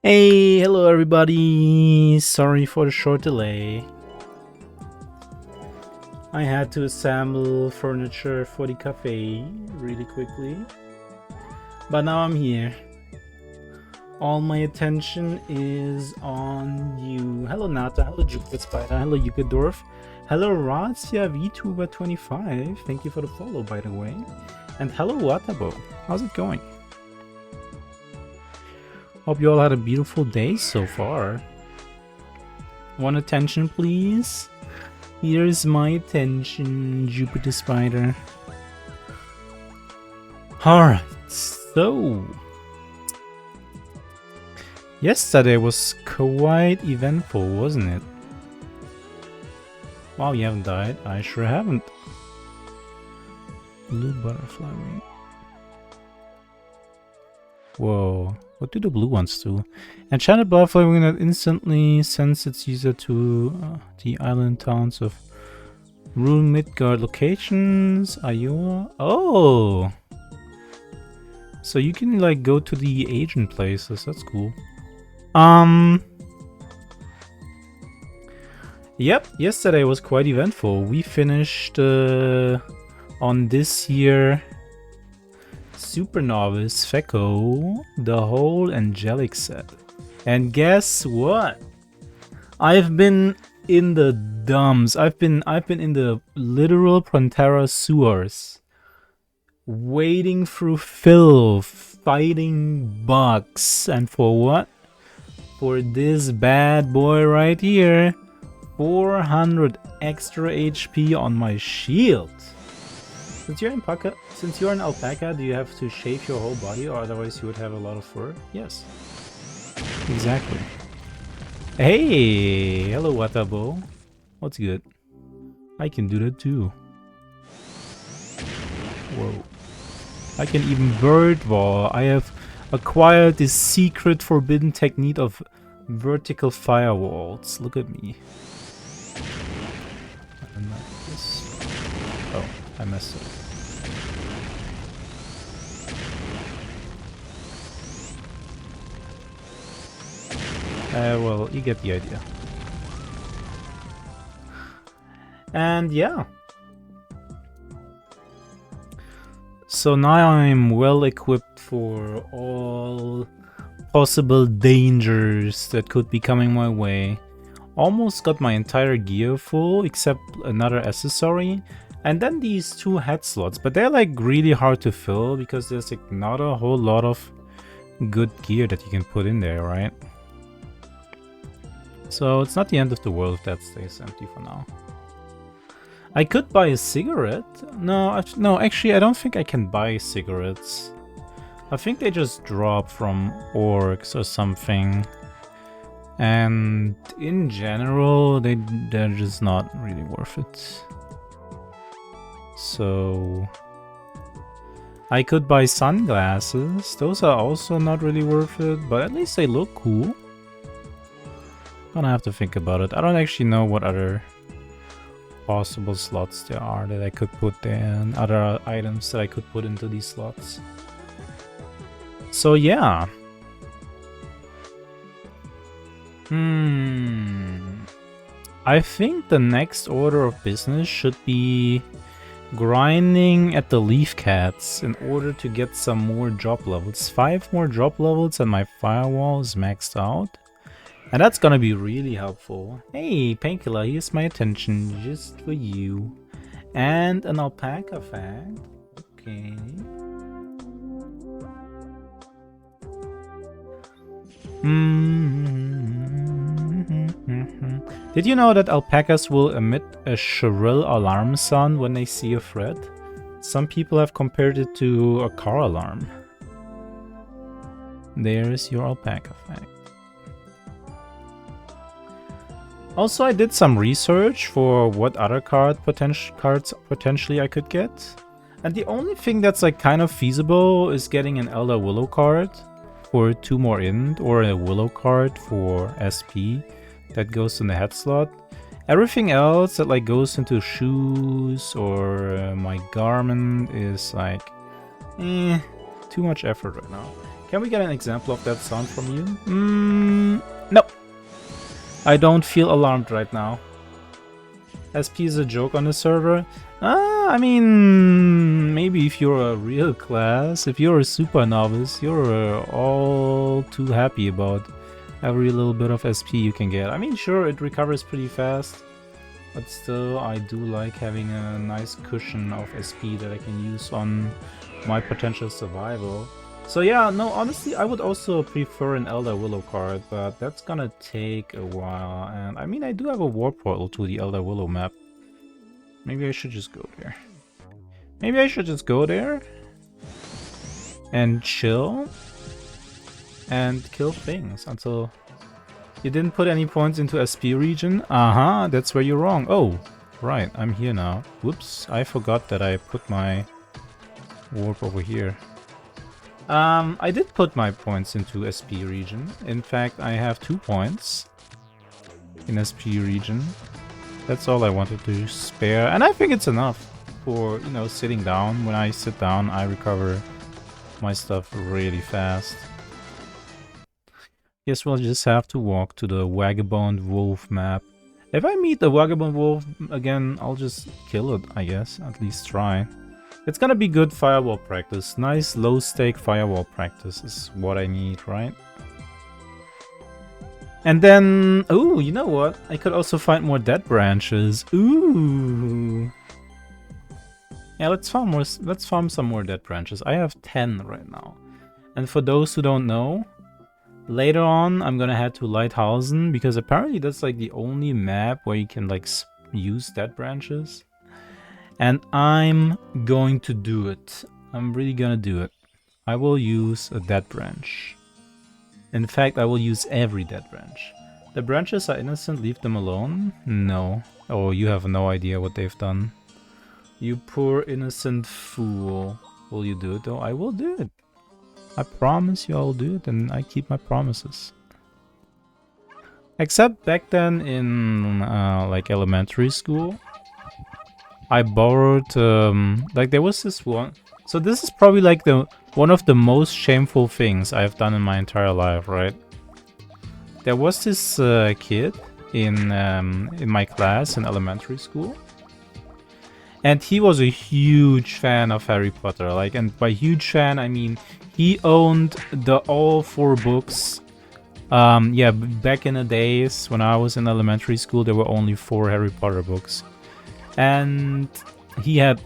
Hey, hello everybody. Sorry for the short delay. I had to assemble furniture for the cafe really quickly. But now I'm here. All my attention is on you. Hello Nata, hello Jupiter Spider, hello Yukadorf, hello Razia VTuber25. Thank you for the follow, by the way. And hello Watabo. How's it going? Hope you all had a beautiful day so far. Want attention, please? Here's my attention, Jupiter Spider. Alright, so... yesterday was quite eventful, wasn't it? Wow, you haven't died? I sure haven't. Blue butterfly wing. Whoa. What do the blue ones do? Enchanted butterfly wing that instantly sends its user to the island towns of Rune Midgard locations. Iowa. Oh! So you can like go to the Asian places. That's cool. Yep, yesterday was quite eventful. We finished on this year Super Novice Feko the whole angelic set. And guess what? I've been in the dumps. I've been in the literal Prontera sewers. Wading through filth, fighting bugs, and for what? For this bad boy right here. 400 extra HP on my shield. Since you're an alpaca, do you have to shave your whole body, or otherwise you would have a lot of fur? Yes. Exactly. Hey, hello Watabo. What's good? I can do that too. Whoa. I can even bird wall. I have acquired this secret forbidden technique of vertical firewalls. Look at me. Oh, I messed up. Well, you get the idea. And yeah. So now I'm well equipped for all possible dangers that could be coming my way. Almost got my entire gear full except another accessory. And then these 2 head slots, but they're like really hard to fill because there's like not a whole lot of good gear that you can put in there, right? So it's not the end of the world if that stays empty for now. I could buy a cigarette. No, actually I don't think I can buy cigarettes. I think they just drop from orcs or something. And in general, they're just not really worth it. So I could buy sunglasses. Those are also not really worth it, but at least they look cool. Gonna have to think about it. I don't actually know what other possible slots there are that I could put in, other items that I could put into these slots. So yeah. I think the next order of business should be grinding at the Leaf Cats in order to get some more drop levels. 5 more drop levels and my firewall is maxed out. And that's gonna be really helpful. Hey, Painkiller, here's my attention just for you. And an alpaca fact. Okay. Did you know that alpacas will emit a shrill alarm sound when they see a threat? Some people have compared it to a car alarm. There's your alpaca fact. Also, I did some research for what other cards potentially I could get. And the only thing that's like kind of feasible is getting an Elder Willow card for 2 more int, or a Willow card for SP that goes in the head slot. Everything else that like goes into shoes or my garment is like too much effort right now. Can we get an example of that sound from you? No. I don't feel alarmed right now. SP is a joke on the server? I mean, maybe if you're a real class, if you're a super novice, you're all too happy about every little bit of SP you can get. I mean, sure, it recovers pretty fast, but still, I do like having a nice cushion of SP that I can use on my potential survival. So yeah, no, honestly, I would also prefer an Elder Willow card, but that's gonna take a while. And I mean, I do have a warp portal to the Elder Willow map. Maybe I should just go there. Maybe I should just go there and chill and kill things until... You didn't put any points into SP region? That's where you're wrong. Oh, right, I'm here now. Whoops, I forgot that I put my warp over here. I did put my points into SP region. In fact, I have 2 points in SP region. That's all I wanted to spare, and I think it's enough for, you know, sitting down. When I sit down, I recover my stuff really fast. Guess we'll just have to walk to the Vagabond Wolf map. If I meet the Vagabond Wolf again, I'll just kill it, I guess. At least try. It's gonna be good firewall practice. Nice low-stake firewall practice is what I need, right? And then... Ooh, you know what? I could also find more dead branches. Ooh. Yeah, let's farm some more dead branches. I have 10 right now. And for those who don't know, later on I'm gonna head to Lighthausen, because apparently that's like the only map where you can like use dead branches. And I'm going to do it. I'm really gonna do it. I will use a dead branch. In fact, I will use every dead branch. The branches are innocent, leave them alone? No. Oh, you have no idea what they've done. You poor innocent fool. Will you do it though? I will do it. I promise you I'll do it, and I keep my promises. Except back then in like elementary school, I borrowed like there was this one. So this is probably like one of the most shameful things I've done in my entire life, right? There was this kid in my class in elementary school, and he was a huge fan of Harry Potter. Like, and by huge fan I mean he owned all 4 books. Yeah, back in the days when I was in elementary school, there were only 4 Harry Potter books, and he had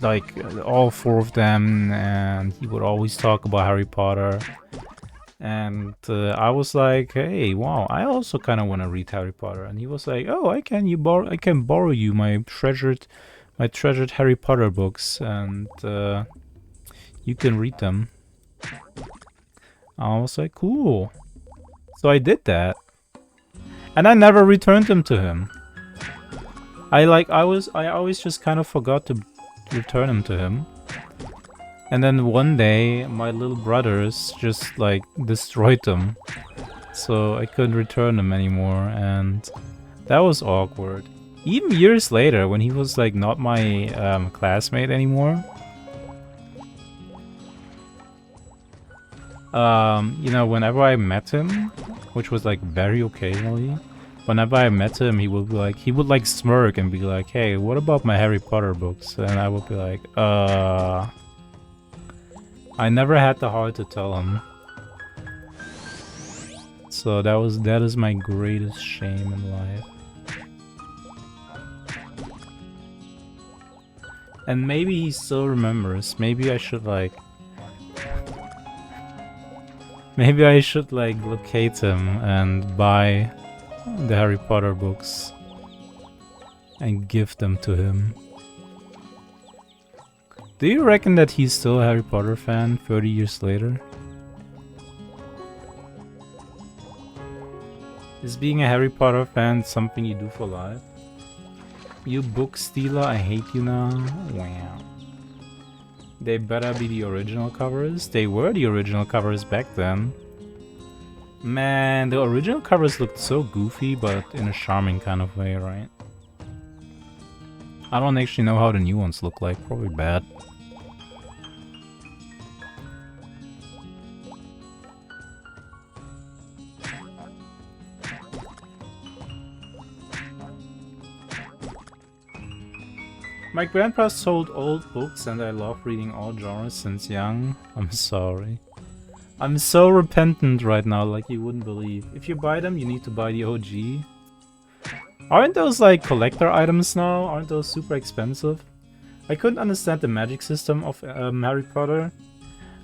like all 4 of them, and he would always talk about Harry Potter. And I was like, hey, wow, I also kind of want to read Harry Potter. And he was like, oh, I can borrow you my treasured Harry Potter books, and you can read them. I was like, cool. So I did that, and I never returned them to him. I always just kind of forgot to return them to him. And then one day my little brothers just like destroyed them, so I couldn't return them anymore, and that was awkward. Even years later, when he was like not my classmate anymore, you know, whenever I met him, which was like very occasionally, whenever I met him, he would like smirk and be like, hey, what about my Harry Potter books? And I would be like, I never had the heart to tell him. So that is my greatest shame in life. And maybe he still remembers. Maybe I should like locate him and buy the Harry Potter books and give them to him. Do you reckon that he's still a Harry Potter fan 30 years later? Is being a Harry Potter fan something you do for life? You book stealer, I hate you now. Wow. They better be the original covers. They were the original covers back then. Man, the original covers looked so goofy, but in a charming kind of way, right? I don't actually know how the new ones look like. Probably bad. My grandpa sold old books and I love reading all genres since young. I'm sorry. I'm so repentant right now, like you wouldn't believe. If you buy them, you need to buy the OG. Aren't those like collector items now? Aren't those super expensive? I couldn't understand the magic system of Harry Potter.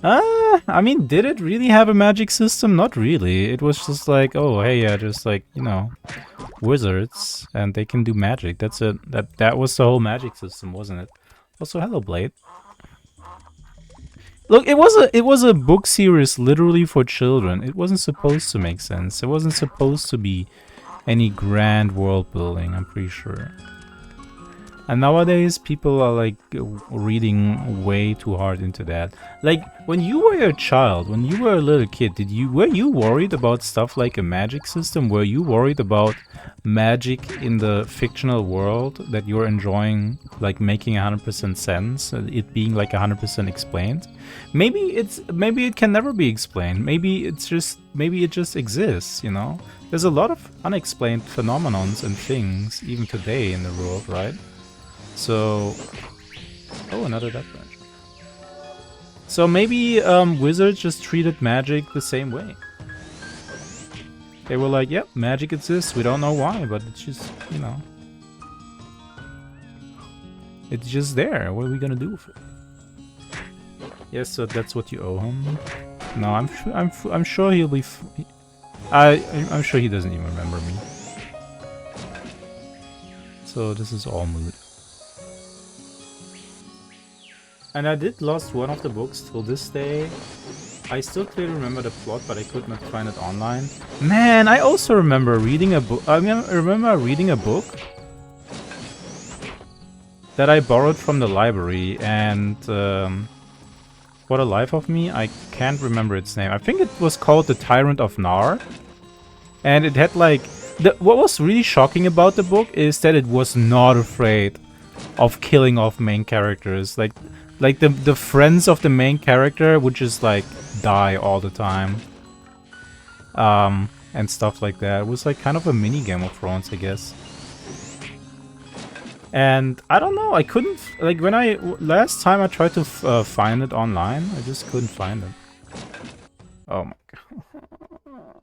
I mean, did it really have a magic system? Not really. It was just like, oh, hey, yeah, just like, you know, wizards, and they can do magic. That's it. That was the whole magic system, wasn't it? Also, hello, Blade. Look, it was a book series literally for children. It wasn't supposed to make sense. It wasn't supposed to be any grand world building, I'm pretty sure. And nowadays, people are like reading way too hard into that. Like when you were a child, when you were a little kid, were you worried about stuff like a magic system? Were you worried about magic in the fictional world that you're enjoying, like making 100% sense, it being like 100% explained? Maybe it can never be explained. Maybe it just exists. You know, there's a lot of unexplained phenomenons and things even today in the world, right? So, oh, another death branch. So maybe wizards just treated magic the same way. They were like, yep, magic exists, we don't know why, but it's just, you know. It's just there, what are we gonna do with it? Yes, so that's what you owe him. No, I'm sure he'll be I'm sure he doesn't even remember me. So this is all mood. And I did lost one of the books till this day. I still clearly remember the plot, but I could not find it online. Man, I also remember reading a book. I remember reading a book that I borrowed from the library, and for the life of me, I can't remember its name. I think it was called The Tyrant of Nar, and it had like what was really shocking about the book is that it was not afraid of killing off main characters. Like the friends of the main character would just like die all the time. And stuff like that. It was like kind of a mini Game of Thrones, I guess. And I don't know, I couldn't, like when last time I tried to find it online, I just couldn't find it. Oh my god.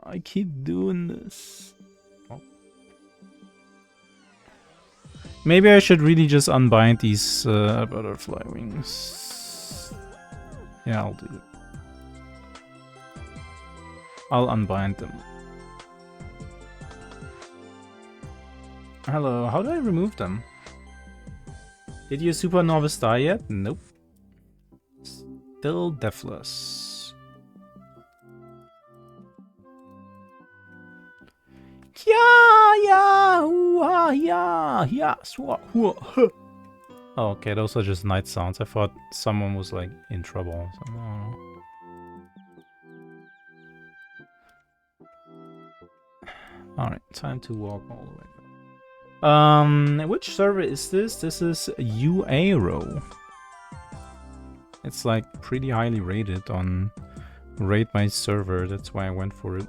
I keep doing this. Oh. Maybe I should really just unbind these butterfly wings. Yeah, I'll do it. I'll unbind them. Hello, how do I remove them? Did your super novice die yet? Nope. Still deathless. Oh, okay, those are just night sounds. I thought someone was like in trouble. So, I don't know. Alright, time to walk all the way. Which server is this? This is UARO. It's like pretty highly rated on Rate My Server, that's why I went for it.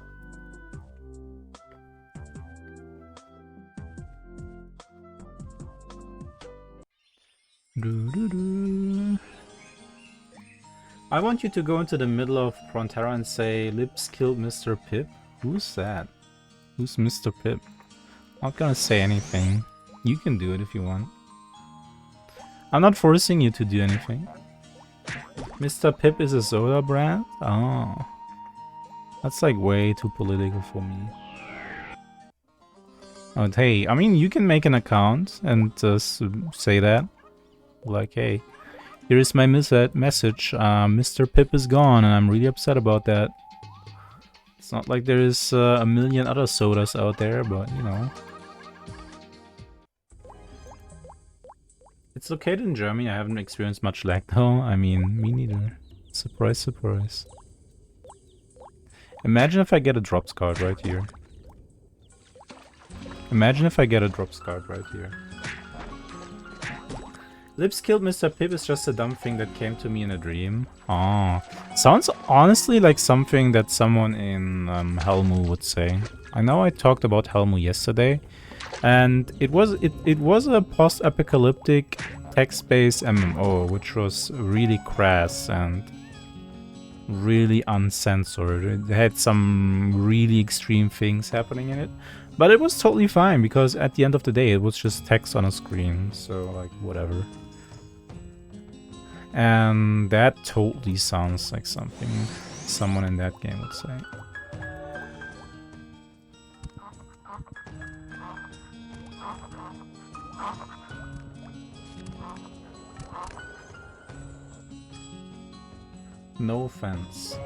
I want you to go into the middle of Frontera and say, Lips killed Mr. Pip. Who's that? Who's Mr. Pip? I'm not gonna say anything. You can do it if you want. I'm not forcing you to do anything. Mr. Pip is a soda brand? Oh. That's like way too political for me. Oh, hey, I mean, you can make an account and say that. Like, hey, here is my message. Mr. Pip is gone and I'm really upset about that. It's not like there is a million other sodas out there, but you know. It's located in Germany. I haven't experienced much lag though. I mean, me neither. Surprise, surprise. Imagine if I get a drops card right here. Imagine if I get a drops card right here. Lips killed Mr. Pip is just a dumb thing that came to me in a dream. Oh, sounds honestly like something that someone in Helmu would say. I know I talked about Helmu yesterday, and it was a post-apocalyptic text-based MMO, which was really crass and really uncensored. It had some really extreme things happening in it, but it was totally fine because at the end of the day it was just text on a screen, so like whatever. And that totally sounds like something someone in that game would say. No offense.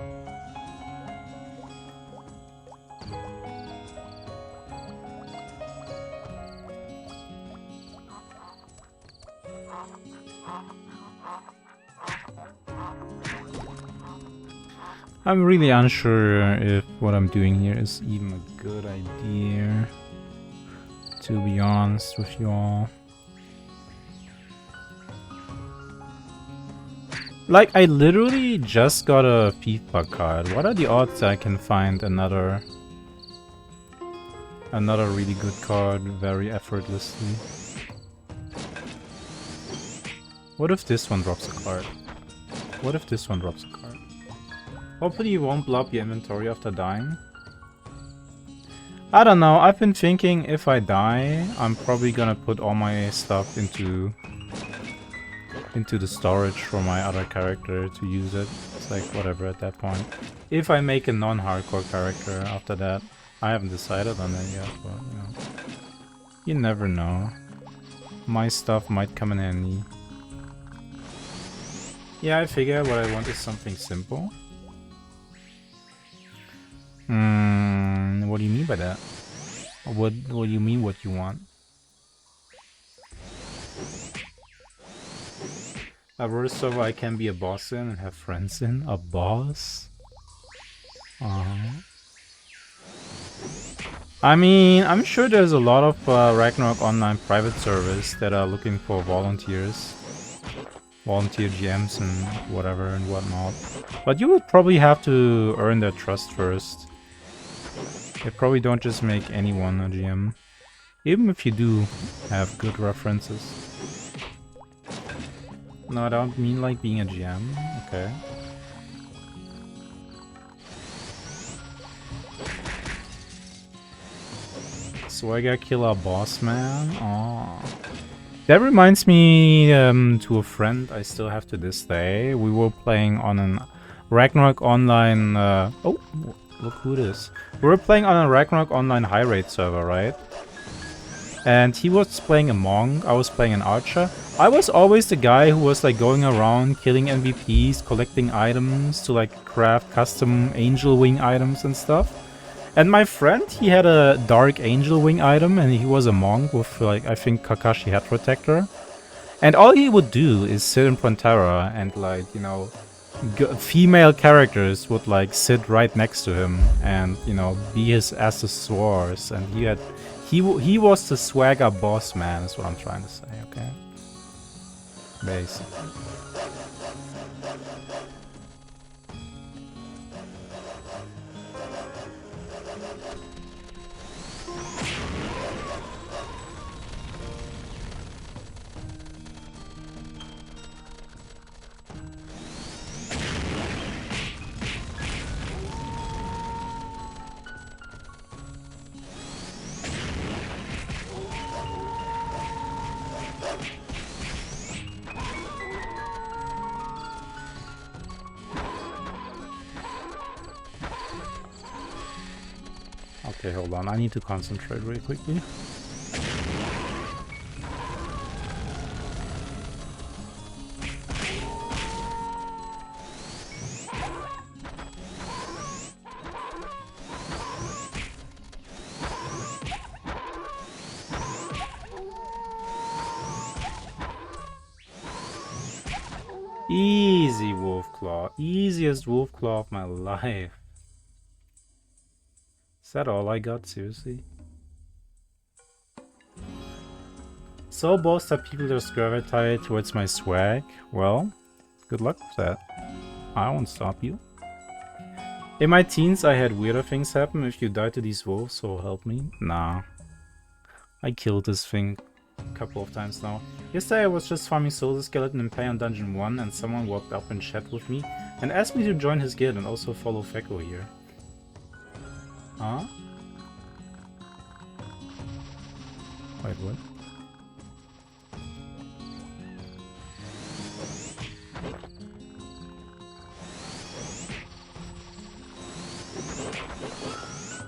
I'm really unsure if what I'm doing here is even a good idea, to be honest with you all. Like, I literally just got a FIFA card. What are the odds that I can find another really good card very effortlessly? What if this one drops a card? What if this one drops a card? Hopefully you won't blow up your inventory after dying. I don't know, I've been thinking if I die, I'm probably gonna put all my stuff into the storage for my other character to use it. It's like whatever at that point. If I make a non-hardcore character after that, I haven't decided on that yet, but you know. You never know. My stuff might come in handy. Yeah, I figure what I want is something simple. What do you mean by that? What do you mean what you want? A verse server I can be a boss in and have friends in? A boss? I mean, I'm sure there's a lot of Ragnarok Online private servers that are looking for volunteers. Volunteer GMs and whatever and whatnot. But you would probably have to earn their trust first. They probably don't just make anyone a GM. Even if you do have good references. No, I don't mean like being a GM. Okay. Swagger Killer Boss Man. Aww. That reminds me to a friend I still have to this day. We were playing on an Ragnarok Online... oh, look who it is. We were playing on a Ragnarok Online high rate server, right? And he was playing a monk, I was playing an archer. I was always the guy who was like going around killing MVPs, collecting items to like craft custom angel wing items and stuff. And my friend, he had a dark angel wing item and he was a monk with like, I think Kakashi Head Protector. And all he would do is sit in Pantera and like, you know, female characters would like sit right next to him and, you know, be his accessoires. And he was the swagger boss man, is what I'm trying to say, okay? Basically. Okay, hold on. I need to concentrate really quickly. Easy, Wolfclaw. Easiest Wolfclaw of my life. Is that all I got? Seriously? So both that people just gravitate towards my swag? Well, good luck with that. I won't stop you. In my teens I had weirder things happen. If you die to these wolves, so help me. Nah. I killed this thing couple of times now. Yesterday I was just farming Soul Skeleton in Payon Dungeon 1 and someone walked up and chat with me and asked me to join his guild and also follow Feko here. Huh? Wait, what?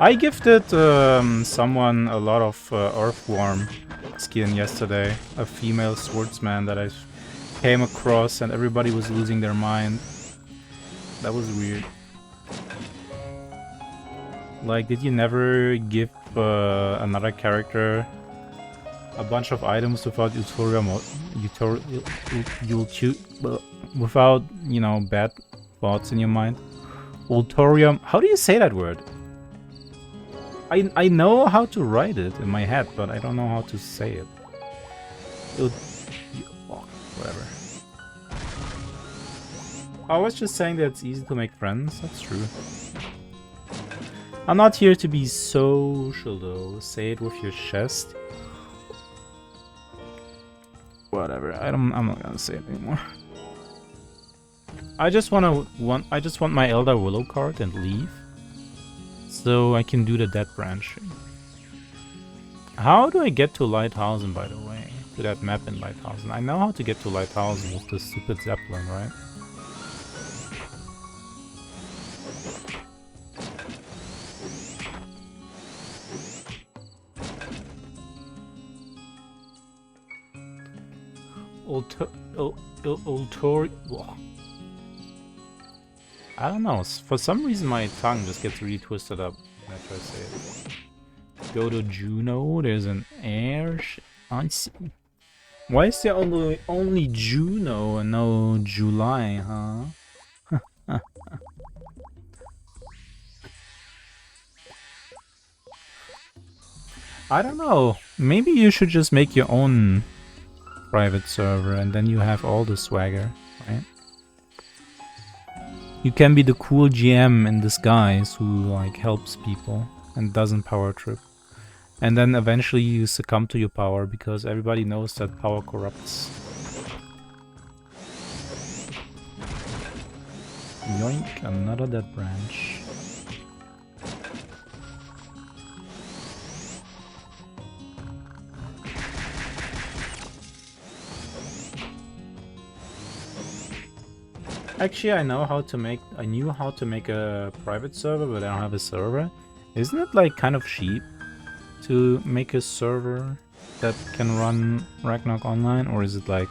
I gifted someone a lot of Earthworm skin yesterday. A female swordsman that I came across and everybody was losing their mind. That was weird. Like, did you never give another character a bunch of items without without, you know, bad thoughts in your mind? Ultorium. How do you say that word? I know how to write it in my head, but I don't know how to say it. Whatever. I was just saying that it's easy to make friends. That's true. I'm not here to be social though. Say it with your chest. Whatever. I'm not gonna say it anymore. I just want my Elder Willow card and leave. So I can do the dead branching. How do I get to Lighthousen, by the way? To that map in Lighthousen. I know how to get to Lighthousen with the stupid Zeppelin, right? I don't know, for some reason my tongue just gets really twisted up when I try to say it. Go to Juno, there's an air. I see. Why is there only Juno and no July, huh? I don't know. Maybe you should just make your own private server and then you have all the swagger, right? You can be the cool GM in disguise who like helps people and doesn't power trip. And then eventually you succumb to your power because everybody knows that power corrupts. Yoink, another dead branch. Actually, I knew how to make a private server, but I don't have a server. Isn't it like kind of cheap to make a server that can run Ragnarok Online, or is it like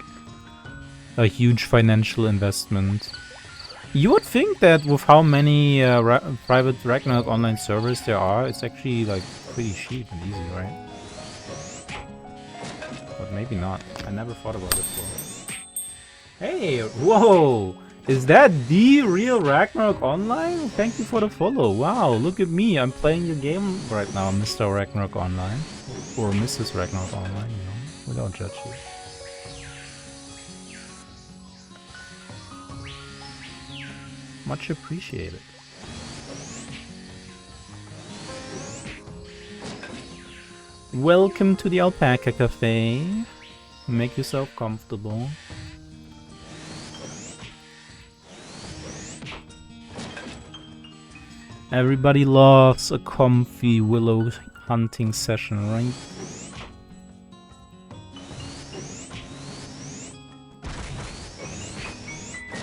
a huge financial investment? You would think that with how many private Ragnarok Online servers there are, it's actually like pretty cheap and easy, right? But maybe not. I never thought about it before. Hey, whoa! Is that the real Ragnarok Online? Thank you for the follow. Wow, look at me. I'm playing your game right now, Mr. Ragnarok Online. Or Mrs. Ragnarok Online, you know. We don't judge you. Much appreciated. Welcome to the Alpaca Cafe. Make yourself comfortable. Everybody loves a comfy willow hunting session, right?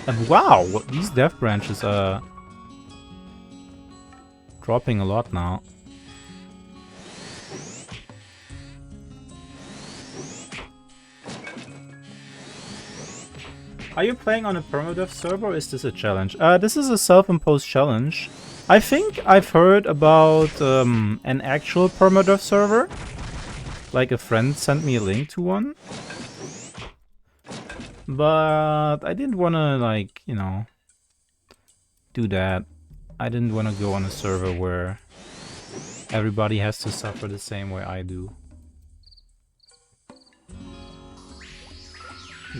And wow, these death branches are dropping a lot now. Are you playing on a permadeath server or is this a challenge? This is a self-imposed challenge. I think I've heard about an actual permadeath server. Like a friend sent me a link to one. But I didn't want to, like, you know, do that. I didn't want to go on a server where everybody has to suffer the same way I do.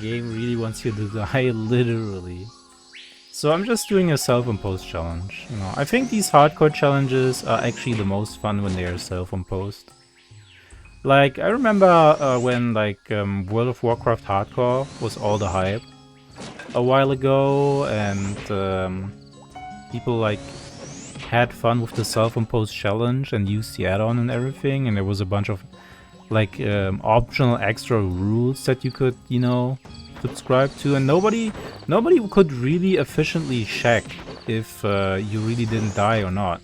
Game really wants you to die, literally. So I'm just doing a self-imposed challenge. You know, I think these hardcore challenges are actually the most fun when they are self-imposed. Like, I remember when, like, World of Warcraft Hardcore was all the hype a while ago, and people, like, had fun with the self-imposed challenge and used the add-on and everything, and there was a bunch of, like, optional extra rules that you could, you know, subscribe to, and nobody could really efficiently check if you really didn't die or not.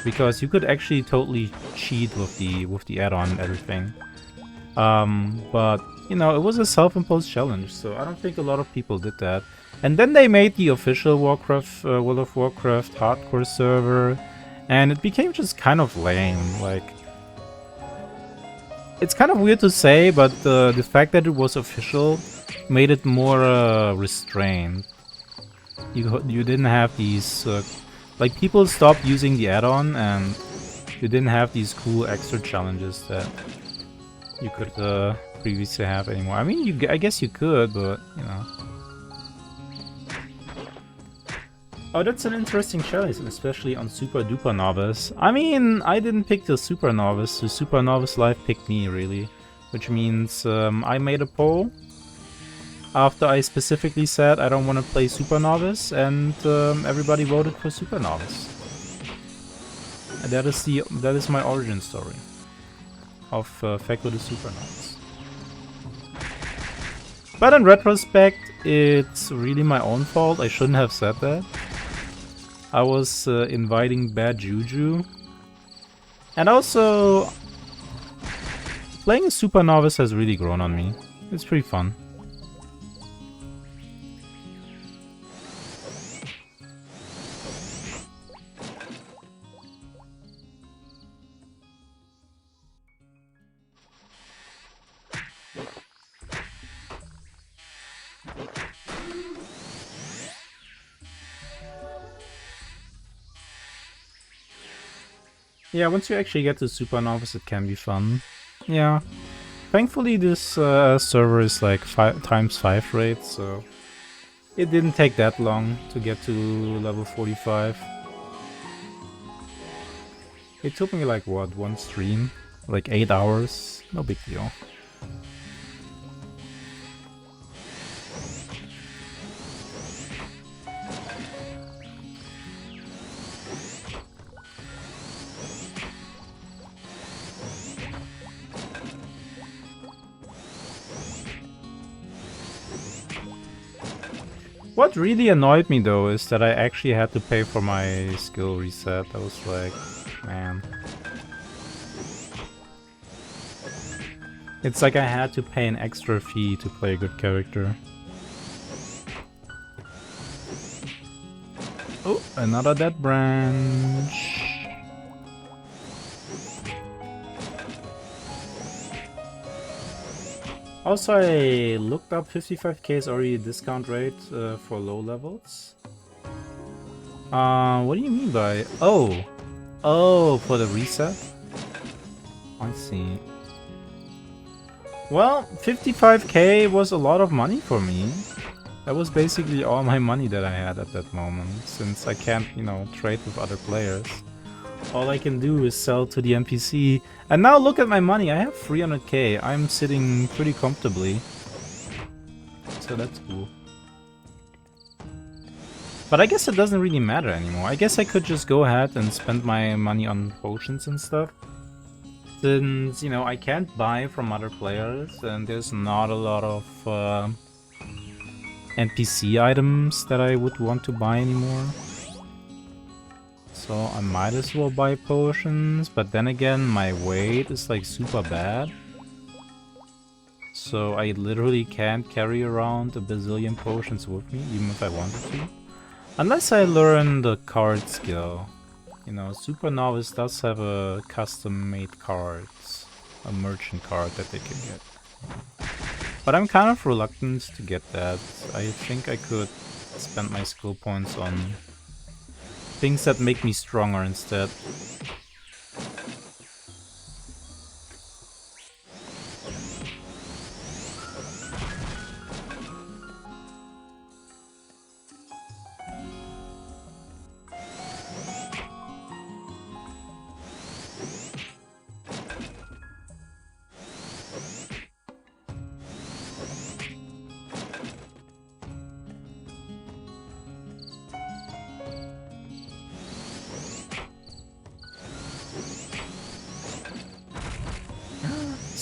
Because you could actually totally cheat with the add-on and everything. But you know, it was a self-imposed challenge, so I don't think a lot of people did that. And then they made the official Warcraft, World of Warcraft hardcore server, and it became just kind of lame. Like, it's kind of weird to say, but the fact that it was official made it more restrained. You didn't have these like, people stopped using the add-on, and you didn't have these cool extra challenges that you could previously have anymore. I mean, I guess you could, but you know. Oh, that's an interesting challenge, especially on Super Duper Novice. I mean, I didn't pick the Super Novice. The Super Novice Live picked me, really, which means I made a poll after I specifically said I don't want to play Super Novice, and everybody voted for Super Novice. And that is my origin story of Feko the Super Novice. But in retrospect, it's really my own fault. I shouldn't have said that. I was inviting bad juju. And also, playing a Super Novice has really grown on me. It's pretty fun. Yeah, once you actually get to Super Novice, it can be fun. Yeah. Thankfully, this server is like 5x5 rate, so it didn't take that long to get to level 45. It took me like, what, one stream? Like 8 hours? No big deal. What really annoyed me though is that I actually had to pay for my skill reset. I was like, man. It's like I had to pay an extra fee to play a good character. Oh, another dead branch. Also, I looked up 55k is already a discount rate for low levels. What do you mean by... Oh, for the reset? I see. Well, 55k was a lot of money for me. That was basically all my money that I had at that moment, since I can't, you know, trade with other players. All I can do is sell to the NPC. And now look at my money, I have 300k. I'm sitting pretty comfortably. So that's cool. But I guess it doesn't really matter anymore. I guess I could just go ahead and spend my money on potions and stuff. Since, you know, I can't buy from other players, and there's not a lot of NPC items that I would want to buy anymore. So I might as well buy potions, but then again, my weight is like super bad. So I literally can't carry around a bazillion potions with me, even if I wanted to. Unless I learn the card skill. You know, Super Novice does have a custom-made card, a merchant card that they can get. But I'm kind of reluctant to get that. I think I could spend my skill points on things that make me stronger instead.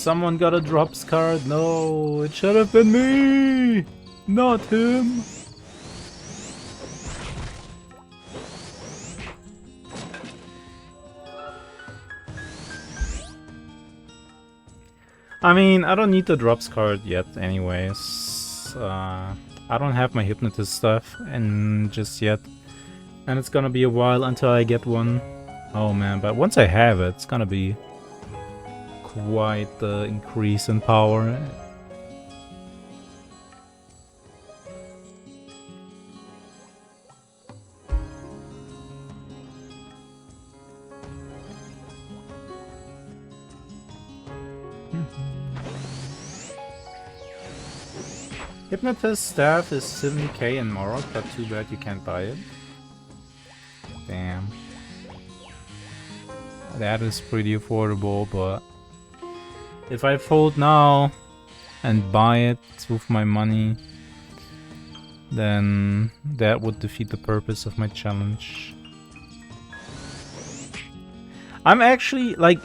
Someone got a drops card. No, it should have been me, not him. I mean, I don't need the drops card yet anyways. I don't have my hypnotist stuff and just yet. And it's gonna be a while until I get one. Oh man, but once I have it, it's gonna be quite the increase in power. Hypnotist staff is 70k in Morok, but too bad you can't buy it. Damn. That is pretty affordable, but if I fold now and buy it with my money, then that would defeat the purpose of my challenge. I'm actually, like,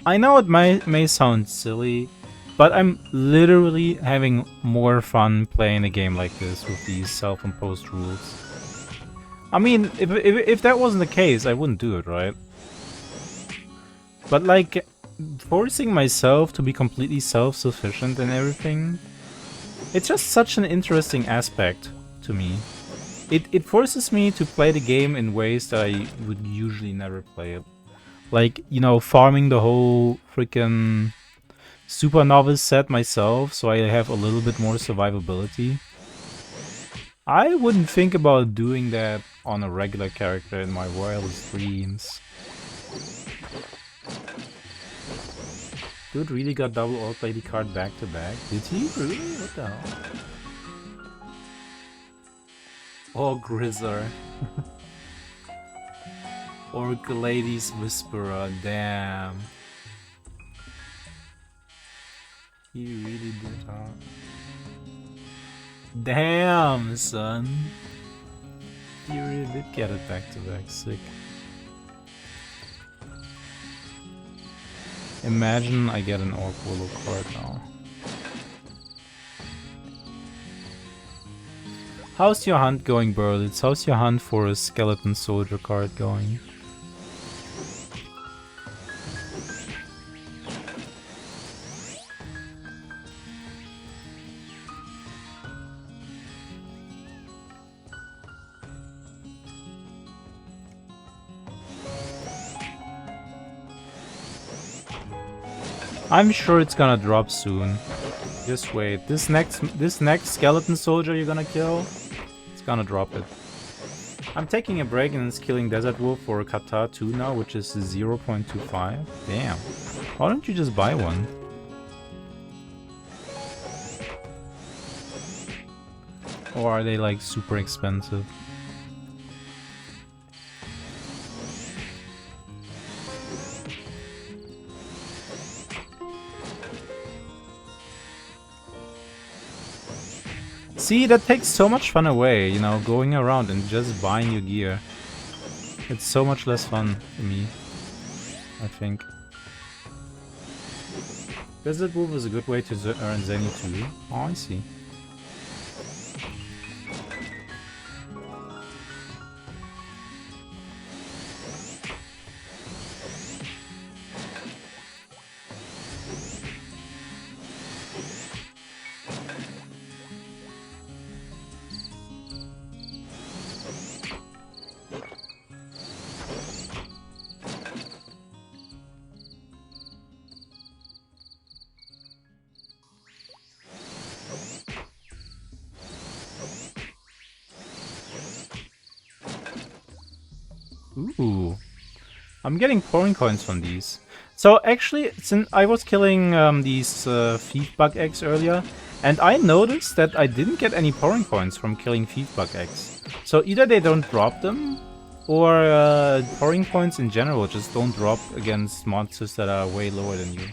I know it may sound silly, but I'm literally having more fun playing a game like this with these self-imposed rules. I mean, if that wasn't the case, I wouldn't do it, right? But like, forcing myself to be completely self-sufficient and everything, it's just such an interesting aspect to me. It forces me to play the game in ways that I would usually never play it. Like, you know, farming the whole freaking Super Novice set myself, so I have a little bit more survivability. I wouldn't think about doing that on a regular character in my wildest dreams. Dude really got double Orc Lady card back to back. Did he? Really? What the hell? Oh, Grizzer. Orc Lady's Whisperer, damn. He really did, huh? Damn, son. He really did get it back to back, sick. Imagine I get an Orc Willow card now. How's your hunt going, Burlitz? How's your hunt for a Skeleton Soldier card going? I'm sure it's gonna drop soon. Just wait. This next skeleton soldier you're gonna kill, it's gonna drop it. I'm taking a break and killing Desert Wolf for a Kata 2 now, which is 0.25. Damn. Why don't you just buy one? Or are they like super expensive? See, that takes so much fun away, you know, going around and just buying your gear. It's so much less fun for me, I think. Desert Wolf is a good way to earn Zenny too. Oh, I see. Ooh. I'm getting pouring coins from these. So actually, since I was killing these thief bug eggs earlier, and I noticed that I didn't get any pouring coins from killing thief bug eggs. So either they don't drop them, or pouring coins in general just don't drop against monsters that are way lower than you.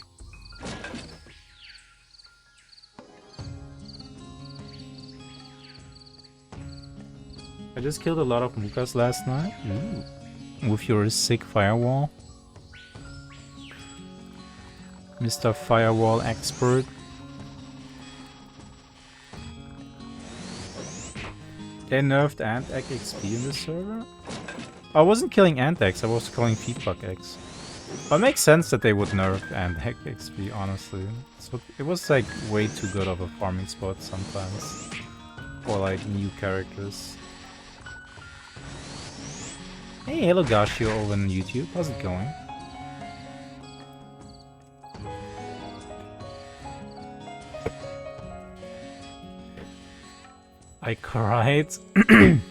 I just killed a lot of Mukas last night. Ooh. With your sick firewall. Mr. Firewall Expert. They nerfed Ant-Egg XP in this server? I wasn't killing Ant-Eggs, I was killing Feedback Eggs. But it makes sense that they would nerf Ant-Egg XP, honestly. So it was like way too good of a farming spot sometimes. For like new characters. Hey, hello Gashio over on YouTube, how's it going? I cried.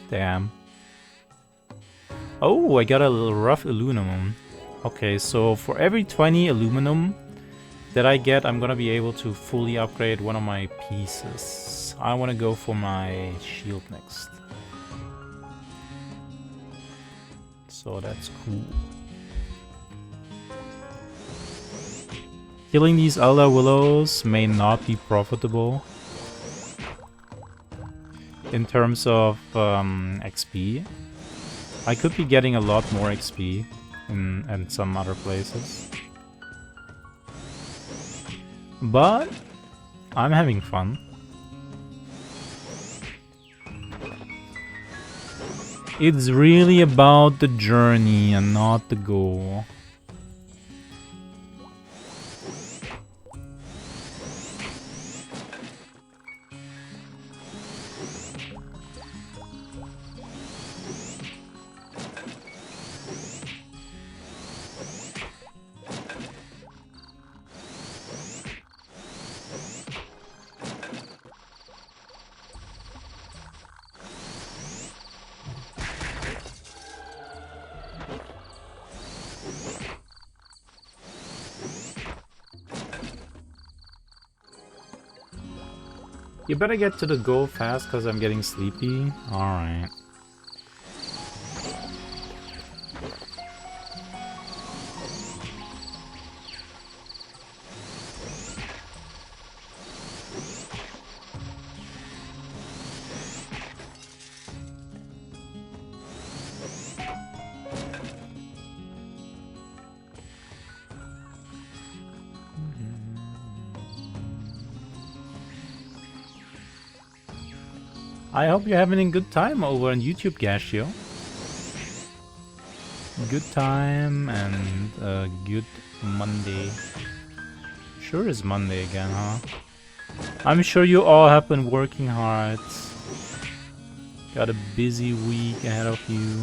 Damn. Oh, I got a little rough aluminum. Okay, so for every 20 aluminum that I get, I'm gonna be able to fully upgrade one of my pieces. I wanna go for my shield next. So that's cool. Killing these Elder Willows may not be profitable in terms of XP. I could be getting a lot more XP in some other places. But I'm having fun. It's really about the journey and not the goal. You better get to the goal fast, because I'm getting sleepy. Alright. I hope you're having a good time over on YouTube, Gashio. Good time and a good Monday. Sure is Monday again, huh? I'm sure you all have been working hard. Got a busy week ahead of you.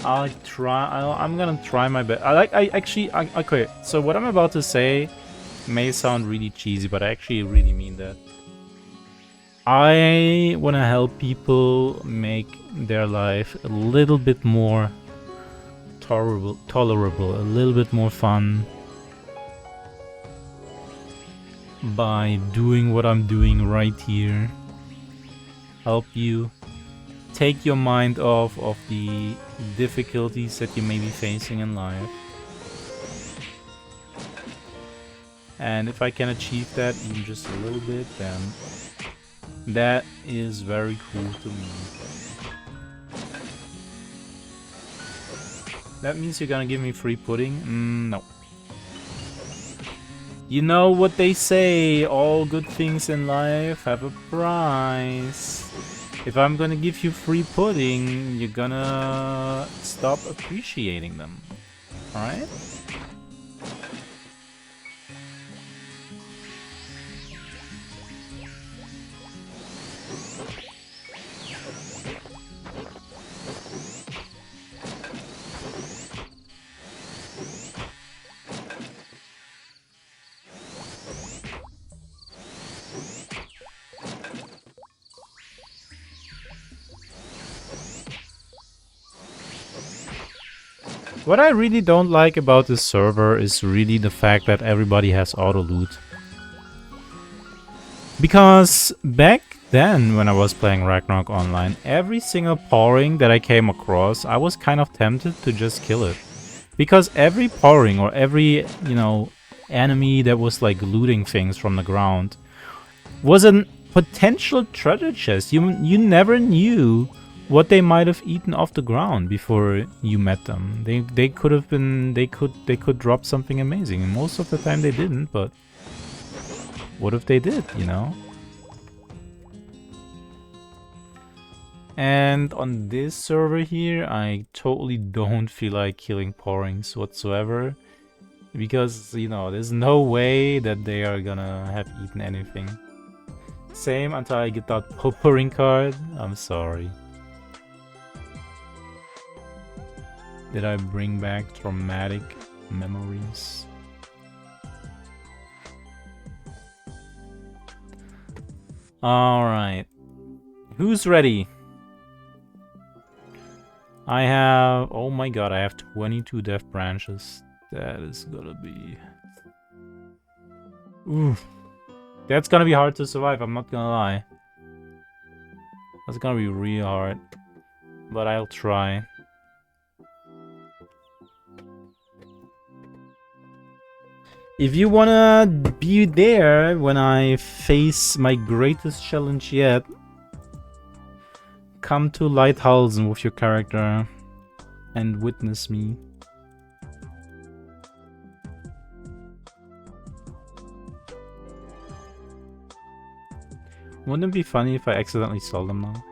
I'm gonna try my best. Okay, so what I'm about to say may sound really cheesy, but I actually really mean that. I want to help people make their life a little bit more tolerable, a little bit more fun by doing what I'm doing right here. Help you take your mind off of the difficulties that you may be facing in life. And if I can achieve that even just a little bit, then that is very cool to me. That means you're gonna give me free pudding? No. You know what they say, all good things in life have a price. If I'm gonna give you free pudding, you're gonna stop appreciating them. Alright? What I really don't like about this server is really the fact that everybody has auto loot. Because back then, when I was playing Ragnarok Online, every single powering that I came across, I was kind of tempted to just kill it. Because every powering or every, enemy that was like looting things from the ground was a potential treasure chest. You never knew what they might have eaten off the ground before you met them. They could have been they could drop something amazing. And most of the time they didn't, but what if they did, you know? And on this server here, I totally don't feel like killing Porings whatsoever. Because, you know, there's no way that they are gonna have eaten anything. Same until I get that Poring card. I'm sorry. Did I bring back traumatic memories? Alright. Who's ready? I have... Oh my god, I have 22 death branches. That is gonna be... Oof. That's gonna be hard to survive, I'm not gonna lie. That's gonna be real hard. But I'll try. If you wanna be there when I face my greatest challenge yet, come to Lighthausen with your character and witness me. Wouldn't it be funny if I accidentally sold them now?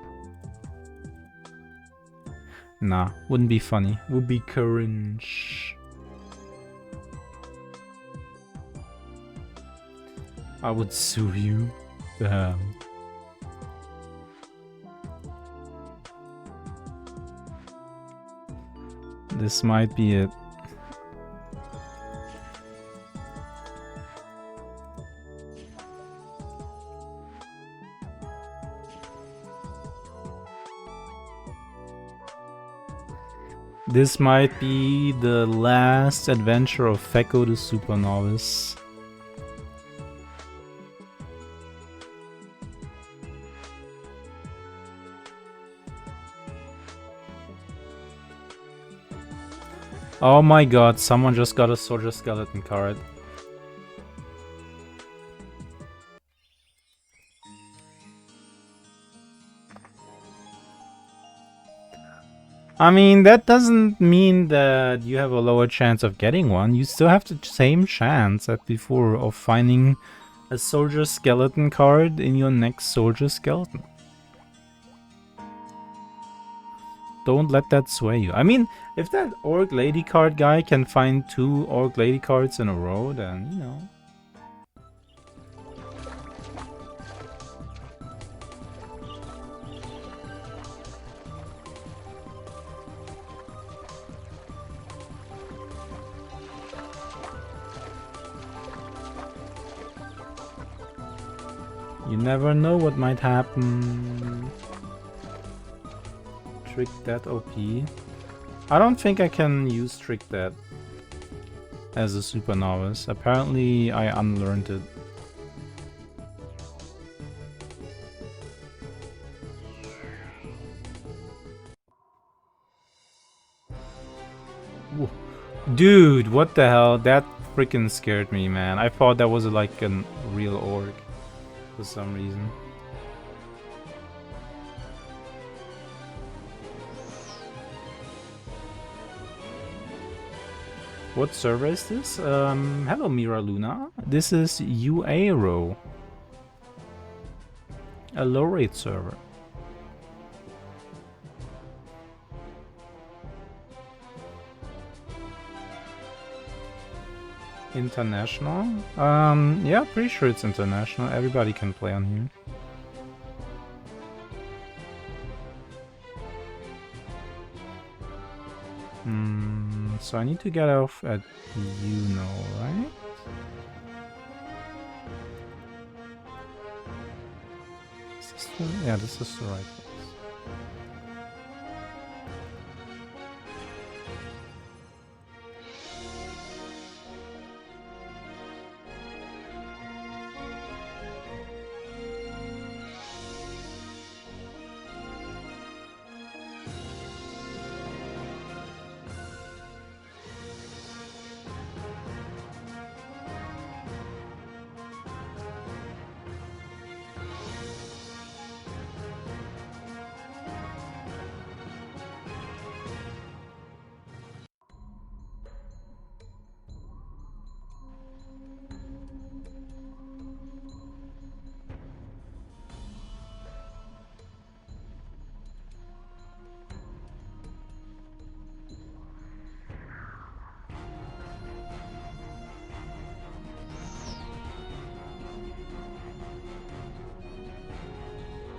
Nah, wouldn't be funny. Would be cringe. I would sue you. Damn. This might be it. This might be the last adventure of Feko the Super Novice. Oh my god, someone just got a Soldier Skeleton card. I mean, that doesn't mean that you have a lower chance of getting one. You still have the same chance as before of finding a Soldier Skeleton card in your next Soldier Skeleton. Don't let that sway you. I mean, if that Orc Lady card guy can find 2 Orc Lady cards in a row, then, you know. You never know what might happen. Trick that OP. I don't think I can use Trick that as a Super Novice. Apparently I unlearned it. Whoa. Dude, what the hell? That freaking scared me, man. I thought that was like a real orc for some reason. What server is this? Hello Mira Luna. This is UARO. A low rate server. International? Yeah, pretty sure it's international. Everybody can play on here. So I need to get off at Uno, right? Yeah, this is the right place.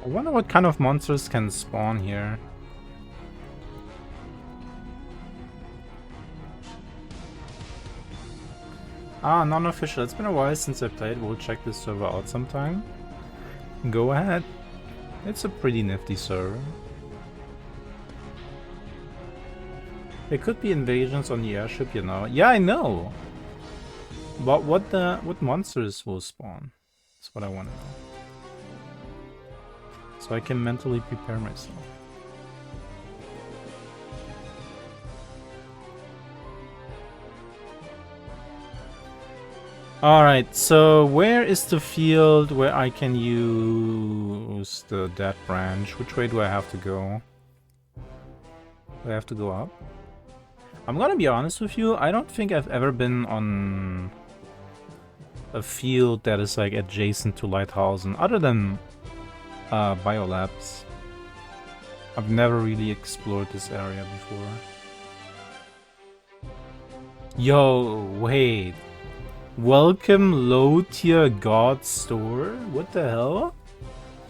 wonder what kind of monsters can spawn here. Ah, non-official. It's been a while since I played. We'll check this server out sometime. Go ahead. It's a pretty nifty server. There could be invasions on the airship, you know. Yeah, I know. But what monsters will spawn? That's what I want to know. So I can mentally prepare myself. Alright, so where is the field where I can use the dead branch? Which way do I have to go? Do I have to go up? I'm gonna be honest with you, I don't think I've ever been on a field that is like adjacent to Lighthausen, other than Biolabs. I've never really explored this area before. Yo, wait. Welcome low tier god store? What the hell?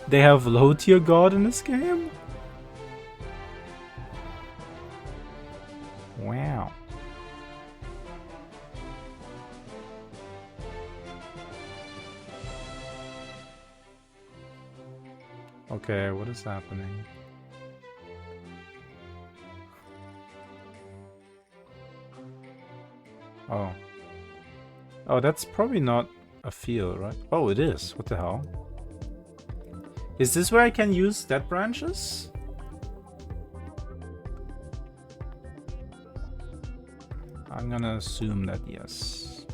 They have low tier god in this game? Wow. Okay, what is happening? Oh. Oh, that's probably not a field, right? Oh, it is. What the hell? Is this where I can use dead branches? I'm gonna assume that yes.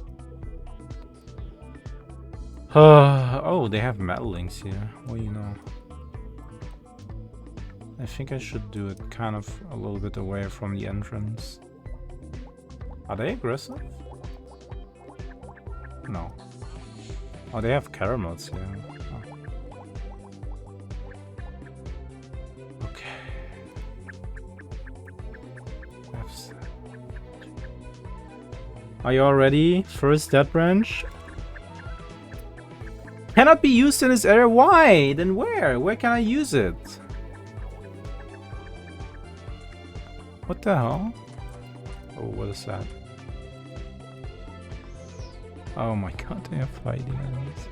Oh, they have metallings here. Well, you know. I think I should do it kind of a little bit away from the entrance. Are they aggressive? No. Oh, they have caramels here. Oh. Okay. Are you all ready? First dead branch. Cannot be used in this area. Why? Then where? Where can I use it? What the hell? Oh, what is that? Oh my god, they are fighting enemies.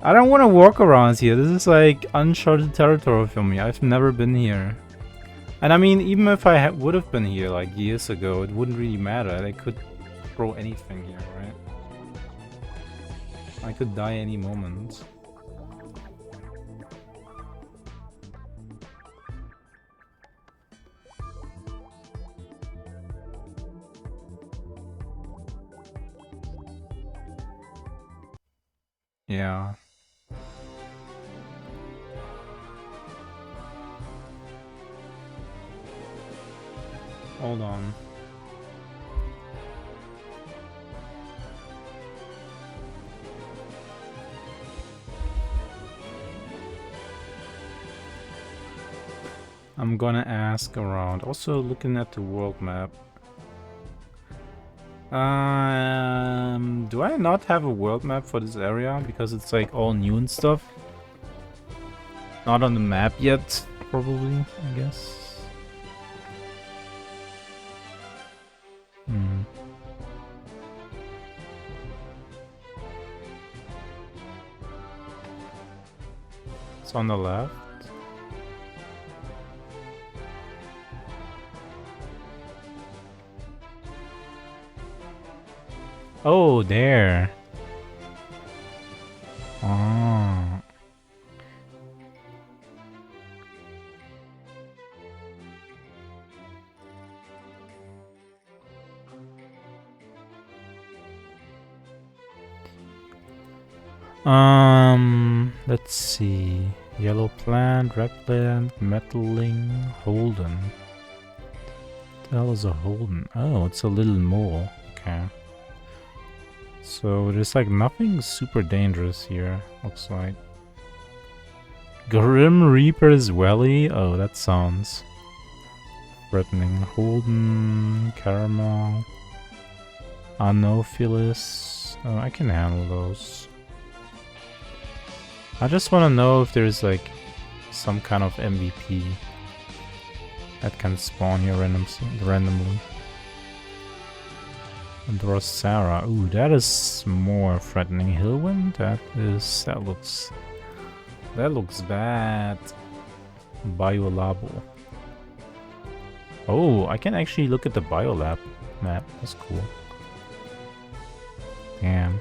I don't want to walk around here. This is like uncharted territory for me. I've never been here. And I mean, even if I would have been here like years ago, it wouldn't really matter. They could throw anything here, right? I could die any moment. Yeah. Hold on. I'm gonna ask around. Also looking at the world map. Do I not have a world map for this area? Because it's like all new and stuff. Not on the map yet, probably, I guess. It's on the left. Oh, there. Oh. Let's see. Yellow plant, red plant, metaling, Holden. What the hell is a Holden? Oh, it's a little mole. Okay. So there's like nothing super dangerous here, looks like. Grim Reaper's Valley? Oh, that sounds threatening. Holden, Caramel, Anopheles. Oh, I can handle those. I just want to know if there's like some kind of MVP that can spawn here randomly. And Rossara. Ooh, that is more threatening. Hillwind? That looks bad. Biolabo. Oh, I can actually look at the Biolab map. That's cool. Damn.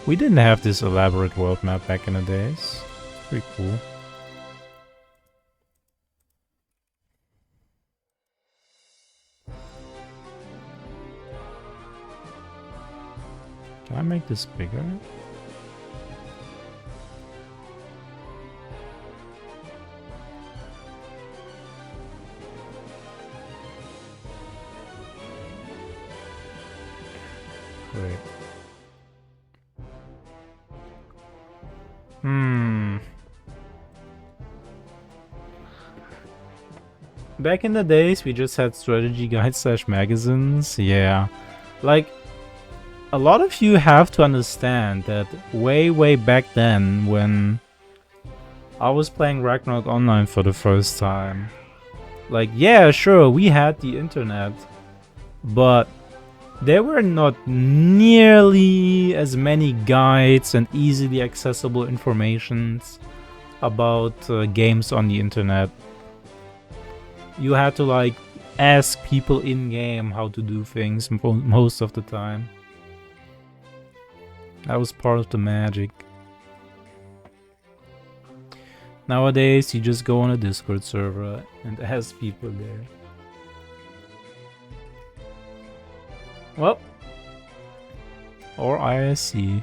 We didn't have this elaborate world map back in the days. Pretty cool. Can I make this bigger? Great. Back in the days, we just had strategy guides / magazines. Yeah. Like, a lot of you have to understand that way back then, when I was playing Ragnarok Online for the first time, like, yeah, sure, we had the internet, but there were not nearly as many guides and easily accessible informations about games on the internet. You had to like ask people in game how to do things most of the time. That was part of the magic. Nowadays, you just go on a Discord server and ask people there. Well, or ISC.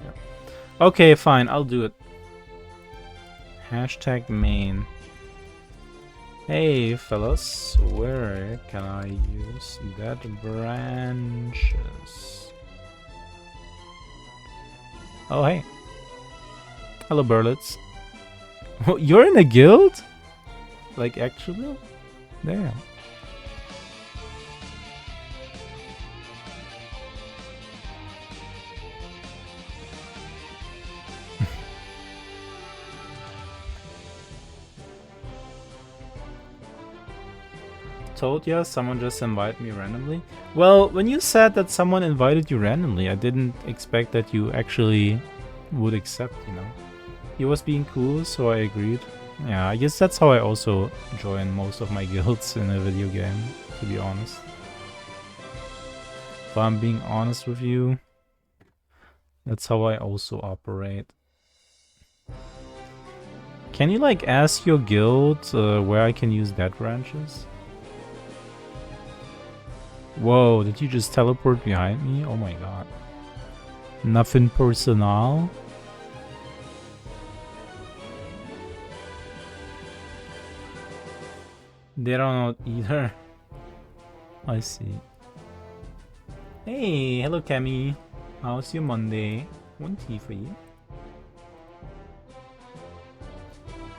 Yeah. Okay, fine, I'll do it. Hashtag main. Hey fellas, where can I use that branches? Oh hey. Hello Burlets. Oh, you're in a guild? Like actually? Damn. Told ya, someone just invited me randomly. Well, when you said that someone invited you randomly, I didn't expect that you actually would accept, you know. He was being cool, so I agreed. Yeah, I guess that's how I also join most of my guilds in a video game, to be honest. If I'm being honest with you, that's how I also operate. Can you like ask your guild where I can use dead branches? Whoa, did you just teleport behind me? Oh my god. Nothing personal. They don't know either. I see. Hey, hello Cammy. How's your Monday? One tea for you.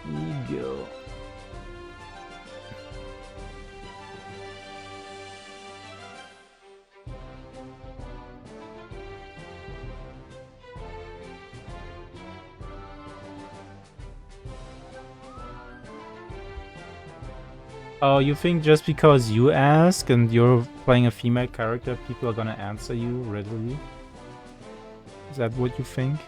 Here you go. Oh, you think just because you ask and you're playing a female character, people are gonna answer you readily? Is that what you think?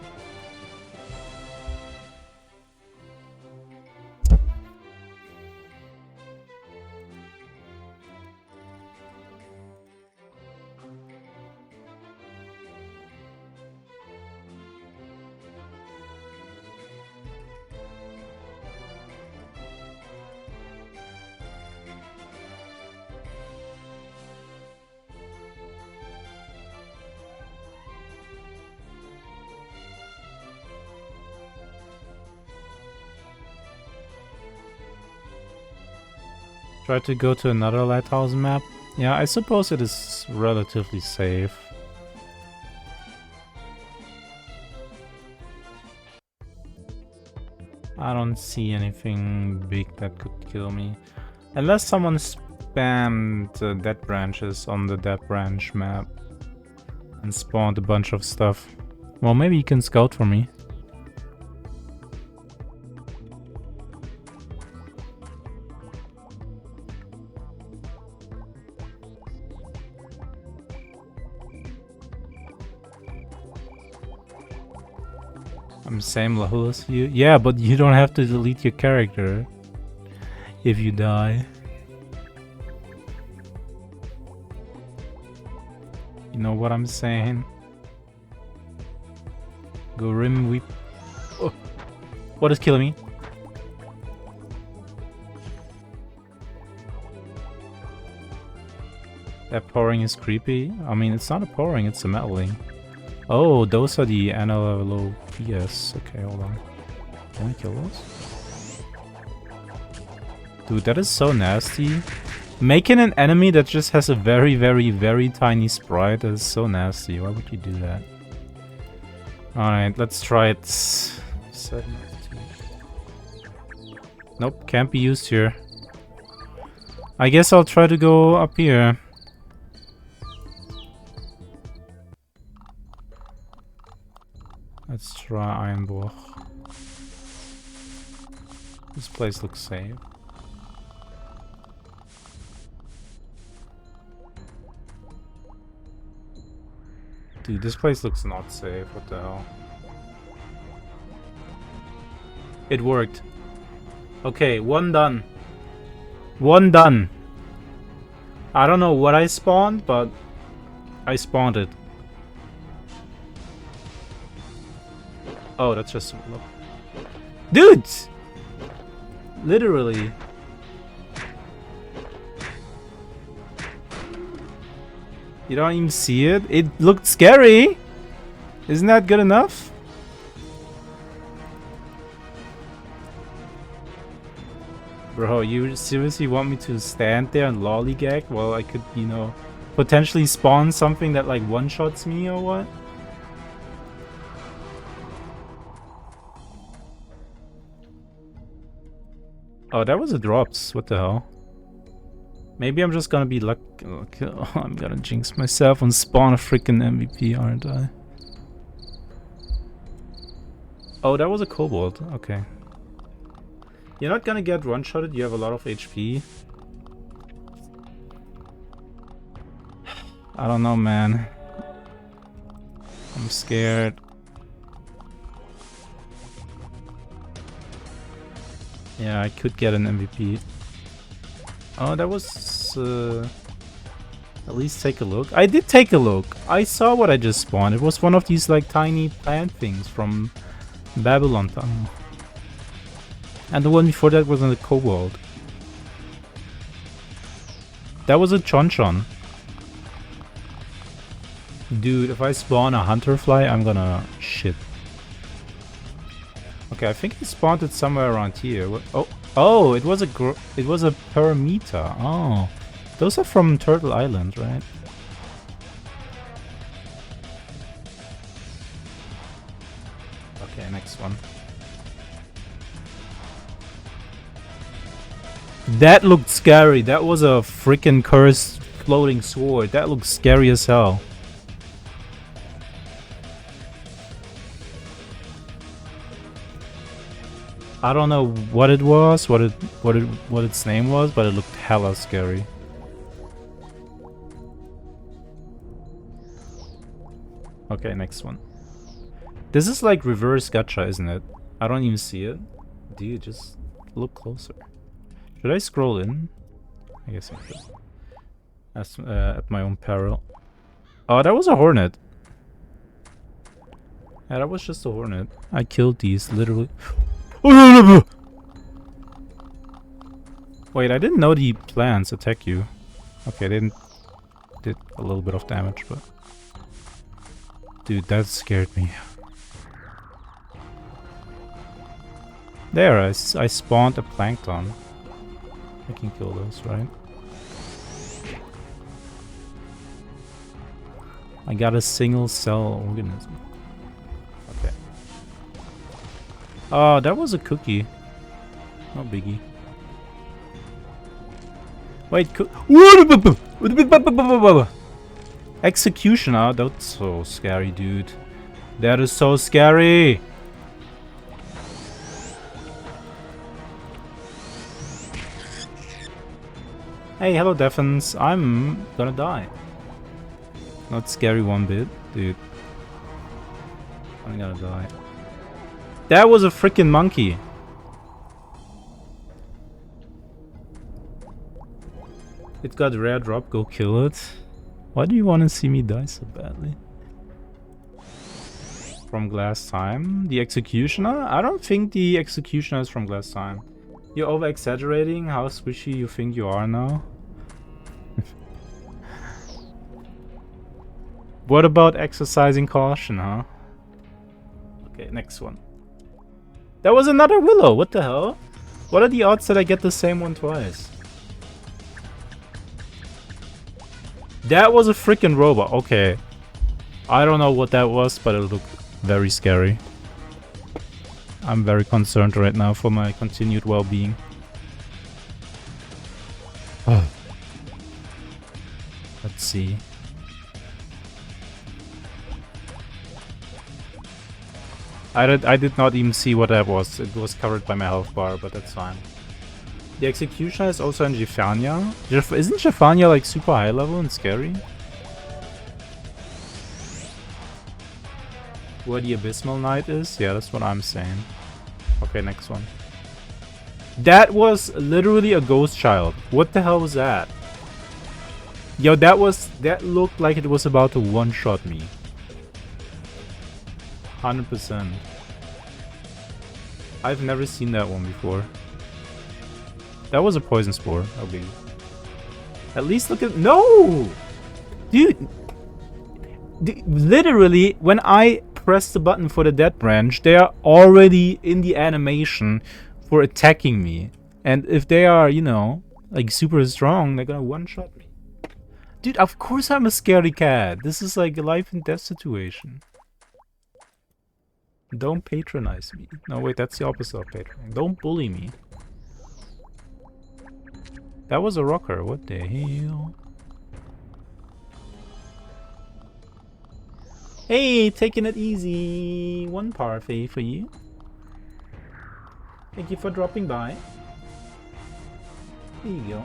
Try to go to another lighthouse map. Yeah, I suppose it is relatively safe. I don't see anything big that could kill me. Unless someone spammed dead branches on the dead branch map and spawned a bunch of stuff. Well, maybe you can scout for me. I'm same level as you. Yeah, but you don't have to delete your character if you die. You know what I'm saying? Go rim weep. Oh. What is killing me? That pouring is creepy. I mean, it's not a pouring, it's a metaling. Oh, those are the NLO PS. Okay, hold on. Can I kill those? Dude, that is so nasty. Making an enemy that just has a very, very, very tiny sprite is so nasty. Why would you do that? Alright, let's try it. 7 Nope, can't be used here. I guess I'll try to go up here. Let's try Ironborg. This place looks safe. Dude, this place looks not safe. What the hell? It worked. Okay, one done. One done. I don't know what I spawned, but I spawned it. Oh, that's just... Dude! Literally. You don't even see it? It looked scary! Isn't that good enough? Bro, you seriously want me to stand there and lollygag while I could, you know, potentially spawn something that like one-shots me or what? Oh, that was a drops. What the hell? Maybe I'm just gonna be lucky. Oh, I'm gonna jinx myself and spawn a freaking MVP, aren't I? Oh, that was a kobold. Okay. You're not gonna get one-shotted. You have a lot of HP. I don't know, man. I'm scared. Yeah, I could get an MVP. Oh, that was... at least take a look. I did take a look. I saw what I just spawned. It was one of these like tiny plant things from Babylon Town. And the one before that was in the Kobold. That was a Chonchon. Dude, if I spawn a Hunterfly, I'm gonna shit. Okay, I think he spawned it somewhere around here. What? Oh, it was a Parameter. Oh, those are from Turtle Island, right? Okay, next one. That looked scary. That was a freaking cursed floating sword. That looked scary as hell. I don't know what it was, what its name was, but it looked hella scary. Okay, next one. This is like reverse gacha, isn't it? I don't even see it. Dude, just look closer. Should I scroll in? I guess I could. As, at my own peril. Oh, that was a hornet. Yeah, that was just a hornet. I killed these, literally. Wait, I didn't know the plants attack you. Okay, they did a little bit of damage, but... Dude, that scared me. There, I spawned a plankton. I can kill those, right? I got a single cell organism. Okay. Oh, that was a cookie. No biggie. Wait, Executioner? That's so scary, dude. That is so scary. Hey, hello Defens. I'm gonna die. Not scary one bit, dude. I'm gonna die. That was a freaking monkey. It got rare drop, go kill it. Why do you want to see me die so badly? From Glass Time? The Executioner? I don't think the Executioner is from Glass Time. You're over-exaggerating how squishy you think you are now. What about exercising caution, huh? Okay, next one. That was another Willow, what the hell? What are the odds that I get the same one twice? That was a freaking robot, okay. I don't know what that was, but it looked very scary. I'm very concerned right now for my continued well-being. Oh. Let's see. I did not even see what that was. It was covered by my health bar, but that's fine. The Executioner is also in Gifania. Isn't Gifania like super high level and scary? Where the Abysmal Knight is? Yeah, that's what I'm saying. Okay, next one. That was literally a ghost child. What the hell was that? Yo, that looked like it was about to one-shot me. 100%. I've never seen that one before. That was a poison spore, I believe. At least look at— No! Dude! Literally, when I press the button for the dead branch, they are already in the animation for attacking me. And if they are, you know, like super strong, they're gonna one-shot me. Dude, of course I'm a scaredy cat. This is like a life and death situation. Don't patronize me. No, wait, that's the opposite of patronizing. Don't bully me. That was a rocker. What the hell? Hey, taking it easy. One parfait for you. Thank you for dropping by. There you go.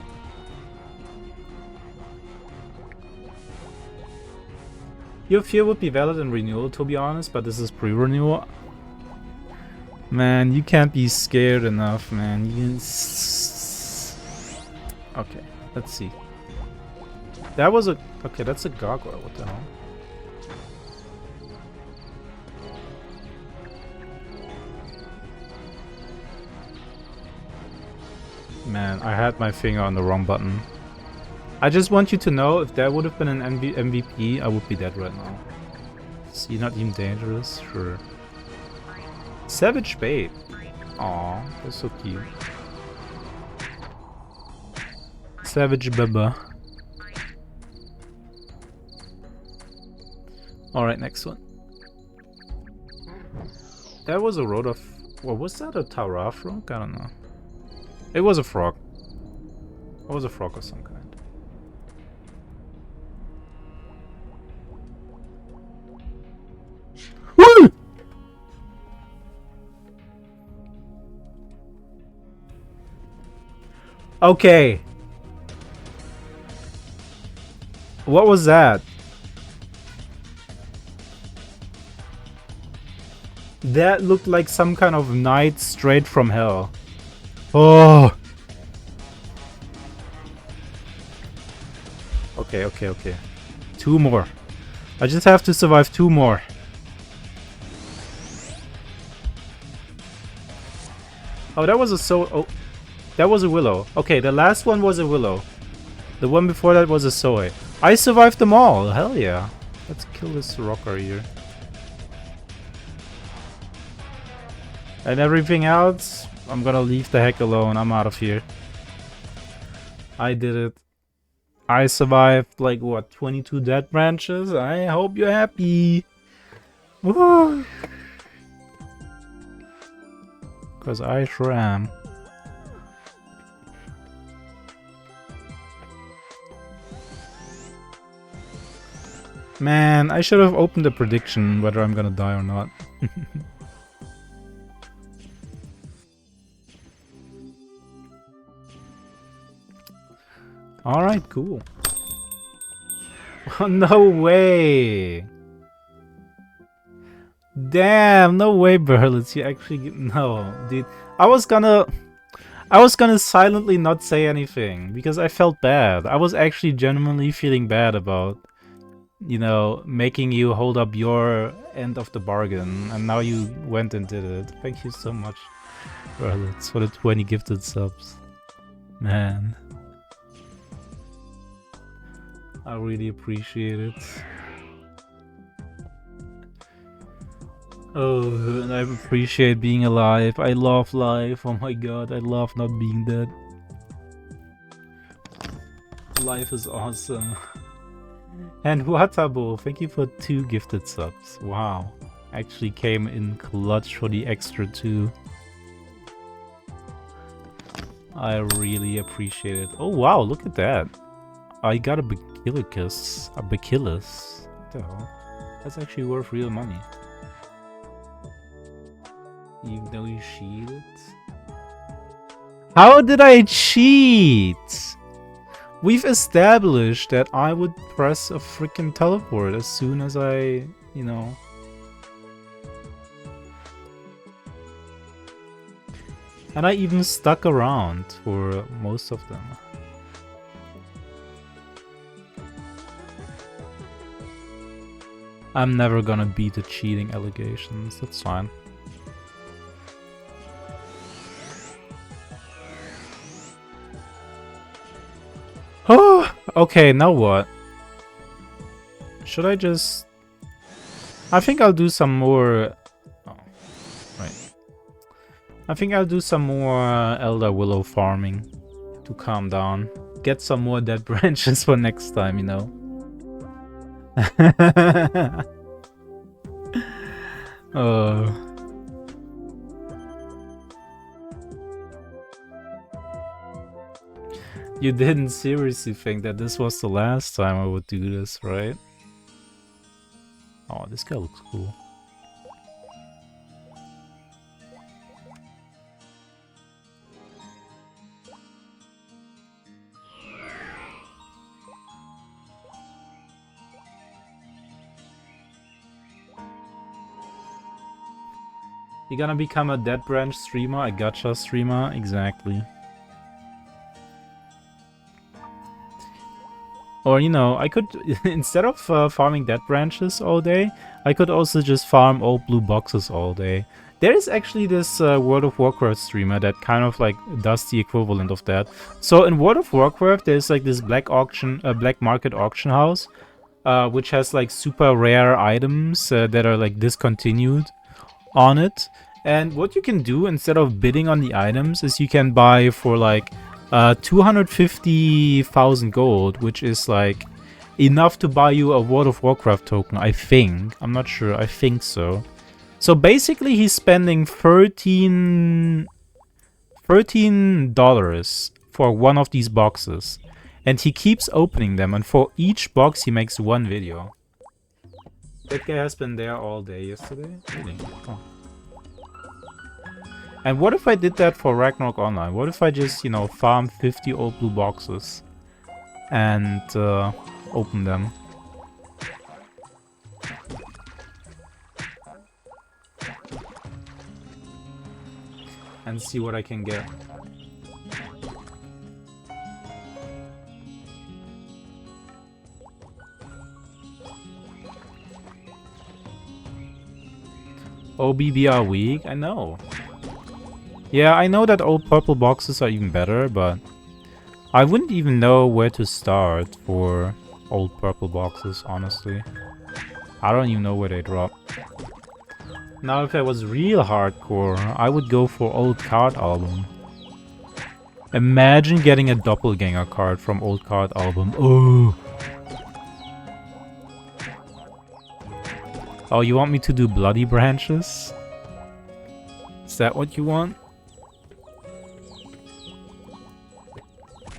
Your fear would be valid in renewal, to be honest, but this is pre-renewal. Man, you can't be scared enough, man. Okay, let's see. That was a— Okay, that's a gargoyle. What the hell? Man, I had my finger on the wrong button. I just want you to know, if that would have been an MVP, I would be dead right now. Is he not even dangerous? Sure. Savage Babe. Aw, that's so cute. Savage Baba. Alright, next one. That was a road of— What was that? A Tara frog? I don't know. It was a frog. It was a frog of some kind. Woo! Okay. What was that? That looked like some kind of knight straight from hell. Oh. Okay, okay, okay. 2 more. I just have to survive 2 more. Oh, that was a Oh, that was a Willow. Okay, the last one was a Willow. The one before that was a Zoe. I survived them all. Hell yeah. Let's kill this rocker here. And everything else, I'm gonna leave the heck alone. I'm out of here. I did it. I survived, like, what, 22 dead branches? I hope you're happy. Woo! Because I sure am. Man, I should have opened a prediction whether I'm gonna die or not. Alright, cool. Oh, no way! Damn, no way, Berlitz. You actually... No, dude. I was gonna silently not say anything, because I felt bad. I was actually genuinely feeling bad about, you know, making you hold up your end of the bargain, and now you went and did it. Thank you so much, Berlitz, for the 20 gifted subs. Man. I really appreciate it. Oh, and I appreciate being alive. I love life. Oh my god, I love not being dead. Life is awesome. And Watabo, thank you for 2 gifted subs. Wow. Actually came in clutch for the extra 2. I really appreciate it. Oh wow, look at that. I got a Bacillus. A Bacillus. What the hell? That's actually worth real money. Even though you cheated? How did I cheat? We've established that I would press a freaking teleport as soon as I, you know... And I even stuck around for most of them. I'm never gonna beat the cheating allegations, that's fine. Oh, okay, now what? Should I just... I think I'll do some more... Oh, right. I think I'll do some more Elder Willow farming to calm down. Get some more dead branches for next time, you know. Oh... You didn't seriously think that this was the last time I would do this, right? Oh, this guy looks cool. You gonna become a Dead Branch streamer, a gacha streamer? Exactly. Or, you know, I could, instead of farming dead branches all day, I could also just farm old blue boxes all day. There is actually this World of Warcraft streamer that kind of like does the equivalent of that. So in World of Warcraft, there's like this black market auction house, which has like super rare items that are like discontinued on it. And what you can do instead of bidding on the items is you can buy for like 250,000 gold, which is like enough to buy you a World of Warcraft token, I think. I'm not sure, I think so. So basically he's spending $13 for one of these boxes. And he keeps opening them, and for each box he makes one video. That guy has been there all day yesterday? Really? Oh. And what if I did that for Ragnarok Online? What if I just, you know, farm 50 old blue boxes and open them? And see what I can get. OBBR weak? I know. Yeah, I know that old purple boxes are even better, but I wouldn't even know where to start for old purple boxes, honestly. I don't even know where they drop. Now, if I was real hardcore, I would go for old card album. Imagine getting a doppelganger card from old card album. Oh! Oh, you want me to do bloody branches? Is that what you want?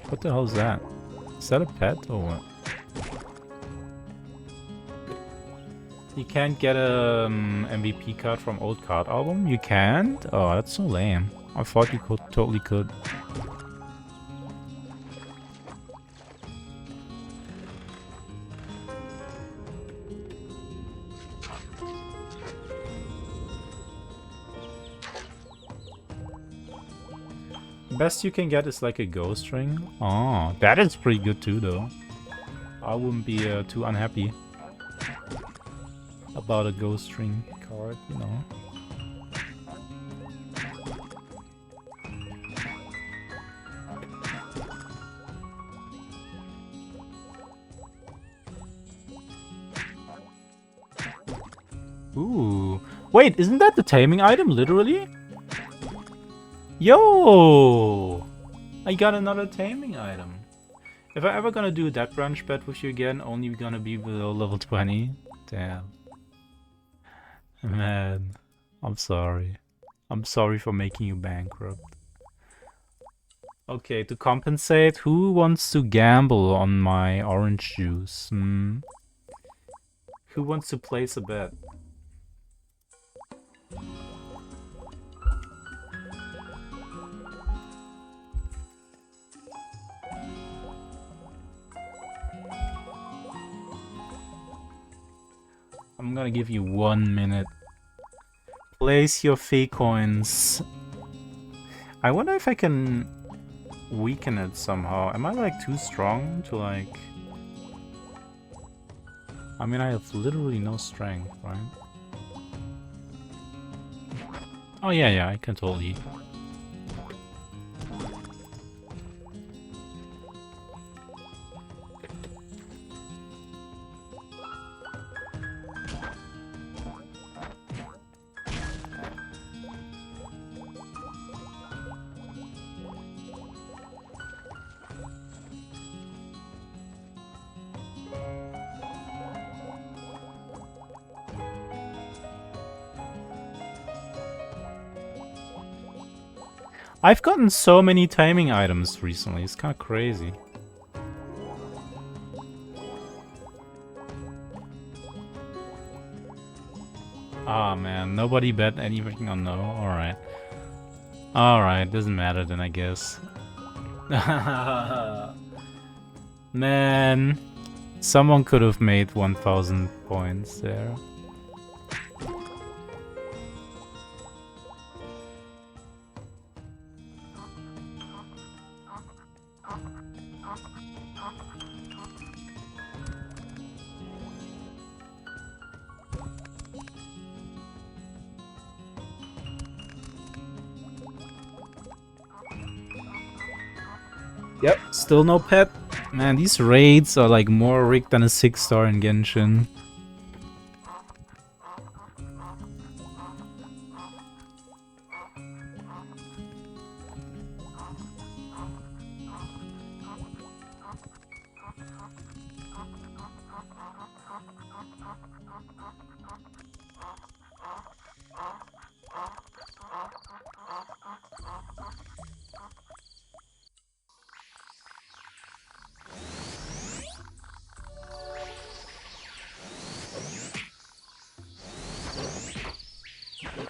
What the hell is that? Is that a pet or what? You can't get a MVP card from old card album? You can't? Oh, that's so lame. I thought you could, totally could. Best you can get is like a ghost ring. Oh, that is pretty good too though. I wouldn't be too unhappy about a ghost ring card, you know. Ooh. Wait, isn't that the taming item, literally? Yo! I got another taming item. If I ever gonna do a Dead Branch bet with you again, only gonna be below level 20. Damn. Man, I'm sorry. I'm sorry for making you bankrupt. Okay, to compensate, who wants to gamble on my orange juice? Who wants to place a bet? I'm gonna give you 1 minute. Place your fake coins. I wonder if I can weaken it somehow. Am I like too strong to like... I mean, I have literally no strength, right? Oh yeah, I can totally... I've gotten so many timing items recently, it's kind of crazy. Ah man, nobody bet anything on no? Alright. Alright, doesn't matter then I guess. Man, someone could have made 1000 points there. Yep, still no pet. Man, these raids are like more rigged than a 6-star in Genshin.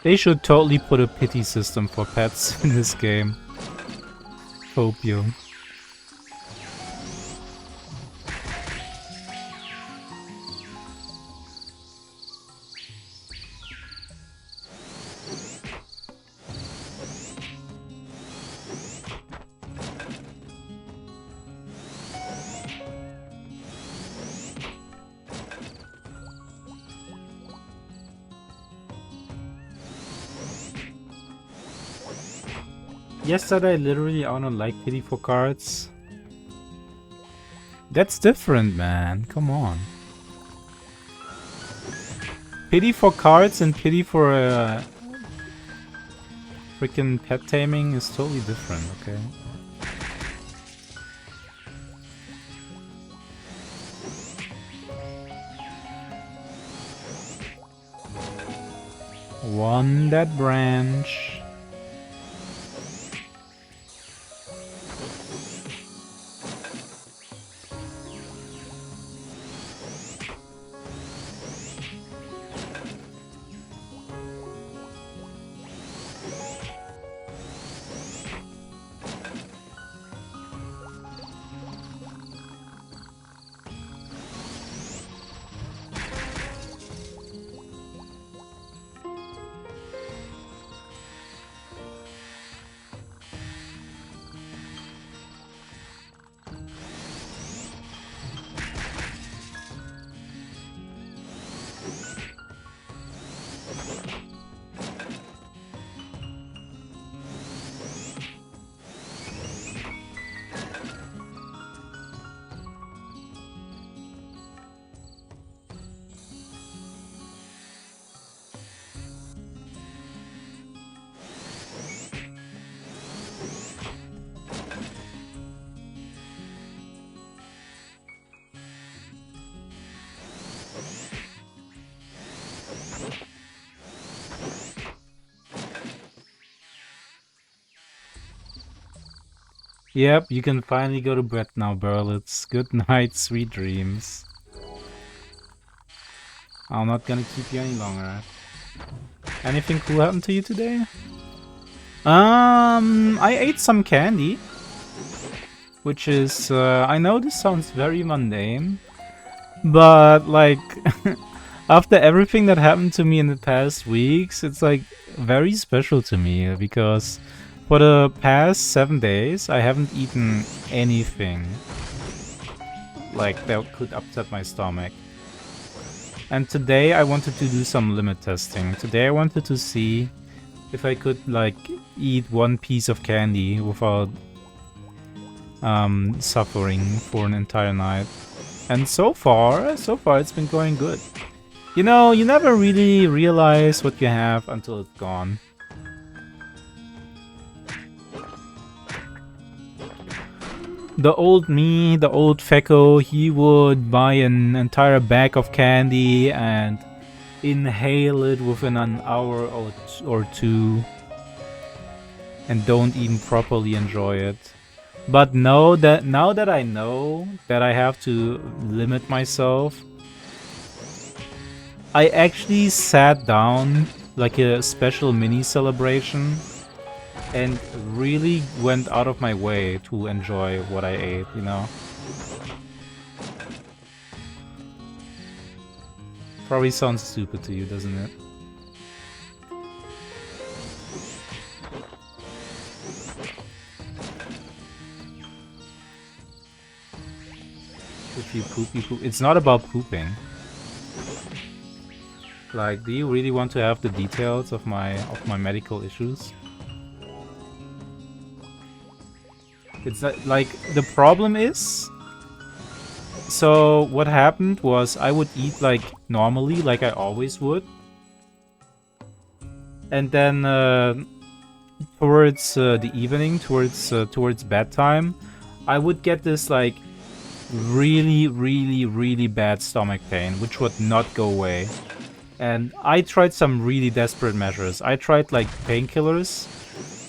They should totally put a pity system for pets in this game. Copium. Yesterday, literally, I don't like pity for cards. That's different, man. Come on. Pity for cards and pity for freaking pet taming is totally different, okay? One Dead Branch. Yep, you can finally go to bed now, Berlitz. Good night, sweet dreams. I'm not gonna keep you any longer. Anything cool happened to you today? I ate some candy. Which is, I know this sounds very mundane, but like, after everything that happened to me in the past weeks, it's like very special to me because for the past 7 days, I haven't eaten anything like that could upset my stomach. And today I wanted to do some limit testing. Today I wanted to see if I could like eat one piece of candy without suffering for an entire night. And so far it's been going good. You know, you never really realize what you have until it's gone. The old me, the old Fecko, he would buy an entire bag of candy and inhale it within an hour or two and don't even properly enjoy it. But now that I know that I have to limit myself, I actually sat down like a special mini celebration and really went out of my way to enjoy what I ate, you know? Probably sounds stupid to you, doesn't it? If you poop, you poop. It's not about pooping. Like, do you really want to have the details of my medical issues? It's not, like, the problem is, so what happened was I would eat like normally, like I always would, and then towards the evening, towards bedtime, I would get this like really bad stomach pain, which would not go away. And I tried some really desperate measures. I tried like painkillers.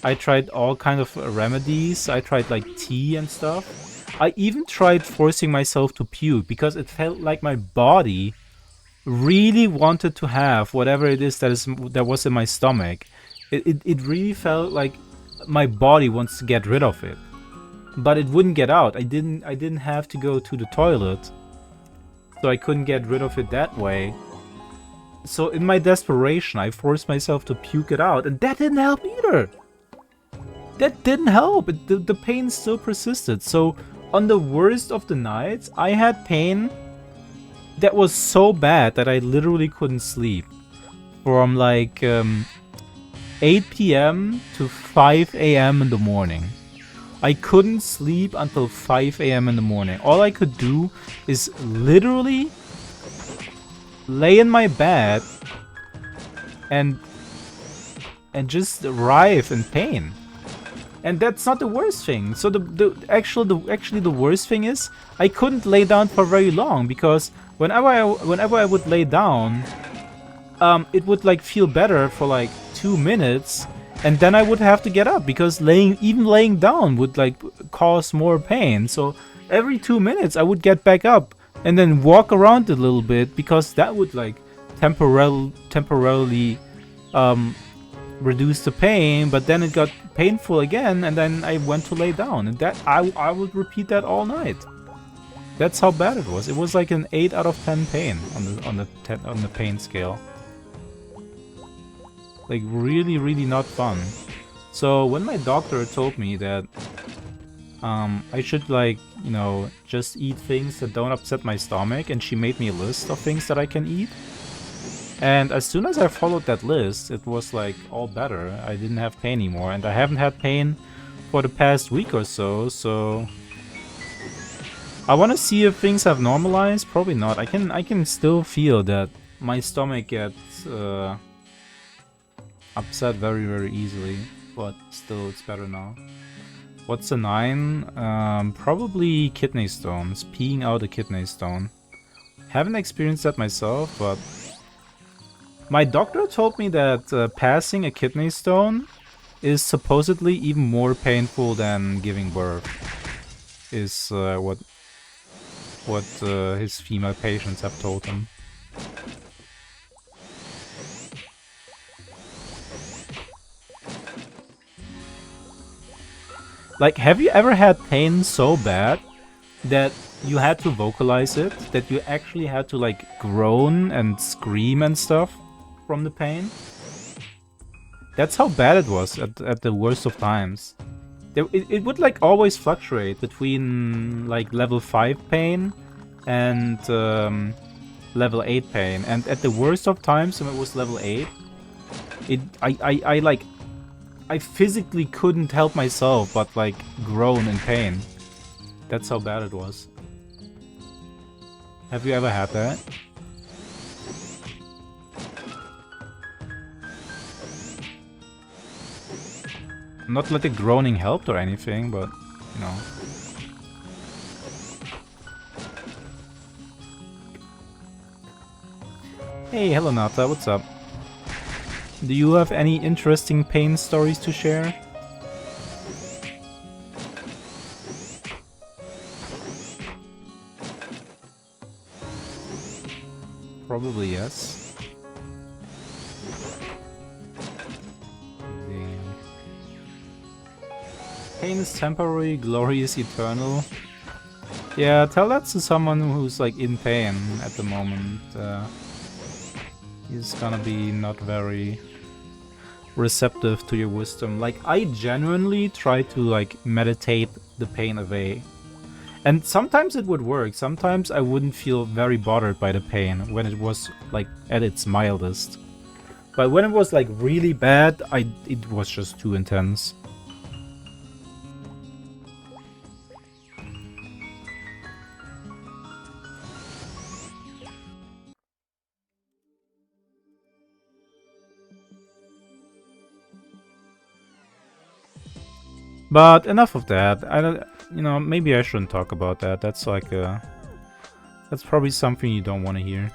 I tried all kind of remedies. I tried like tea and stuff. I even tried forcing myself to puke because it felt like my body really wanted to have whatever it is that was in my stomach. It really felt like my body wants to get rid of it, but it wouldn't get out. I didn't have to go to the toilet, so I couldn't get rid of it that way. So in my desperation, I forced myself to puke it out, and that didn't help either. That didn't help. The pain still persisted. So on the worst of the nights, I had pain that was so bad that I literally couldn't sleep from like 8 p.m. to 5 a.m. in the morning. I couldn't sleep until 5 a.m. in the morning. All I could do is literally lay in my bed and just writhe in pain. And that's not the worst thing. So actually the worst thing is I couldn't lay down for very long because whenever I would lay down, it would like feel better for like 2 minutes, and then I would have to get up because even laying down would like cause more pain. So every 2 minutes I would get back up and then walk around a little bit because that would like temporarily reduce the pain, but then it got painful again, and then I went to lay down, and that I would repeat that all night. That's how bad it was. It was like an 8 out of 10 pain on the pain scale. Like really not fun. So when my doctor told me that I should like, you know, just eat things that don't upset my stomach, and she made me a list of things that I can eat. And as soon as I followed that list, it was like all better. I didn't have pain anymore, and I haven't had pain for the past week or so, so I want to see if things have normalized. Probably not. I can still feel that my stomach gets upset very easily, but still it's better now. What's a 9? Probably kidney stones. Peeing out a kidney stone. Haven't experienced that myself, but my doctor told me that passing a kidney stone is supposedly even more painful than giving birth. Is what his female patients have told him. Like, have you ever had pain so bad that you had to vocalize it? That you actually had to, like, groan and scream and stuff from the pain? That's how bad it was at the worst of times. It would, like, always fluctuate between, like, level 5 pain and level 8 pain. And at the worst of times, when it was level 8, I physically couldn't help myself but, like, groan in pain. That's how bad it was. Have you ever had that? Not that the groaning helped or anything, but, you know. Hey, hello Nata, what's up? Do you have any interesting pain stories to share? Probably yes. Damn. Pain is temporary, glory is eternal. Yeah, tell that to someone who's like in pain at the moment. He's gonna be not very receptive to your wisdom. Like, I genuinely try to like meditate the pain away. And sometimes it would work. Sometimes I wouldn't feel very bothered by the pain when it was like at its mildest. But when it was like really bad, it was just too intense. But enough of that. I don't, you know, maybe I shouldn't talk about that. That's like that's probably something you don't want to hear.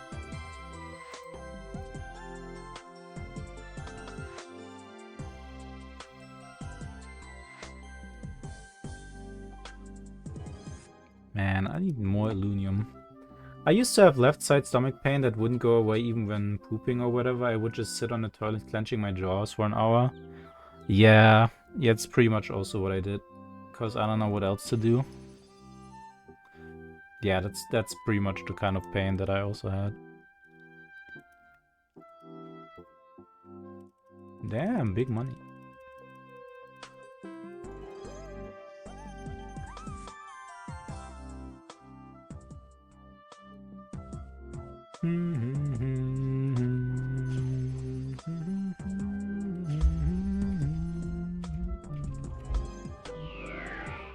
Man, I need more Illunium. I used to have left side stomach pain that wouldn't go away even when pooping or whatever. I would just sit on the toilet clenching my jaws for an hour. Yeah, it's pretty much also what I did. Because I don't know what else to do. Yeah, that's pretty much the kind of pain that I also had. Damn, big money.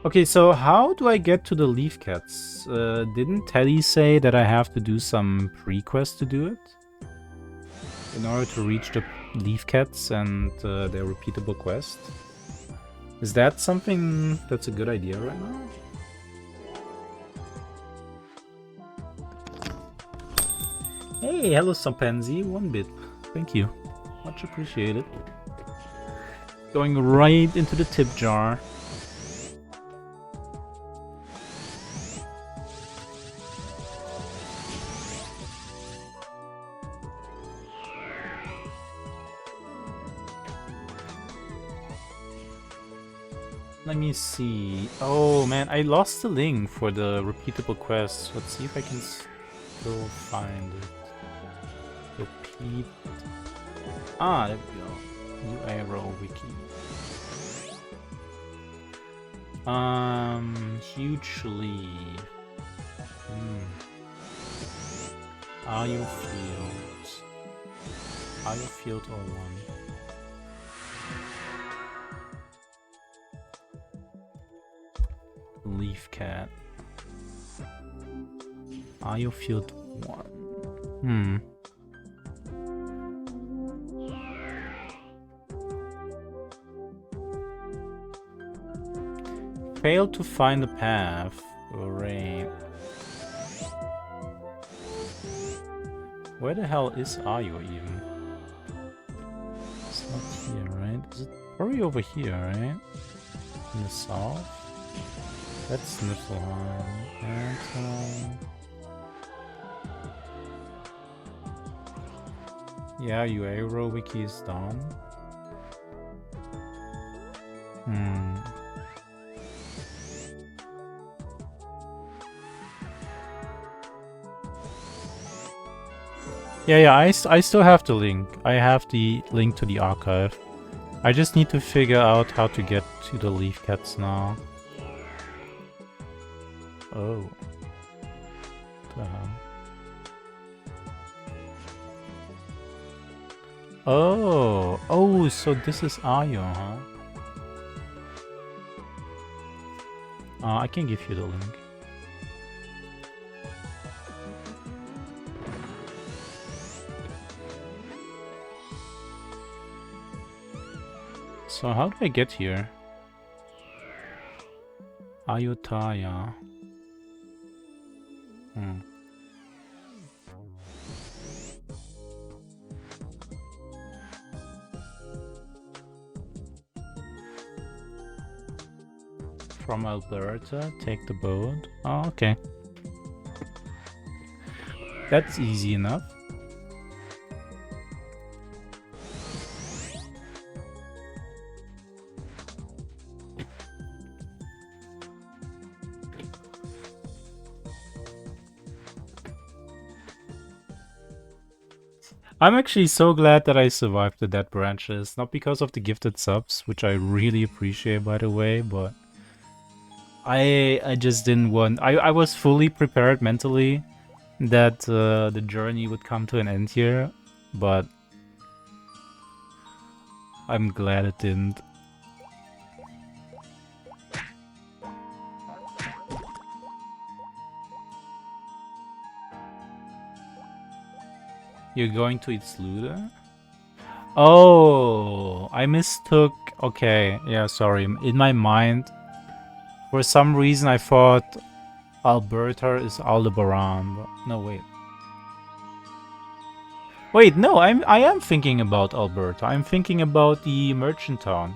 Okay, so how do I get to the Leaf Cats? Didn't Teddy say that I have to do some pre-quest to do it? In order to reach the Leaf Cats and their repeatable quest? Is that something that's a good idea right now? Hey, hello Sampanzi, 1 bit. Thank you. Much appreciated. Going right into the tip jar. Let me see. Oh man, I lost the link for the repeatable quest. Let's see if I can still find it. Repeat. Ah, there we go. New arrow wiki. Hugely. Are you field? Are you field or one? Leaf Cat. Are you field 1? Failed to find the path. Hooray. Where the hell are you even? It's not here, right? Is it Probably over here, right? In the south? That's Niflheim. And, yeah, UA wiki is done. Yeah, I still have the link. I have the link to the archive. I just need to figure out how to get to the Leaf Cats now. Oh. What the hell? Oh. Oh, so this is Ayo, huh? I can give you the link. So how do I get here? Ayutthaya. From Alberta, take the boat. Oh, okay. That's easy enough. I'm actually so glad that I survived the dead branches, not because of the gifted subs, which I really appreciate by the way, but I just didn't want... I was fully prepared mentally that the journey would come to an end here, but I'm glad it didn't. You're going to Itzlude? Oh, I mistook... Okay, yeah, sorry. In my mind, for some reason I thought Alberta is Aldebaran, but no, wait. Wait, no, I am thinking about Alberta. I'm thinking about the merchant town.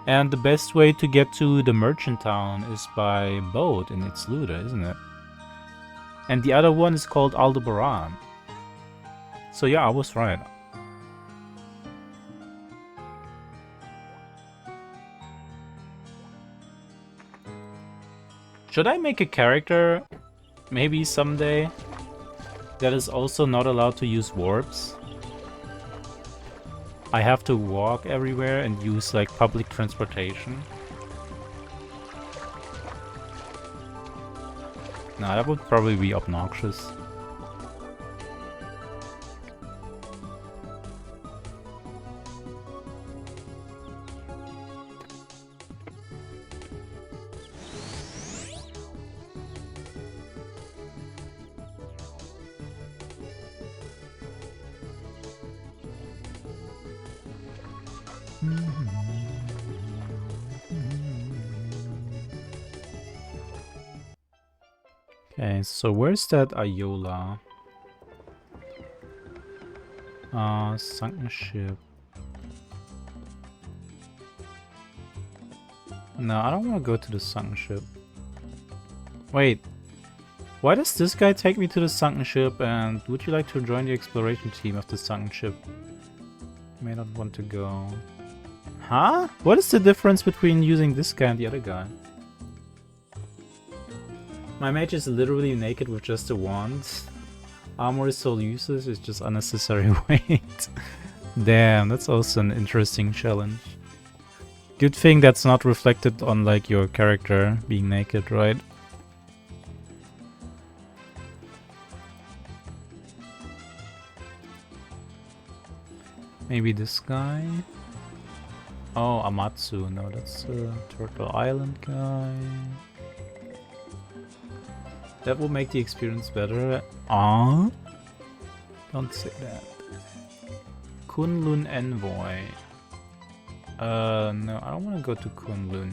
And the best way to get to the merchant town is by boat in Itzlude, isn't it? And the other one is called Aldebaran. So yeah, I was right. Should I make a character, maybe someday, that is also not allowed to use warps? I have to walk everywhere and use like public transportation. Nah, that would probably be obnoxious. Okay, so where's that Ayola? Sunken ship. No, I don't want to go to the sunken ship. Wait, why does this guy take me to the sunken ship, and would you like to join the exploration team of the sunken ship? May not want to go. Huh? What is the difference between using this guy and the other guy? My mage is literally naked with just a wand. Armor is so useless, it's just unnecessary weight. Damn, that's also an interesting challenge. Good thing that's not reflected on like your character being naked, right? Maybe this guy? Oh, Amatsu. No, that's a Turtle Island guy. That will make the experience better. Ah? Don't say that. Kunlun Envoy. No, I don't want to go to Kunlun.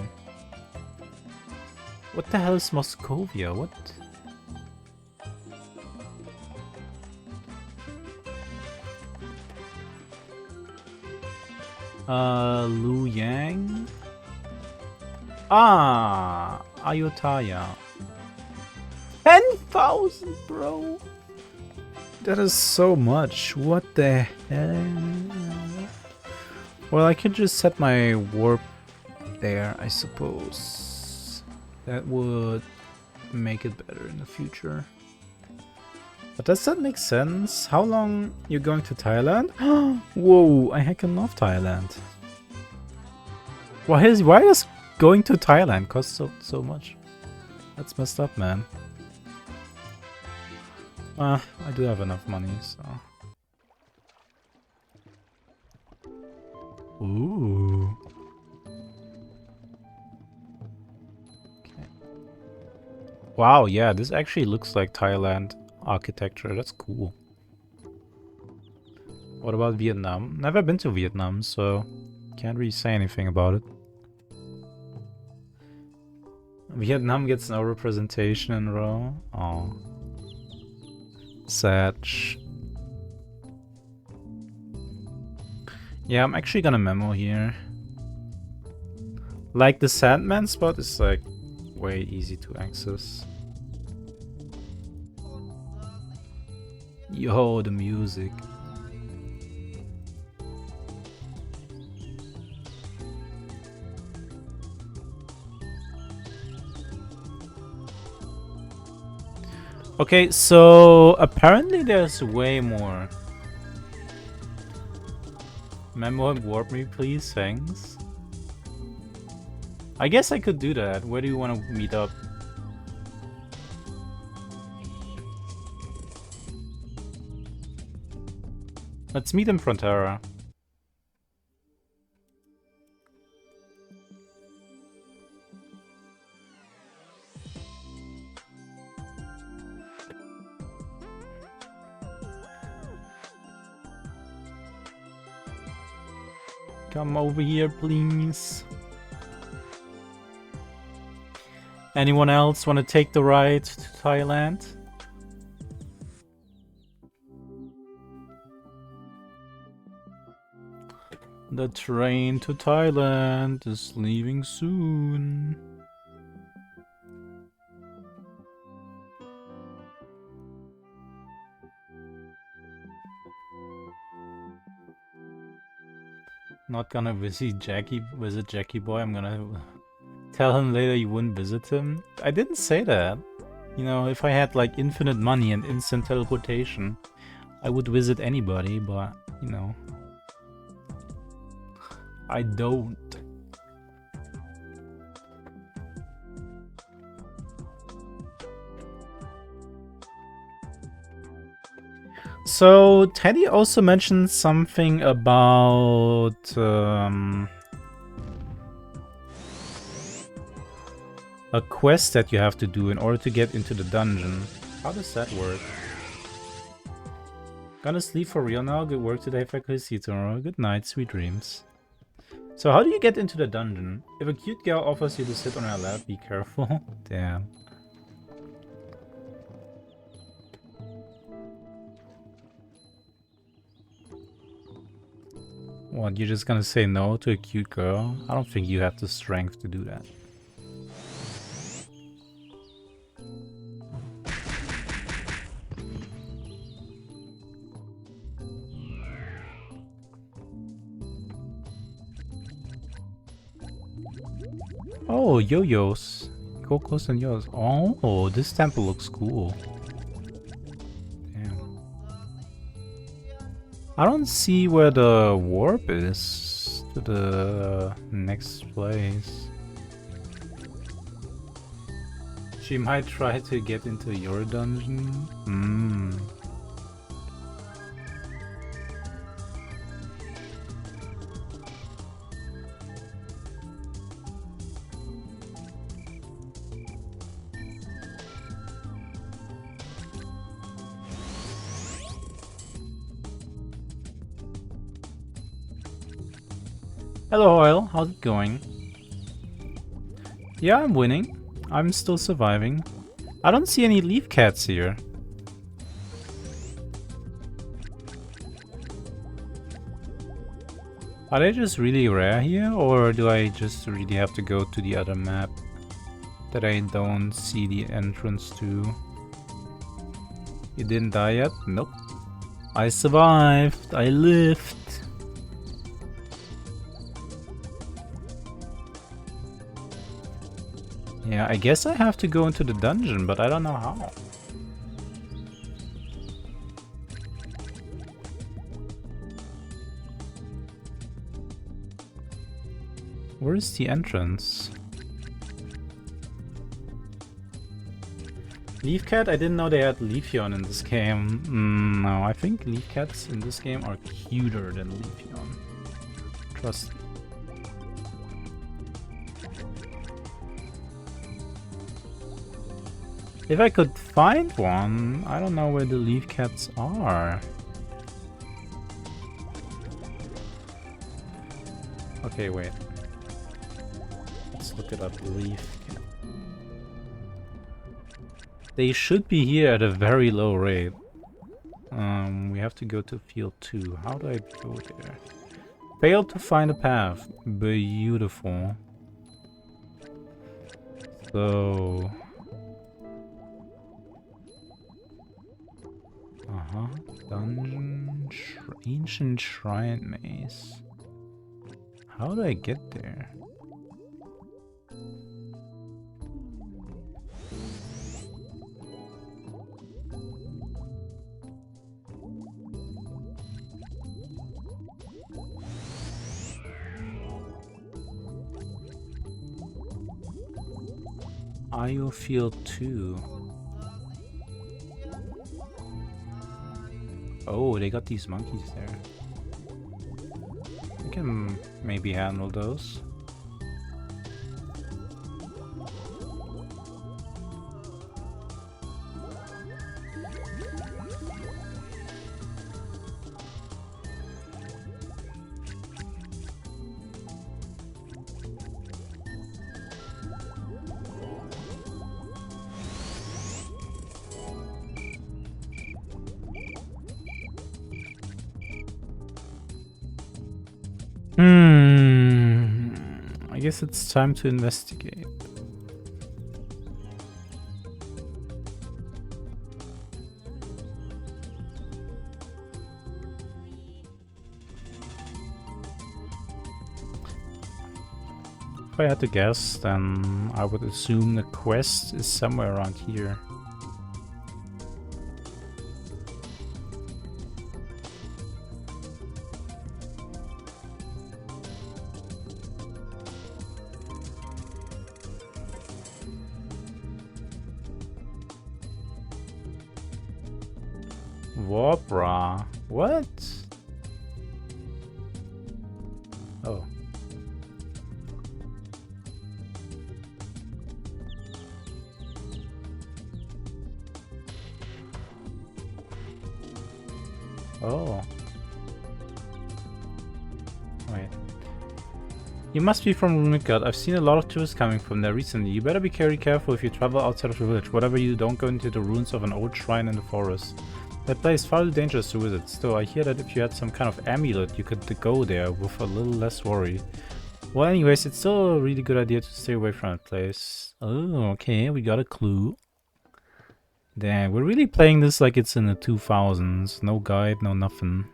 What the hell is Moscovia? What? Lu Yang. Ah, Ayutthaya. 10,000, bro. That is so much. What the hell? Well, I could just set my warp there, I suppose. That would make it better in the future. But does that make sense? How long you going to Thailand? Whoa, I heckin' love Thailand. Why is going to Thailand cost so much? That's messed up, man. I do have enough money, so. Ooh. Okay. Wow, yeah, this actually looks like Thailand architecture. That's cool. What about Vietnam? Never been to Vietnam, so can't really say anything about it. Vietnam gets no representation in Raw. Oh. Sad. Yeah, I'm actually gonna memo here. Like the Sandman spot is like way easy to access. Yo, the music. Okay, so apparently there's way more. Memo and warp me, please, thanks. I guess I could do that. Where do you want to meet up? Let's meet in Frontera. Come over here, please. Anyone else want to take the ride to Thailand? The train to Thailand is leaving soon. Not gonna visit Jackie Boy. I'm gonna tell him later you wouldn't visit him. I didn't say that. You know, if I had like infinite money and instant teleportation, I would visit anybody, but you know, I don't. So Teddy also mentioned something about a quest that you have to do in order to get into the dungeon. How does that work? Gonna sleep for real now. Good work today. If I could see you tomorrow. Good night. Sweet dreams. So how do you get into the dungeon? If a cute girl offers you to sit on her lap, be careful. Damn. What, you're just gonna say no to a cute girl? I don't think you have the strength to do that. Oh, yo-yos. Cocos and yo-yos. Oh, this temple looks cool. Damn. I don't see where the warp is to the next place. She might try to get into your dungeon. Hello, Oil. How's it going? Yeah, I'm winning. I'm still surviving. I don't see any leaf cats here. Are they just really rare here, or do I just really have to go to the other map that I don't see the entrance to? You didn't die yet? Nope. I survived. I lived. Yeah, I guess I have to go into the dungeon, but I don't know how. Where's the entrance? Leafcat? I didn't know they had Leafeon in this game. No, I think Leafcats in this game are cuter than Leafeon. Trust me. If I could find one, I don't know where the Leafcats are. Okay, wait. Let's look it up. Leafcat. They should be here at a very low rate. We have to go to field 2. How do I go there? Failed to find a path. Beautiful. So... Dungeon... Ancient Shrine Maze. How do I get there? IO Field 2. Oh, they got these monkeys there. I can maybe handle those. I guess it's time to investigate. If I had to guess, then I would assume the quest is somewhere around here. Warpra. What? Oh. Oh. Wait. You must be from Runecut. I've seen a lot of tourists coming from there recently. You better be very careful if you travel outside of the village. Whatever you do, don't go into the ruins of an old shrine in the forest. That place is far too dangerous to visit. Still, I hear that if you had some kind of amulet, you could go there with a little less worry. Well, anyways, it's still a really good idea to stay away from that place. Oh, okay, we got a clue. Damn, we're really playing this like it's in the 2000s. No guide, no nothing.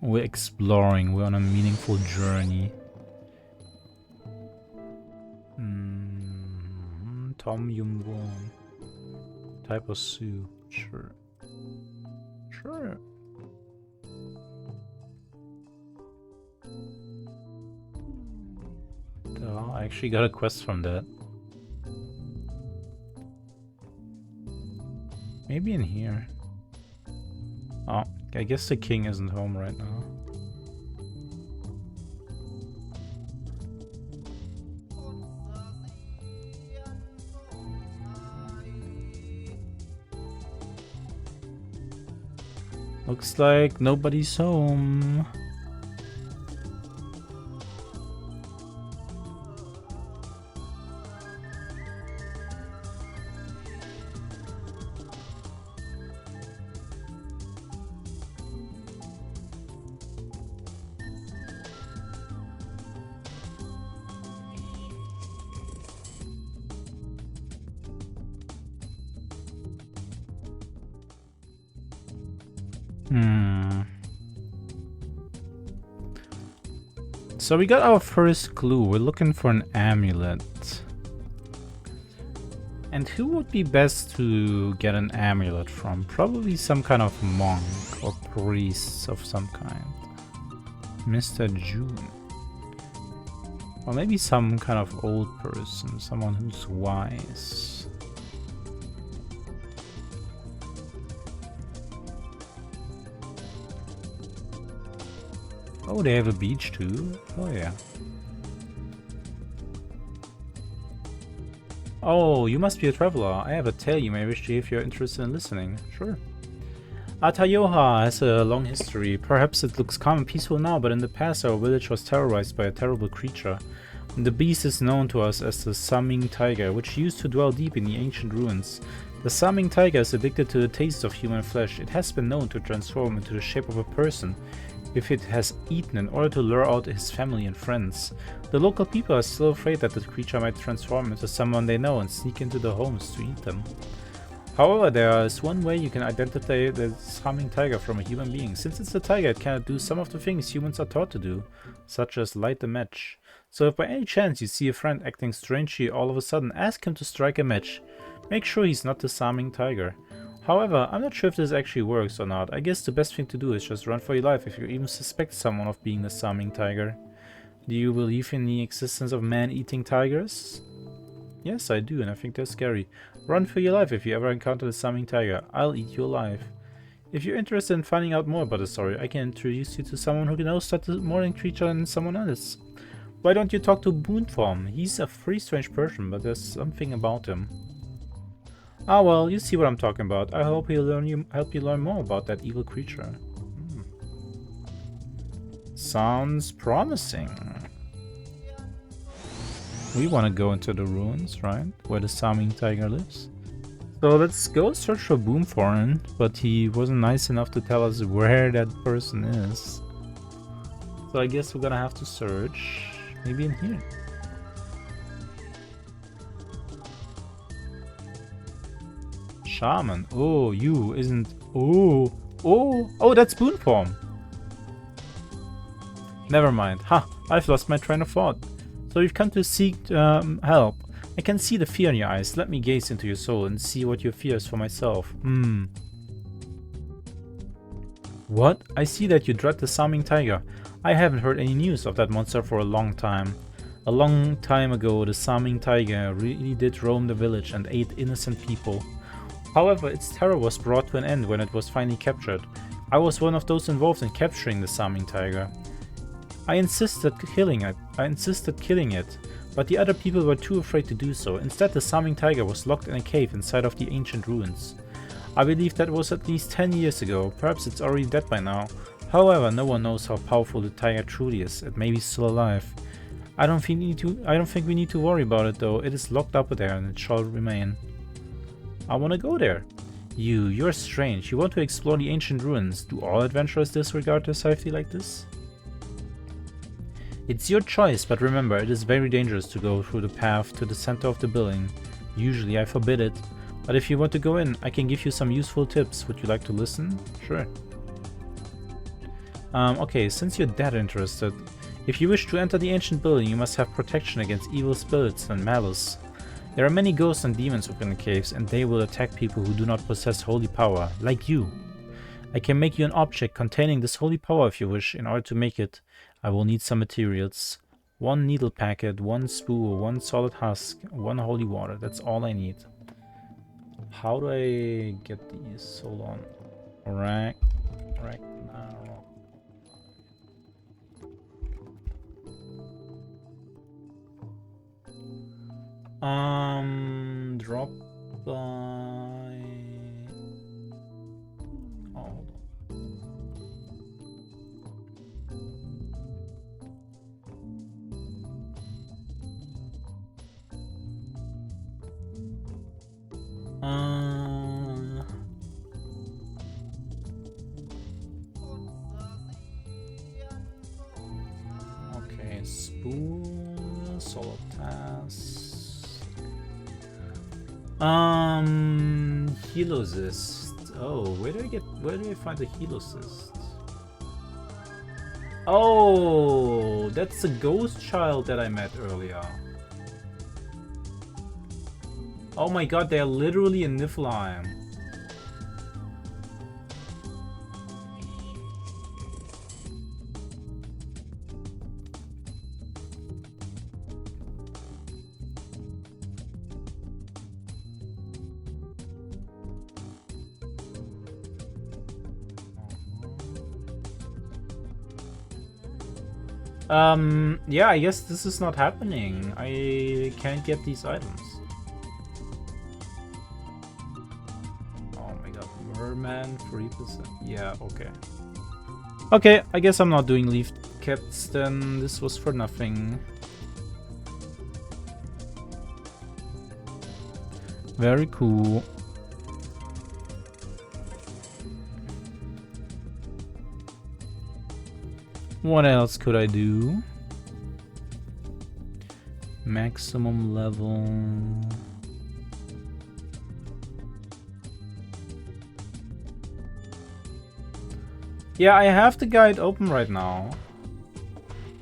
We're exploring. We're on a meaningful journey. Tom Yum Won. Type of soup. Sure. Sure. Oh, I actually got a quest from that. Maybe in here. Oh, I guess the king isn't home right now. Looks like nobody's home. Hmm. So we got our first clue. We're looking for an amulet. And who would be best to get an amulet from? Probably some kind of monk or priest of some kind. Mr. June. Or maybe some kind of old person, someone who's wise. Oh, they have a beach too? Oh yeah. Oh, you must be a traveler. I have a tale you may wish to hear if you're interested in listening. Sure. Atayoha has a long history. Perhaps it looks calm and peaceful now, but in the past our village was terrorized by a terrible creature. The beast is known to us as the Saming Tiger, which used to dwell deep in the ancient ruins. The Saming Tiger is addicted to the taste of human flesh. It has been known to transform into the shape of a person if it has eaten in order to lure out his family and friends. The local people are still afraid that the creature might transform into someone they know and sneak into their homes to eat them. However, there is one way you can identify the Saming Tiger from a human being. Since it's a tiger, it cannot do some of the things humans are taught to do, such as light a match. So if by any chance you see a friend acting strangely all of a sudden, ask him to strike a match. Make sure he's not the Saming Tiger. However, I'm not sure if this actually works or not. I guess the best thing to do is just run for your life if you even suspect someone of being the Saming Tiger. Do you believe in the existence of man-eating tigers? Yes, I do, and I think they're scary. Run for your life if you ever encounter the Saming Tiger. I'll eat you alive. If you're interested in finding out more about the story, I can introduce you to someone who knows that the morning creature than someone else. Why don't you talk to Boonform? He's a pretty strange person, but there's something about him. Ah well, you see what I'm talking about. I hope he'll help you learn more about that evil creature. Sounds promising. We want to go into the ruins, right? Where the Saming Tiger lives. So let's go search for Boomforn, but he wasn't nice enough to tell us where that person is. So I guess we're gonna have to search. Maybe in here. Shaman. Oh, you isn't. Oh, that's Boonform. Never mind. Ha! I've lost my train of thought. So you've come to seek help. I can see the fear in your eyes. Let me gaze into your soul and see what your fear is for myself. What? I see that you dread the Saming Tiger. I haven't heard any news of that monster for a long time. A long time ago, the Saming Tiger really did roam the village and ate innocent people. However, its terror was brought to an end when it was finally captured. I was one of those involved in capturing the Saming Tiger. I insisted killing it, but the other people were too afraid to do so. Instead, the Saming Tiger was locked in a cave inside of the ancient ruins. I believe that was at least 10 years ago. Perhaps it's already dead by now. However, no one knows how powerful the tiger truly is. It may be still alive. I don't think we need to worry about it though. It is locked up there and it shall remain. I want to go there. You're strange. You want to explore the ancient ruins. Do all adventurers disregard their safety like this? It's your choice, but remember, it is very dangerous to go through the path to the center of the building. Usually I forbid it, but if you want to go in, I can give you some useful tips. Would you like to listen? Sure. Okay, since you're that interested, if you wish to enter the ancient building, you must have protection against evil spirits and malice. There are many ghosts and demons within the caves, and they will attack people who do not possess holy power, like you. I can make you an object containing this holy power if you wish. In order to make it, I will need some materials. 1 needle packet, 1 spool, 1 solid husk, 1 holy water. That's all I need. How do I get these? Hold on. Right now. Drop by... Oh, okay, spool, solo task. Heliocyst. Oh, where do I find the heal assist? Oh, that's the ghost child that I met earlier. Oh my god, they're literally in Niflheim. Yeah, I guess this is not happening. I can't get these items. Oh my god, Merman 3%. Yeah, okay. Okay, I guess I'm not doing leaf cats then. This was for nothing. Very cool. What else could I do? Maximum level. Yeah, I have the guide open right now.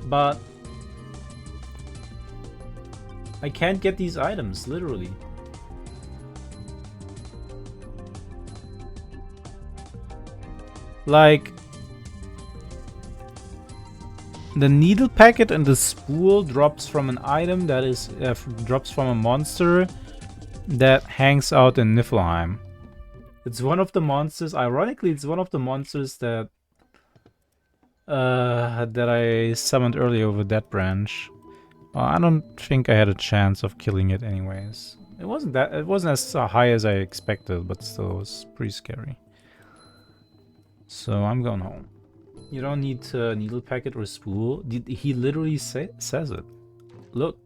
But I can't get these items, literally. Like, the needle packet and the spool drops from an item that is drops from a monster that hangs out in Niflheim. It's one of the monsters. Ironically, it's one of the monsters that I summoned earlier over that branch. I don't think I had a chance of killing it, anyways. It wasn't as high as I expected, but still, it was pretty scary. So I'm going home. You don't need needle packet or spool. He literally says it. Look.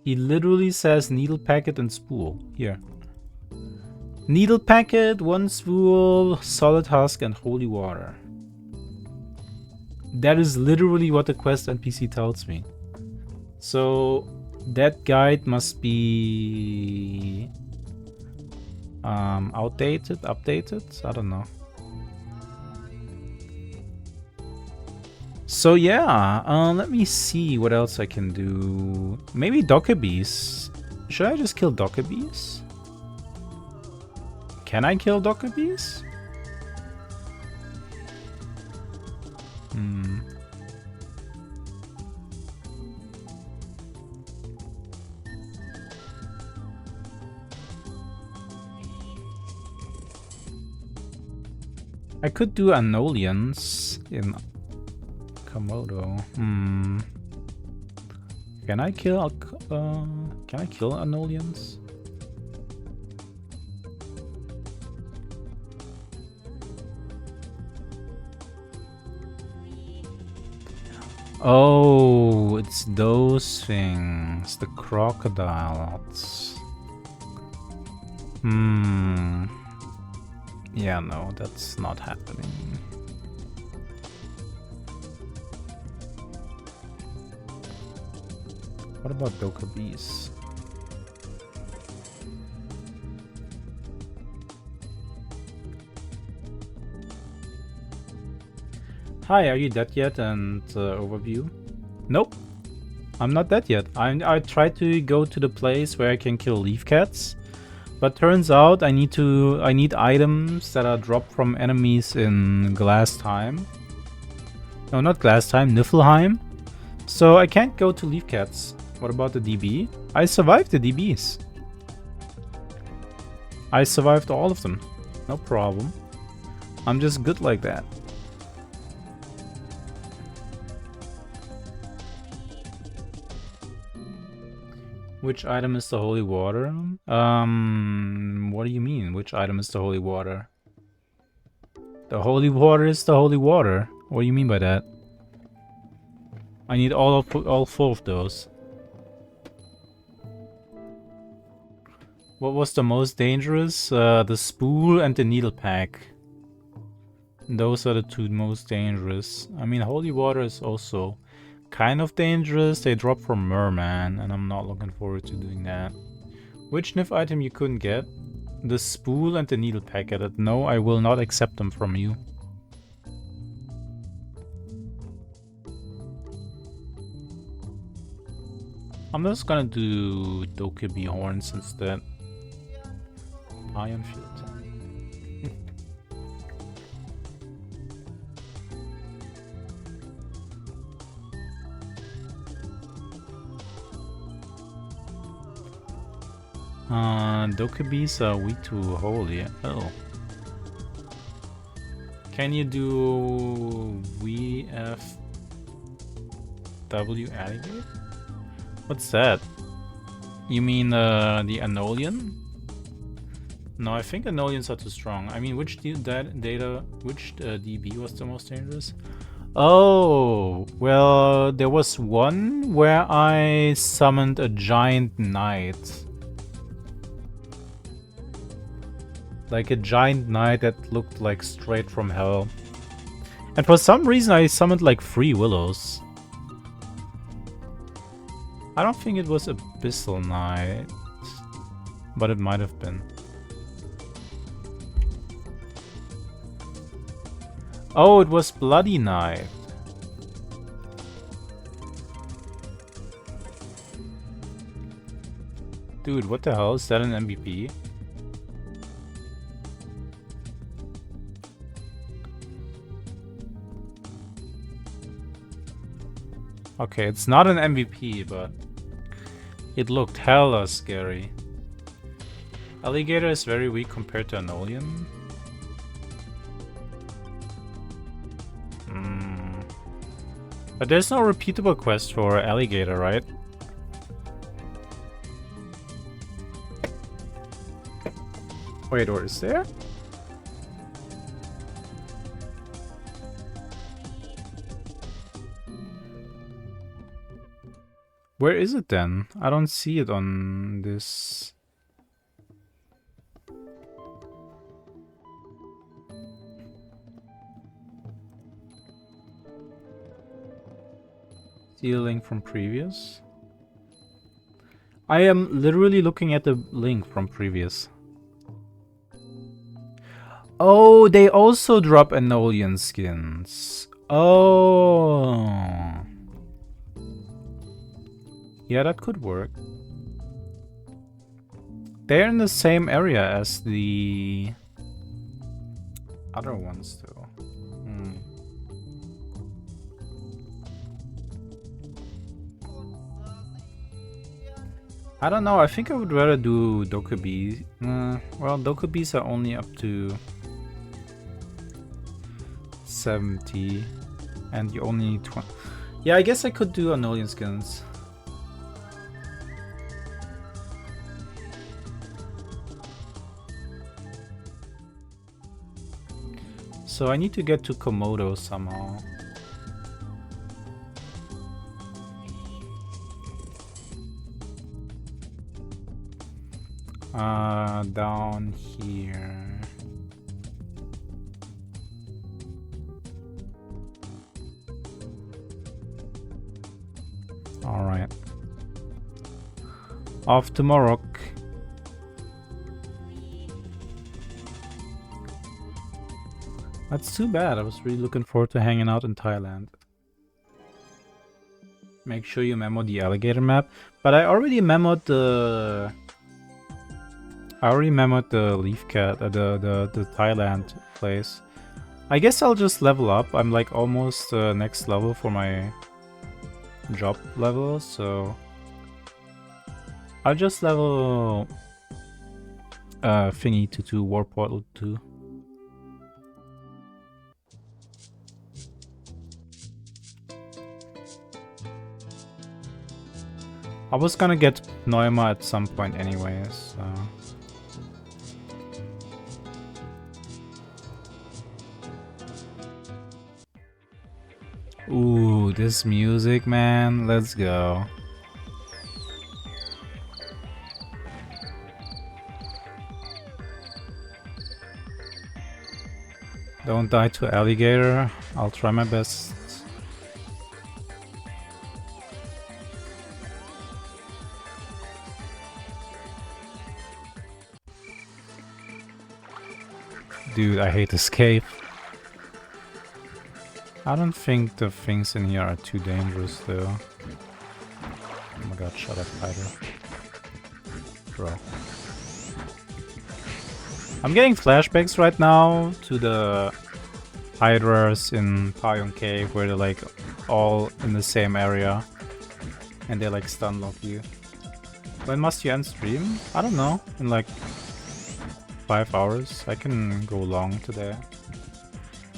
He literally says needle packet and spool. Here. Needle packet, 1 spool, solid husk, and holy water. That is literally what the quest NPC tells me. So that guide must be outdated, updated? I don't know. So yeah, let me see what else I can do. Maybe Dokkaebis. Should I just kill Dokkaebis? Can I kill Dokkaebis? I could do Anolians in Komodo. Can I kill Anolians? Oh, it's those things. The crocodiles. Yeah, no, that's not happening. What about Dokkaebis? Hi, are you dead yet? And overview? Nope, I'm not dead yet. I tried to go to the place where I can kill leaf cats, but turns out I need items that are dropped from enemies in Glastheim. No, not Glastheim, Niflheim. So I can't go to leaf cats. What about the DB? I survived the DBs. I survived all of them. No problem. I'm just good like that. Which item is the holy water? What do you mean? Which item is the holy water? The holy water is the holy water. What do you mean by that? I need all 4 of those. What was the most dangerous? The spool and the needle pack. Those are the 2 most dangerous. I mean, holy water is also kind of dangerous. They drop from Merman, and I'm not looking forward to doing that. Which Nif item you couldn't get? The spool and the needle packet. No, I will not accept them from you. I'm just gonna do Dokkaebi horns instead. Iron field. Dokkaebis are weak to holy. Oh. Can you do VFW alligator? What's that? You mean the Anolian? No, I think Anolians are too strong. I mean, which DB was the most dangerous? Oh, well, there was one where I summoned a giant knight. Like a giant knight that looked like straight from hell. And for some reason I summoned like 3 willows. I don't think it was Abyssal Knight, but it might have been. Oh, it was Bloody Knight. Dude, what the hell? Is that an MVP? Okay, it's not an MVP, but it looked hella scary. Alligator is very weak compared to Anolian. But there's no repeatable quest for Alligator, right? Wait, or is there? Where is it then? I don't see it on this. See a link from previous? I am literally looking at the link from previous. Oh, they also drop Anolian skins. Oh. Yeah, that could work. They're in the same area as the other ones, though. I don't know, I think I would rather do Dokkaebi. Well, Dokkaebis are only up to 70, and you only need 20. Yeah, I guess I could do Anolian skins. So I need to get to Komodo somehow. Down here. Alright. Off to Morok. That's too bad. I was really looking forward to hanging out in Thailand. Make sure you memo the alligator map. But I already memoed the... leaf cat, the Thailand place. I guess I'll just level up. I'm like almost next level for my job level, so I'll just level Thingy to 2, War Portal 2. I was gonna get Neuma at some point anyways, so... Ooh, this music, man. Let's go. Don't die to alligator. I'll try my best. Dude, I hate this cave. I don't think the things in here are too dangerous though. Oh my god, shut up, Hydra. Bro. I'm getting flashbacks right now to the Hydras in Paion Cave where they're like all in the same area and they like stun lock you. When must you end stream? I don't know. In like 5 hours. I can go long today.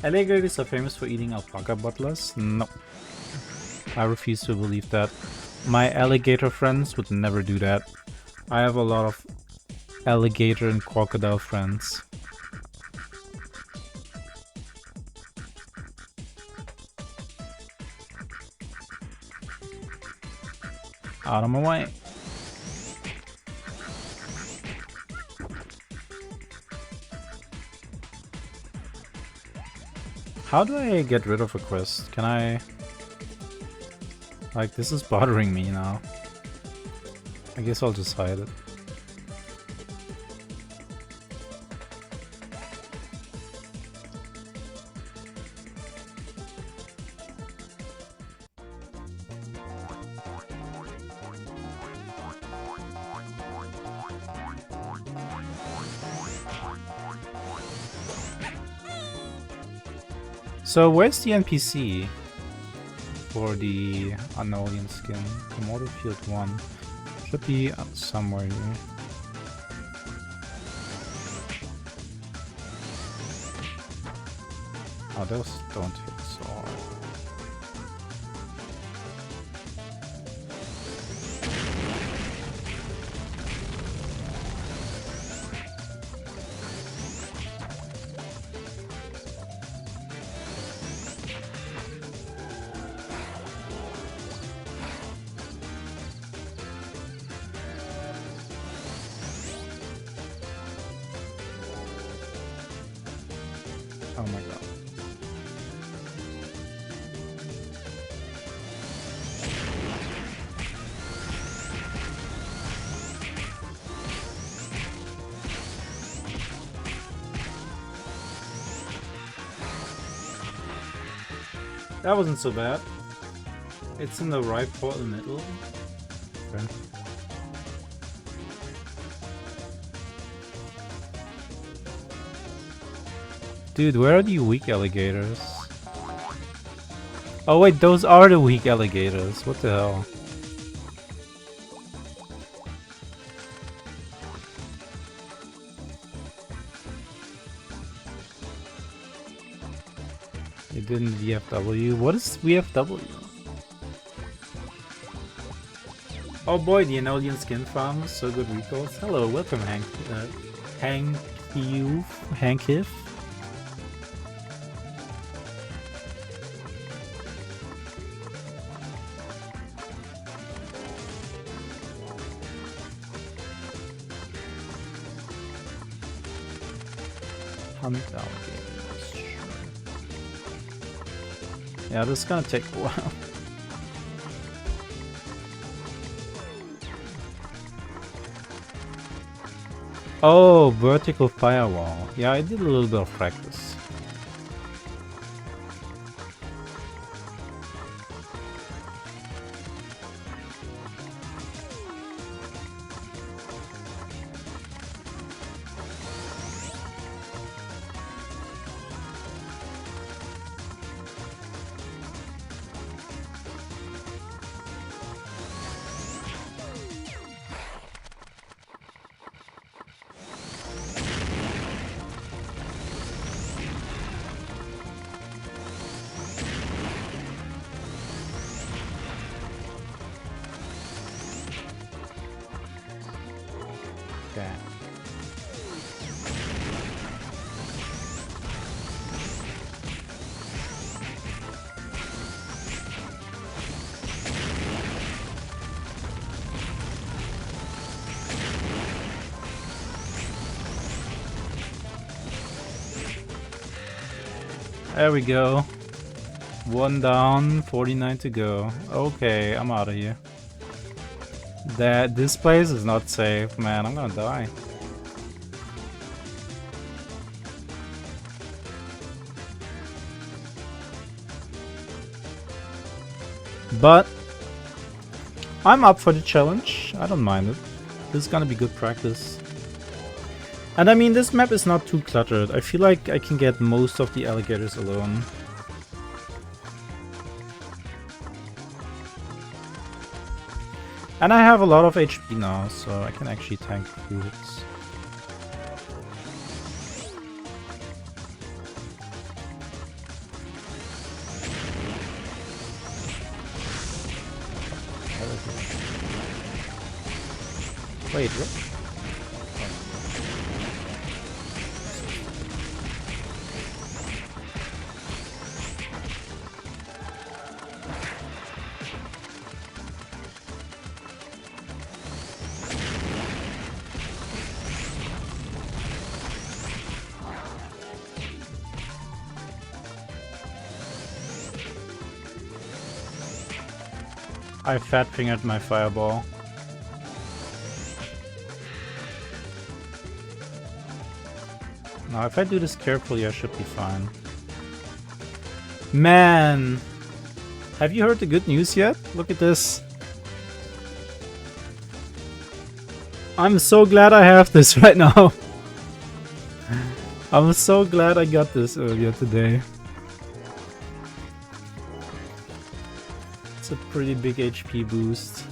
Alligators are famous for eating alpaca butlers? No. I refuse to believe that. My alligator friends would never do that. I have a lot of alligator and crocodile friends. Out of my way. How do I get rid of a quest? Can I... Like, this is bothering me now. I guess I'll just hide it. So where's the NPC for the Anolian skin? Komodo Field 1. Should be somewhere here. Oh, those don't hit so hard. Oh my god. That wasn't so bad. It's in the right port in the middle. Okay. Dude, where are the weak alligators? Oh wait, those are the weak alligators. What the hell? You didn't VFW? What is VFW? Oh boy, the Anolian skin farm, so good recalls. Hello, welcome Hank. Hankif. Hunt alligators. Yeah, this is gonna take a while. Oh, vertical firewall. Yeah, I did a little bit of practice. Okay. There we go. 1 down, 49 to go. Okay, I'm out of here. This place is not safe, man. I'm gonna die. But I'm up for the challenge. I don't mind it. This is gonna be good practice. And I mean, this map is not too cluttered. I feel like I can get most of the alligators alone. And I have a lot of HP now, so I can actually tank a few hits. Wait, what? I fat fingered my fireball. Now, if I do this carefully, I should be fine. Man! Have you heard the good news yet? Look at this. I'm so glad I have this right now. I'm so glad I got this earlier today. It's a pretty big HP boost.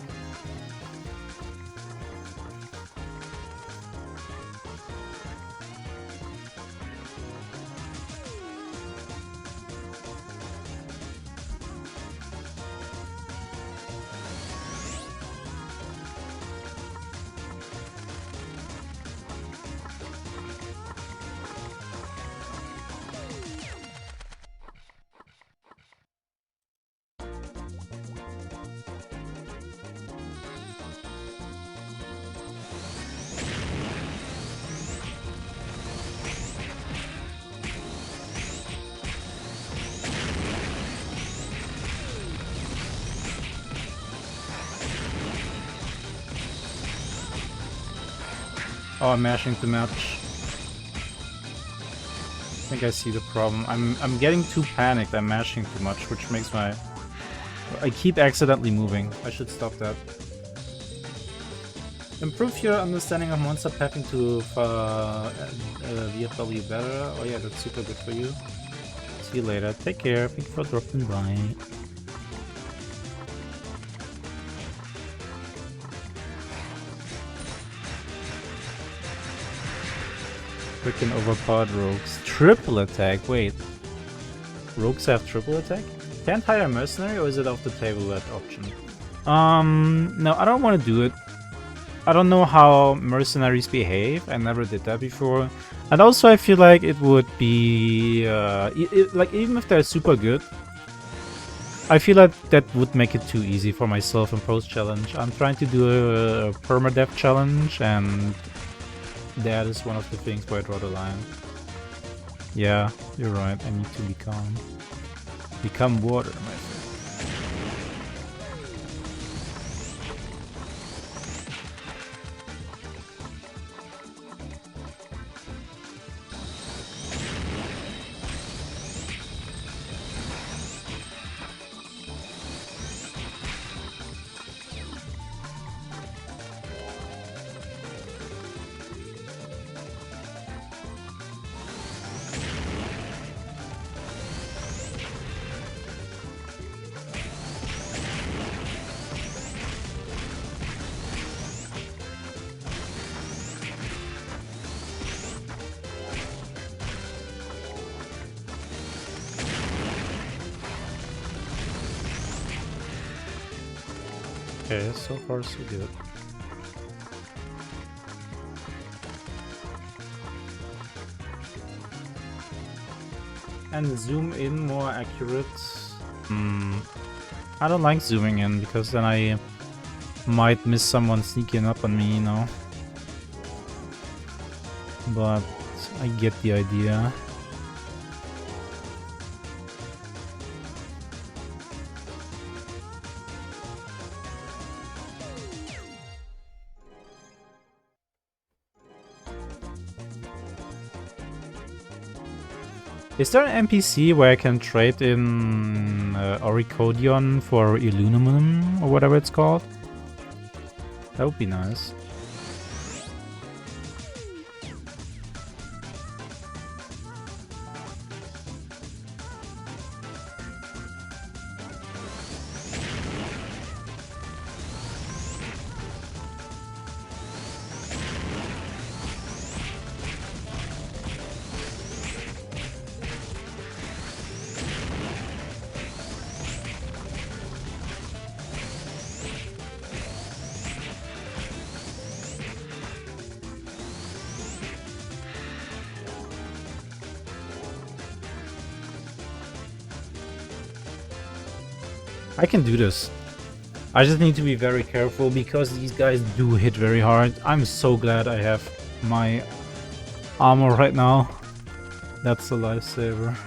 Oh, I'm mashing too much. I think I see the problem. I'm getting too panicked. I'm mashing too much, which makes my... I keep accidentally moving. I should stop that. Improve your understanding of monster pathing to VFW better. Oh yeah, that's super good for you. See you later. Take care. Thank you for dropping by. Freaking overpowered rogues. Triple attack, wait. Rogues have triple attack? Can't hire a mercenary, or is it off the table, that option? No, I don't want to do it. I don't know how mercenaries behave. I never did that before. And also I feel like it would be... like, even if they're super good, I feel like that would make it too easy for myself in post-challenge. I'm trying to do a permadeath challenge, and that is one of the things where I draw the line. Yeah, you're right. I need to be calm. Become water, my friend. Okay, so far so good. And zoom in more accurate. I don't like zooming in because then I might miss someone sneaking up on me, you know. But I get the idea. Is there an NPC where I can trade in Oricodion for Illuminum or whatever it's called? That would be nice. I can do this. I just need to be very careful because these guys do hit very hard. I'm so glad I have my armor right now. That's a lifesaver.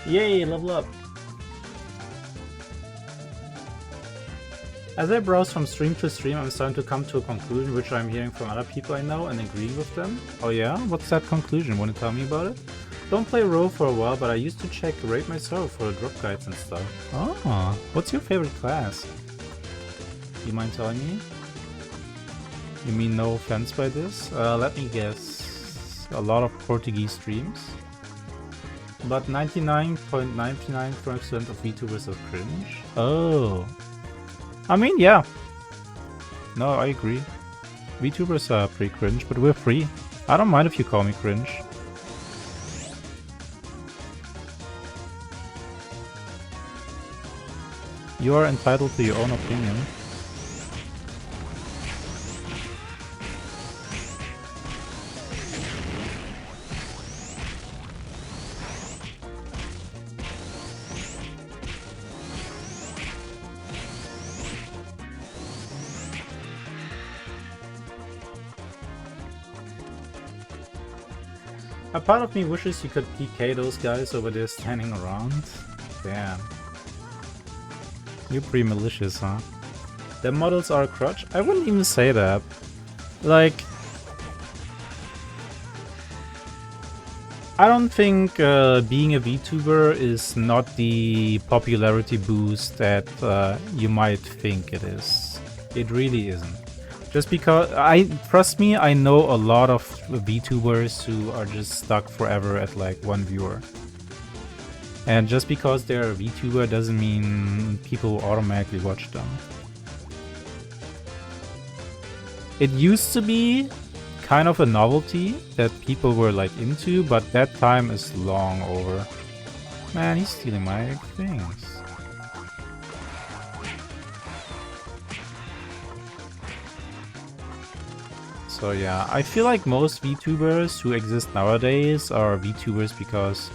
Yay, level up! As I browse from stream to stream, I'm starting to come to a conclusion which I'm hearing from other people I know and agreeing with them. Oh yeah? What's that conclusion? Want to tell me about it? Don't play Row for a while, but I used to check Raid myself for drop guides and stuff. Oh, what's your favorite class? You mind telling me? You mean no offense by this? Let me guess. A lot of Portuguese streams? But 99.99% of VTubers are cringe? Oh. I mean, yeah. No, I agree. VTubers are pretty cringe, but we're free. I don't mind if you call me cringe. You are entitled to your own opinion. A part of me wishes you could PK those guys over there standing around. Damn. You're pretty malicious, huh? Their models are a crutch? I wouldn't even say that. Like... I don't think being a VTuber is not the popularity boost that you might think it is. It really isn't. Just because, trust me, I know a lot of VTubers who are just stuck forever at like one viewer. And just because they're a VTuber doesn't mean people automatically watch them. It used to be kind of a novelty that people were like into, but that time is long over. Man, he's stealing my things. So yeah, I feel like most VTubers who exist nowadays are VTubers because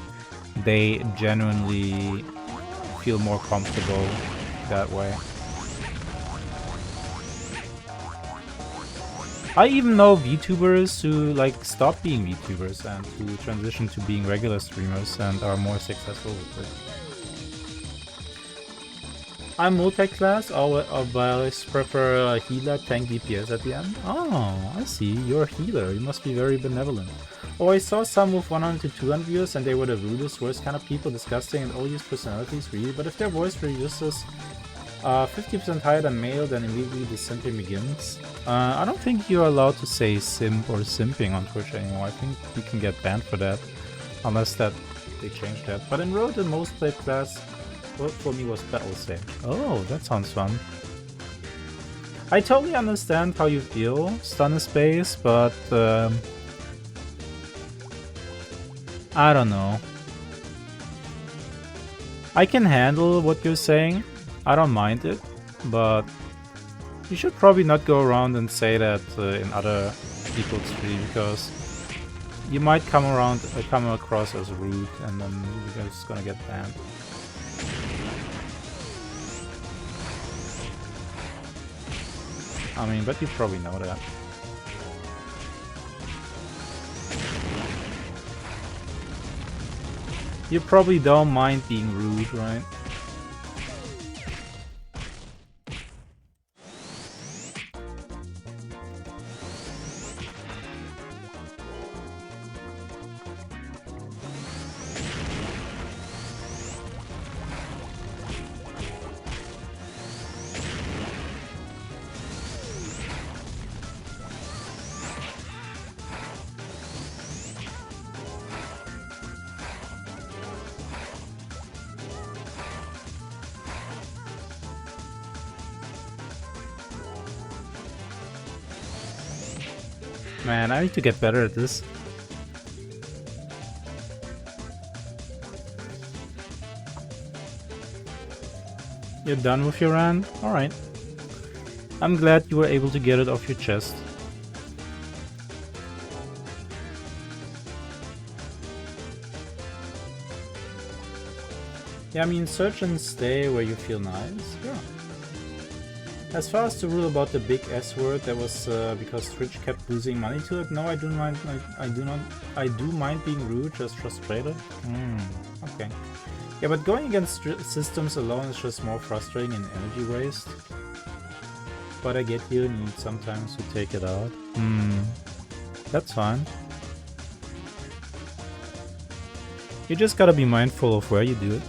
they genuinely feel more comfortable that way. I even know VTubers who like stop being VTubers and who transition to being regular streamers and are more successful with it. I'm multi-class, always prefer healer, tank, DPS at the end. Oh, I see, you're a healer, you must be very benevolent. Oh, I saw some with 100 to 200 views and they were the rudest, worst kind of people, disgusting and odious personalities, really. But if their voice registers 50% higher than male, then immediately the simping begins. I don't think you're allowed to say simp or simping on Twitch anymore. I think you can get banned for that, unless that they changed that. But in Road, the most played class for me was Battle Sage. Oh, that sounds fun. I totally understand how you feel, Stun is base, but I don't know. I can handle what you're saying. I don't mind it, but you should probably not go around and say that in other people's stream, because you might come across as rude, and then you're just gonna get banned. I mean, but you probably know that. You probably don't mind being rude, right? Man, I need to get better at this. You're done with your rant? Alright. I'm glad you were able to get it off your chest. Yeah, I mean, search and stay where you feel nice. Yeah. As far as the rule about the big S word, that was because Twitch kept losing money to it. No, I do mind. I do mind being rude, just frustrated. Okay. Yeah, but going against systems alone is just more frustrating and energy waste. But I get you need sometimes to take it out. That's fine. You just gotta be mindful of where you do it.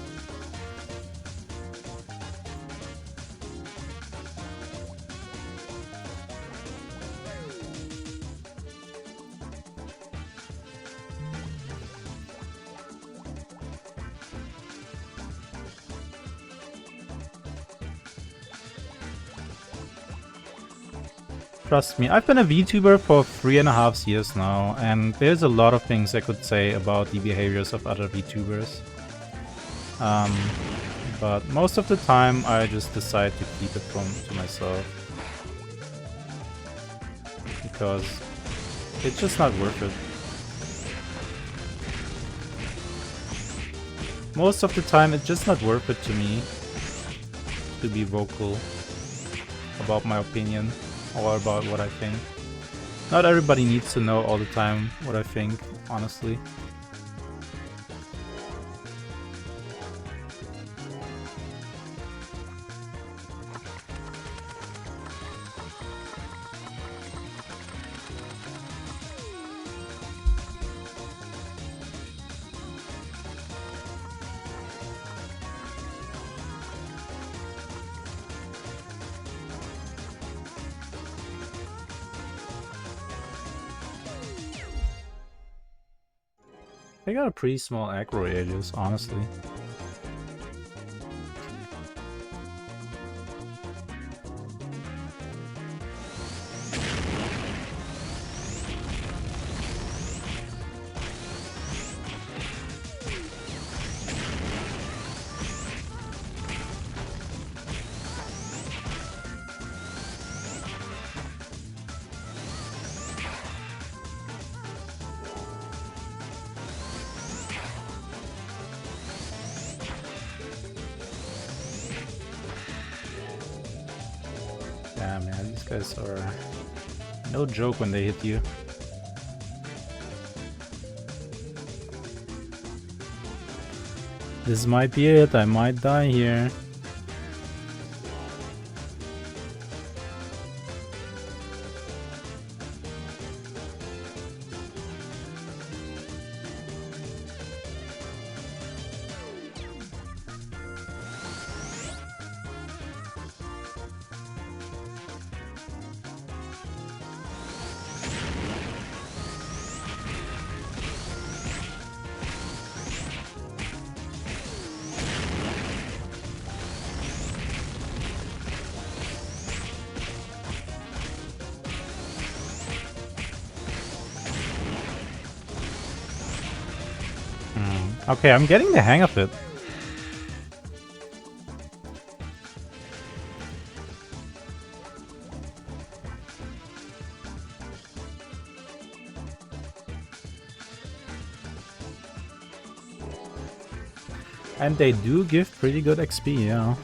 Trust me, I've been a VTuber for 3.5 years now, and there's a lot of things I could say about the behaviors of other VTubers. But most of the time I just decide to keep it to myself. Because it's just not worth it. Most of the time it's just not worth it to me to be vocal about my opinion. Or about what I think. Not everybody needs to know all the time what I think, honestly. They got a pretty small aggro radius, honestly. Guys are no joke when they hit you. This might be it, I might die here. Okay, I'm getting the hang of it. And they do give pretty good XP, yeah.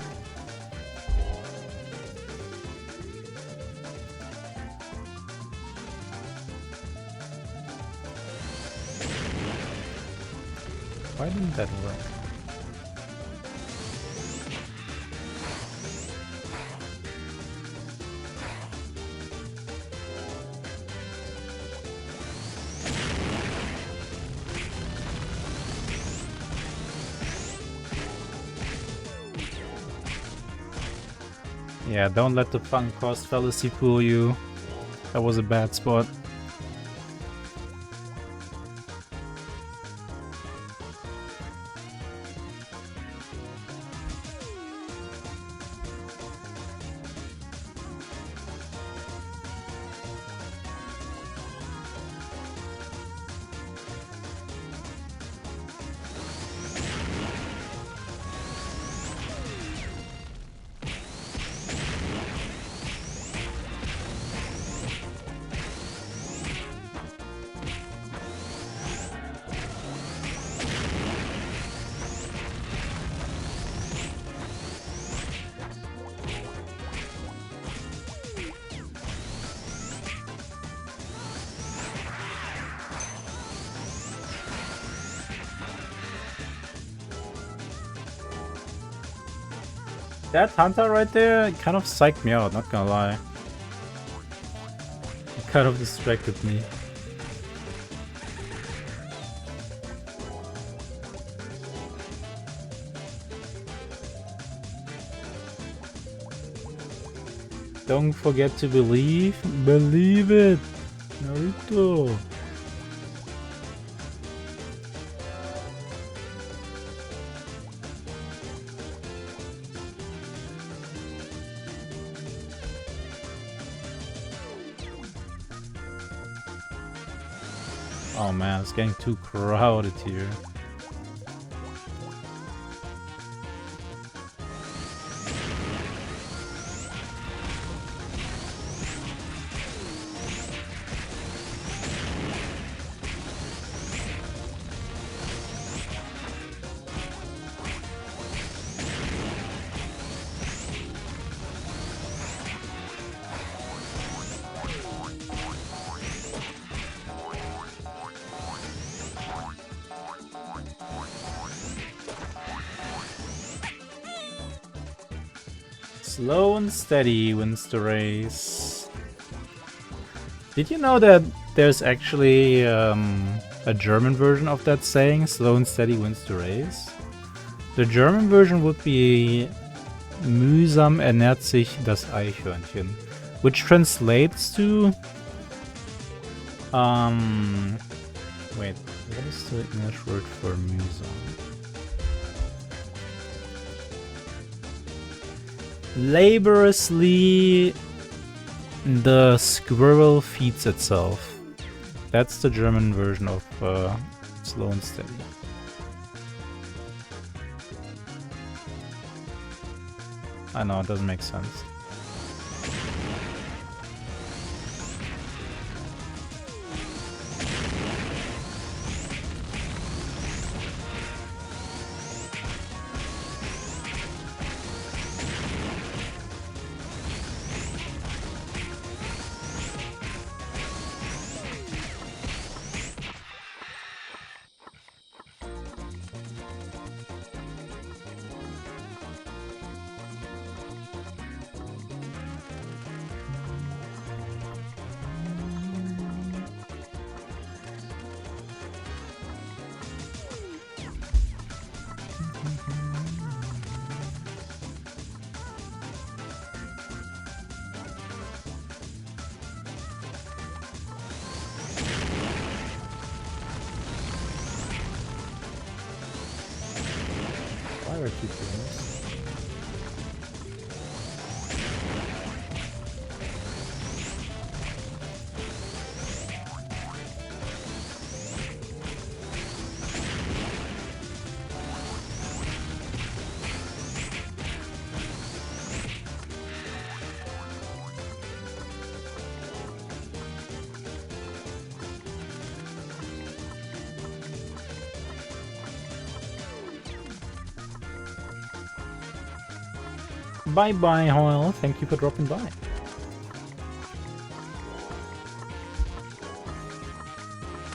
Why didn't that work? Yeah, don't let the funk cost fallacy fool you. That was a bad spot. That Hunter right there kind of psyched me out, not gonna lie. It kind of distracted me. Don't forget to believe. Believe it! Naruto! Oh man, it's getting too crowded here. Slow and steady wins the race. Did you know that there's actually a German version of that saying, slow and steady wins the race? The German version would be mühsam ernährt sich das Eichhörnchen, which translates to wait, what is the English word for mühsam? Laboriously the squirrel feeds itself. That's the German version of slow and steady. I know, it doesn't make sense. Bye bye, Hoyle. Thank you for dropping by.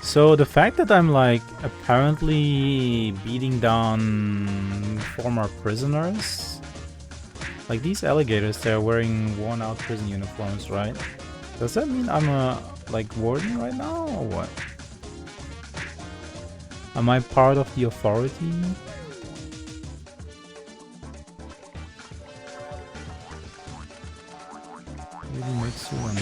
So the fact that I'm like apparently beating down former prisoners, like these alligators, they're wearing worn out prison uniforms, right? Does that mean I'm a like warden right now or what? Am I part of the authority? Really makes you wonder.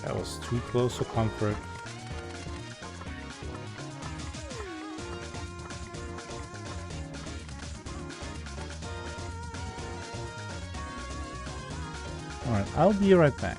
That was too close for comfort. Alright, I'll be right back.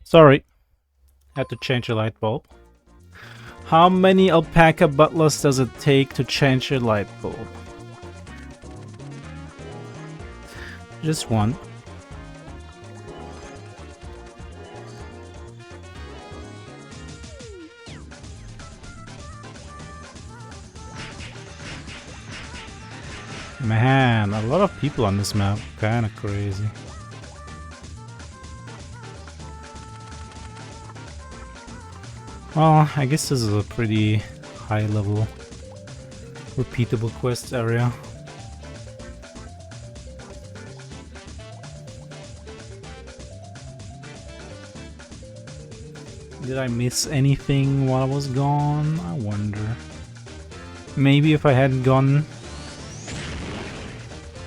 Sorry, had to change a light bulb. How many alpaca butlers does it take to change a light bulb? Just one. Man, a lot of people on this map. Kinda crazy. Well, I guess this is a pretty high level, repeatable quest area. Did I miss anything while I was gone? I wonder. Maybe if I hadn't gone,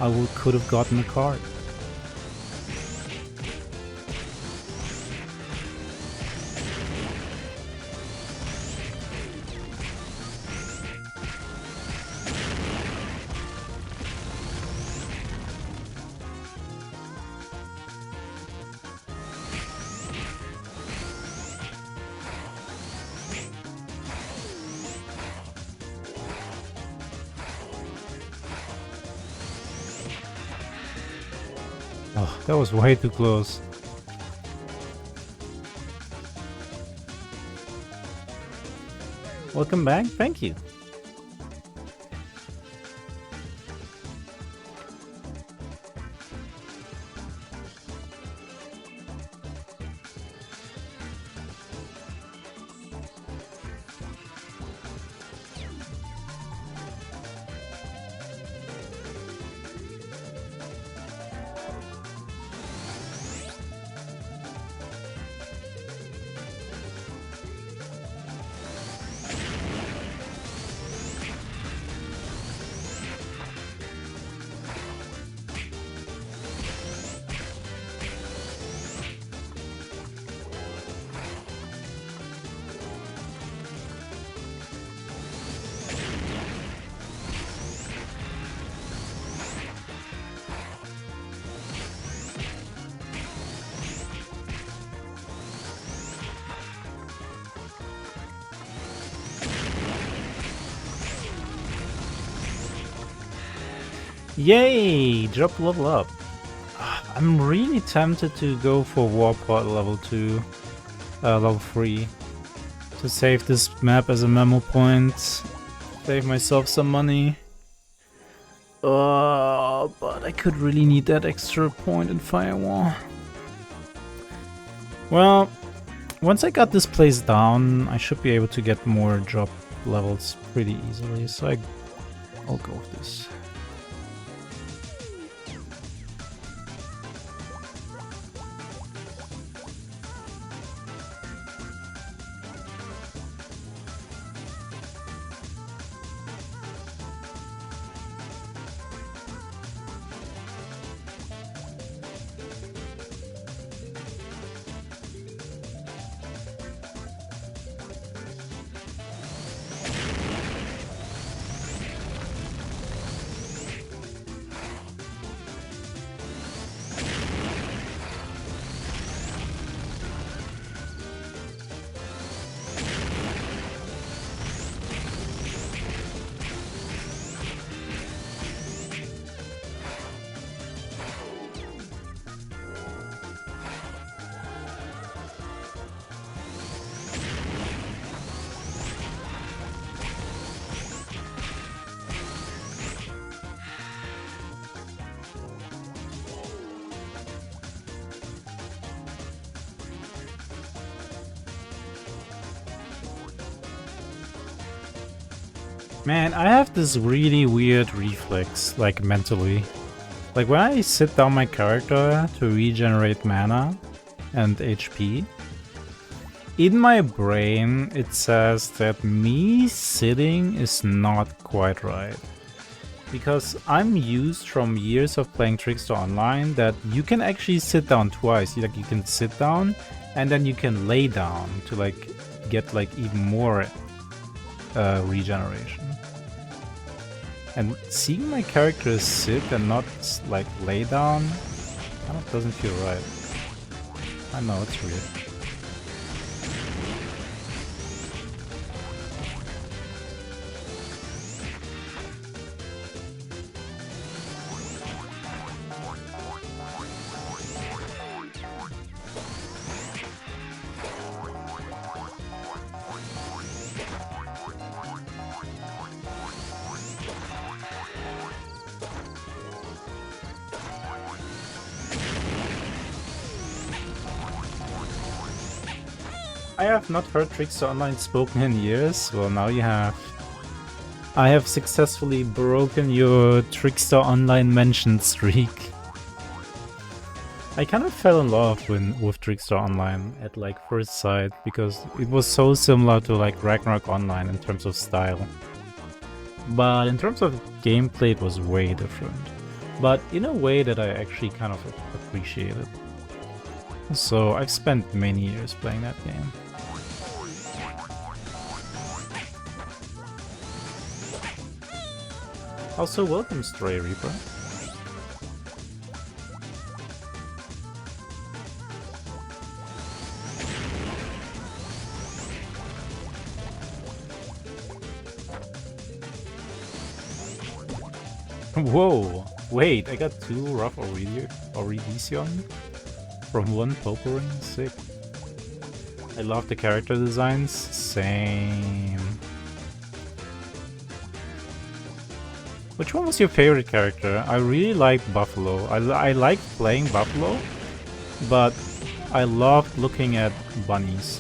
I could have gotten a card. Oh, that was way too close. Welcome back, thank you. Yay! Drop level up. I'm really tempted to go for Warpod level 2, level 3. To save this map as a memo point. Save myself some money. But I could really need that extra point in Firewall. Well, once I got this place down, I should be able to get more drop levels pretty easily, so I'll go with this. Man, I have this really weird reflex, like mentally. Like when I sit down my character to regenerate mana and HP, in my brain it says that me sitting is not quite right. Because I'm used from years of playing Trickster Online that you can actually sit down twice. Like you can sit down and then you can lay down to like get like even more regeneration. And seeing my character sit and not like lay down, kind of doesn't feel right. I know, it's weird. I have not heard Trickster Online spoken in years. Well, now you have. I have successfully broken your Trickster Online mention streak. I kind of fell in love with Trickster Online at like first sight because it was so similar to like Ragnarok Online in terms of style. But in terms of gameplay it was way different. But in a way that I actually kind of appreciated. So I've spent many years playing that game. Also, welcome, Stray Reaper. Whoa! Wait, I got 2 rough Auridision from 1 Popo Ring? Sick. I love the character designs. Same. Which one was your favorite character? I really liked Buffalo. I liked playing Buffalo, but I loved looking at bunnies.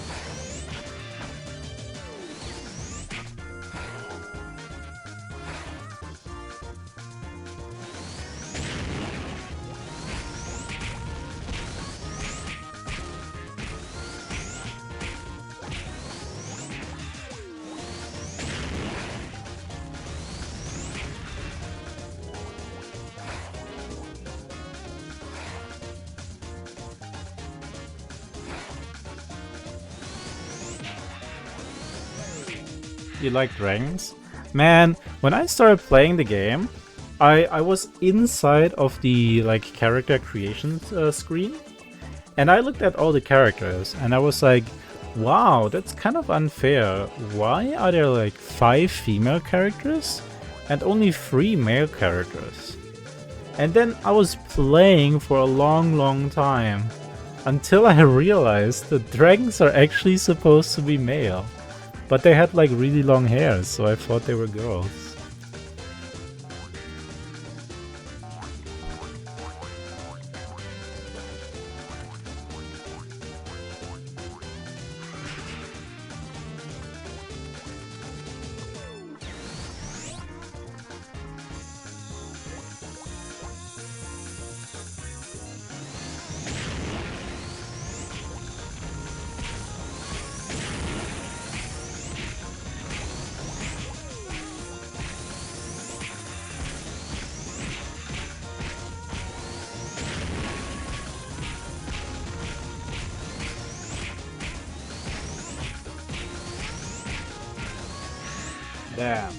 You like dragons? Man, when I started playing the game, I was inside of the like character creation screen, and I looked at all the characters, and I was like, wow, that's kind of unfair. Why are there like 5 female characters and only 3 male characters? And then I was playing for a long time until I realized that dragons are actually supposed to be male. But they had like really long hair, so I thought they were girls. Damn.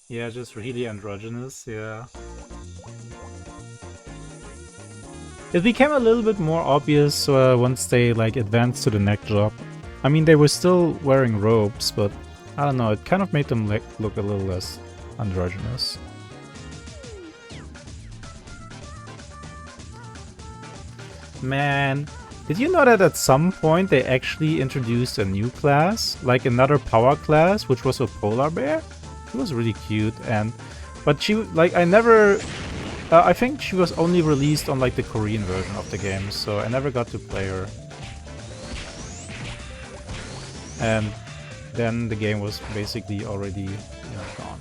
Yeah, just really androgynous, yeah. It became a little bit more obvious once they like advanced to the neck job. I mean, they were still wearing robes, but I don't know, it kind of made them look a little less androgynous. Man, did you know that at some point they actually introduced a new class, like another power class, which was a polar bear? She was really cute, but she like I think she was only released on like the Korean version of the game, so I never got to play her. And then the game was basically already, gone.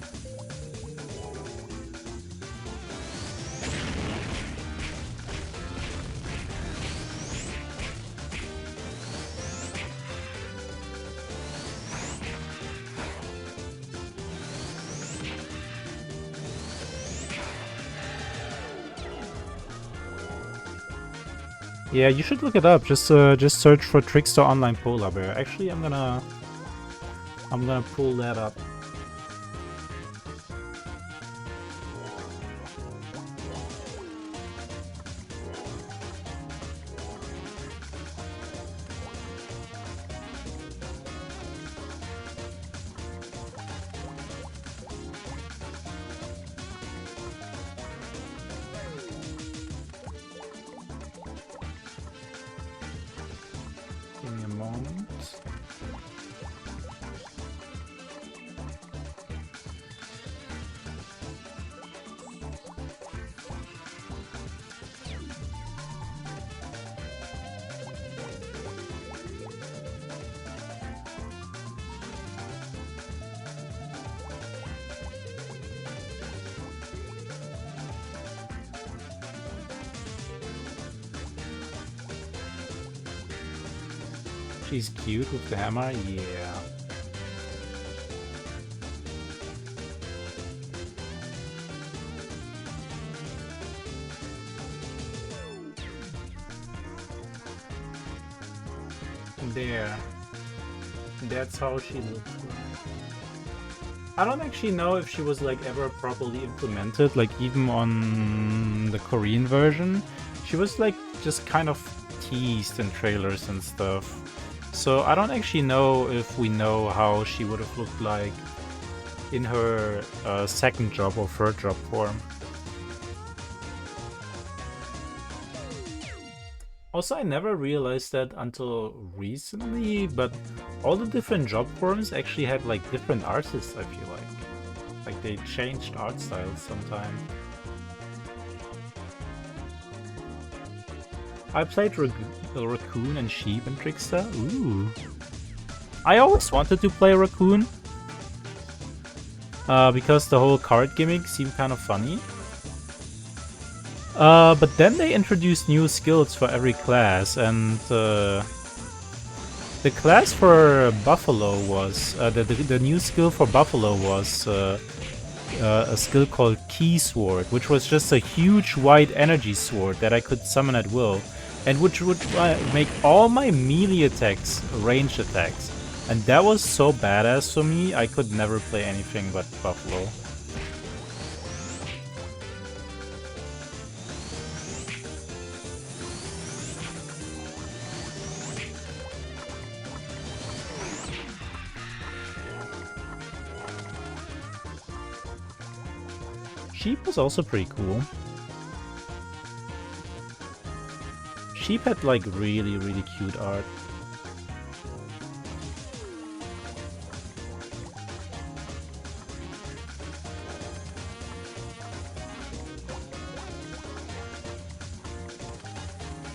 Yeah, you should look it up. Just search for Trickster Online Polar Bear. Actually, I'm gonna pull that up. Give me a moment. She's cute with the hammer, yeah. There. That's how she looks like. I don't actually know if she was like ever properly implemented, like even on the Korean version. She was like just kind of teased in trailers and stuff. So I don't actually know if we know how she would have looked like in her second job or third job form. Also, I never realized that until recently, but all the different job forms actually had like different artists, I feel like. Like they changed art styles sometime. I played Raccoon and Sheep and Trickster. Ooh. I always wanted to play Raccoon. Because the whole card gimmick seemed kind of funny. But then they introduced new skills for every class, and the class for Buffalo was the new skill for Buffalo was a skill called Key Sword, which was just a huge white energy sword that I could summon at will, and which would make all my melee attacks ranged attacks. And that was so badass for me, I could never play anything but Buffalo. Sheep was also pretty cool. Sheep had like really cute art.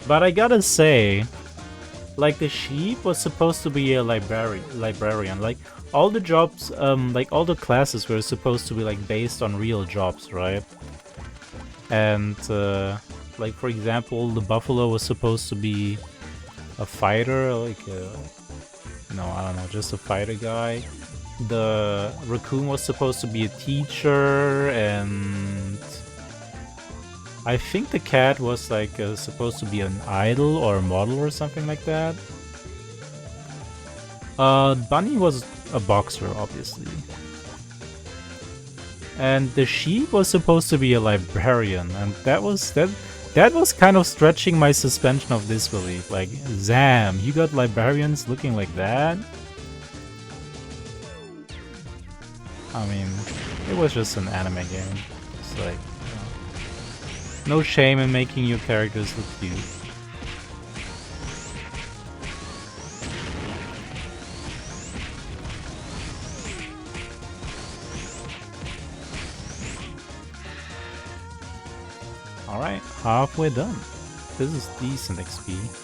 But I gotta say, like the sheep was supposed to be a librarian. Like all the jobs, like all the classes were supposed to be like based on real jobs, right? And like for example, the buffalo was supposed to be a fighter, like no, I don't know, just a fighter guy. The raccoon was supposed to be a teacher, and I think the cat was like supposed to be an idol or a model or something like that. Bunny was a boxer, obviously. And the sheep was supposed to be a librarian, and that was kind of stretching my suspension of disbelief. Like, Zam, you got librarians looking like that? I mean, it was just an anime game. It's like, no shame in making your characters look cute. Alright, halfway done. This is decent XP.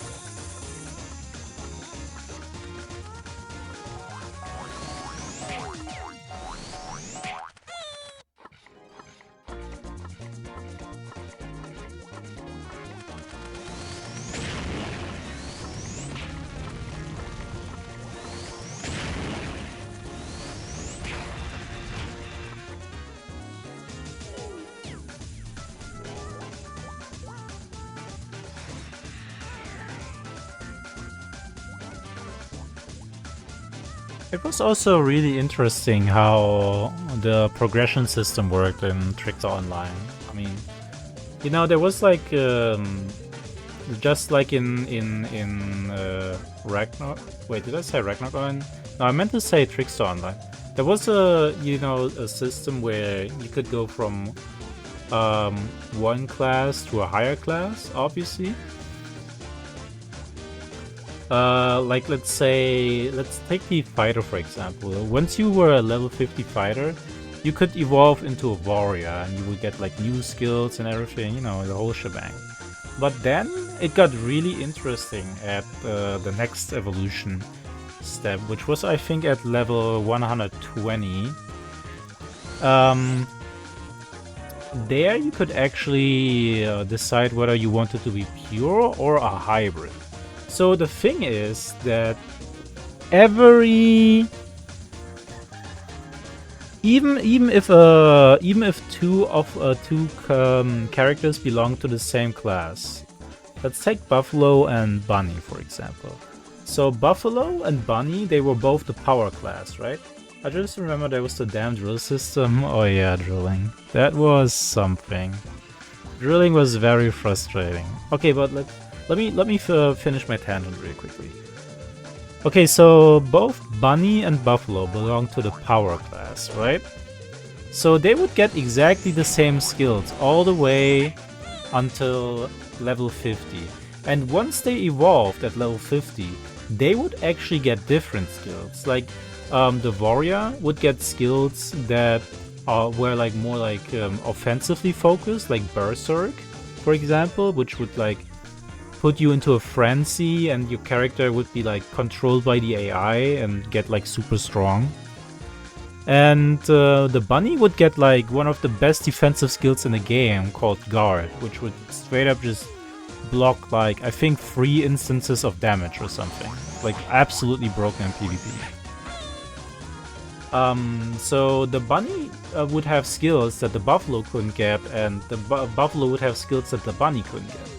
It was also really interesting how the progression system worked in Trickster Online. I mean, you know, there was like just like in Ragnarok. Wait, did I say Ragnarok Online? No, I meant to say Trickster Online. There was a system where you could go from one class to a higher class, obviously. Like let's take the fighter for example. Once you were a level 50 fighter, you could evolve into a warrior and you would get like new skills and everything, you know, the whole shebang. But then it got really interesting at the next evolution step, which was I think at level 120. There you could actually decide whether you wanted to be pure or a hybrid. So the thing is that even if two characters belong to the same class, let's take Buffalo and Bunny for example. So Buffalo and Bunny, they were both the power class, right? I just remember there was the damn drill system. Oh yeah, drilling. That was something. Drilling was very frustrating. Okay, but let me finish my tangent really quickly. Okay, so both Bunny and Buffalo belong to the power class, right? So they would get exactly the same skills all the way until level 50. And once they evolved at level 50, they would actually get different skills. Like the warrior would get skills that were like more like offensively focused, like Berserk, for example, which would like put you into a frenzy and your character would be like controlled by the AI and get like super strong. And the bunny would get like one of the best defensive skills in the game called Guard, which would straight up just block like I think 3 instances of damage or something. Like absolutely broken in PvP. So the bunny would have skills that the buffalo couldn't get, and the buffalo would have skills that the bunny couldn't get.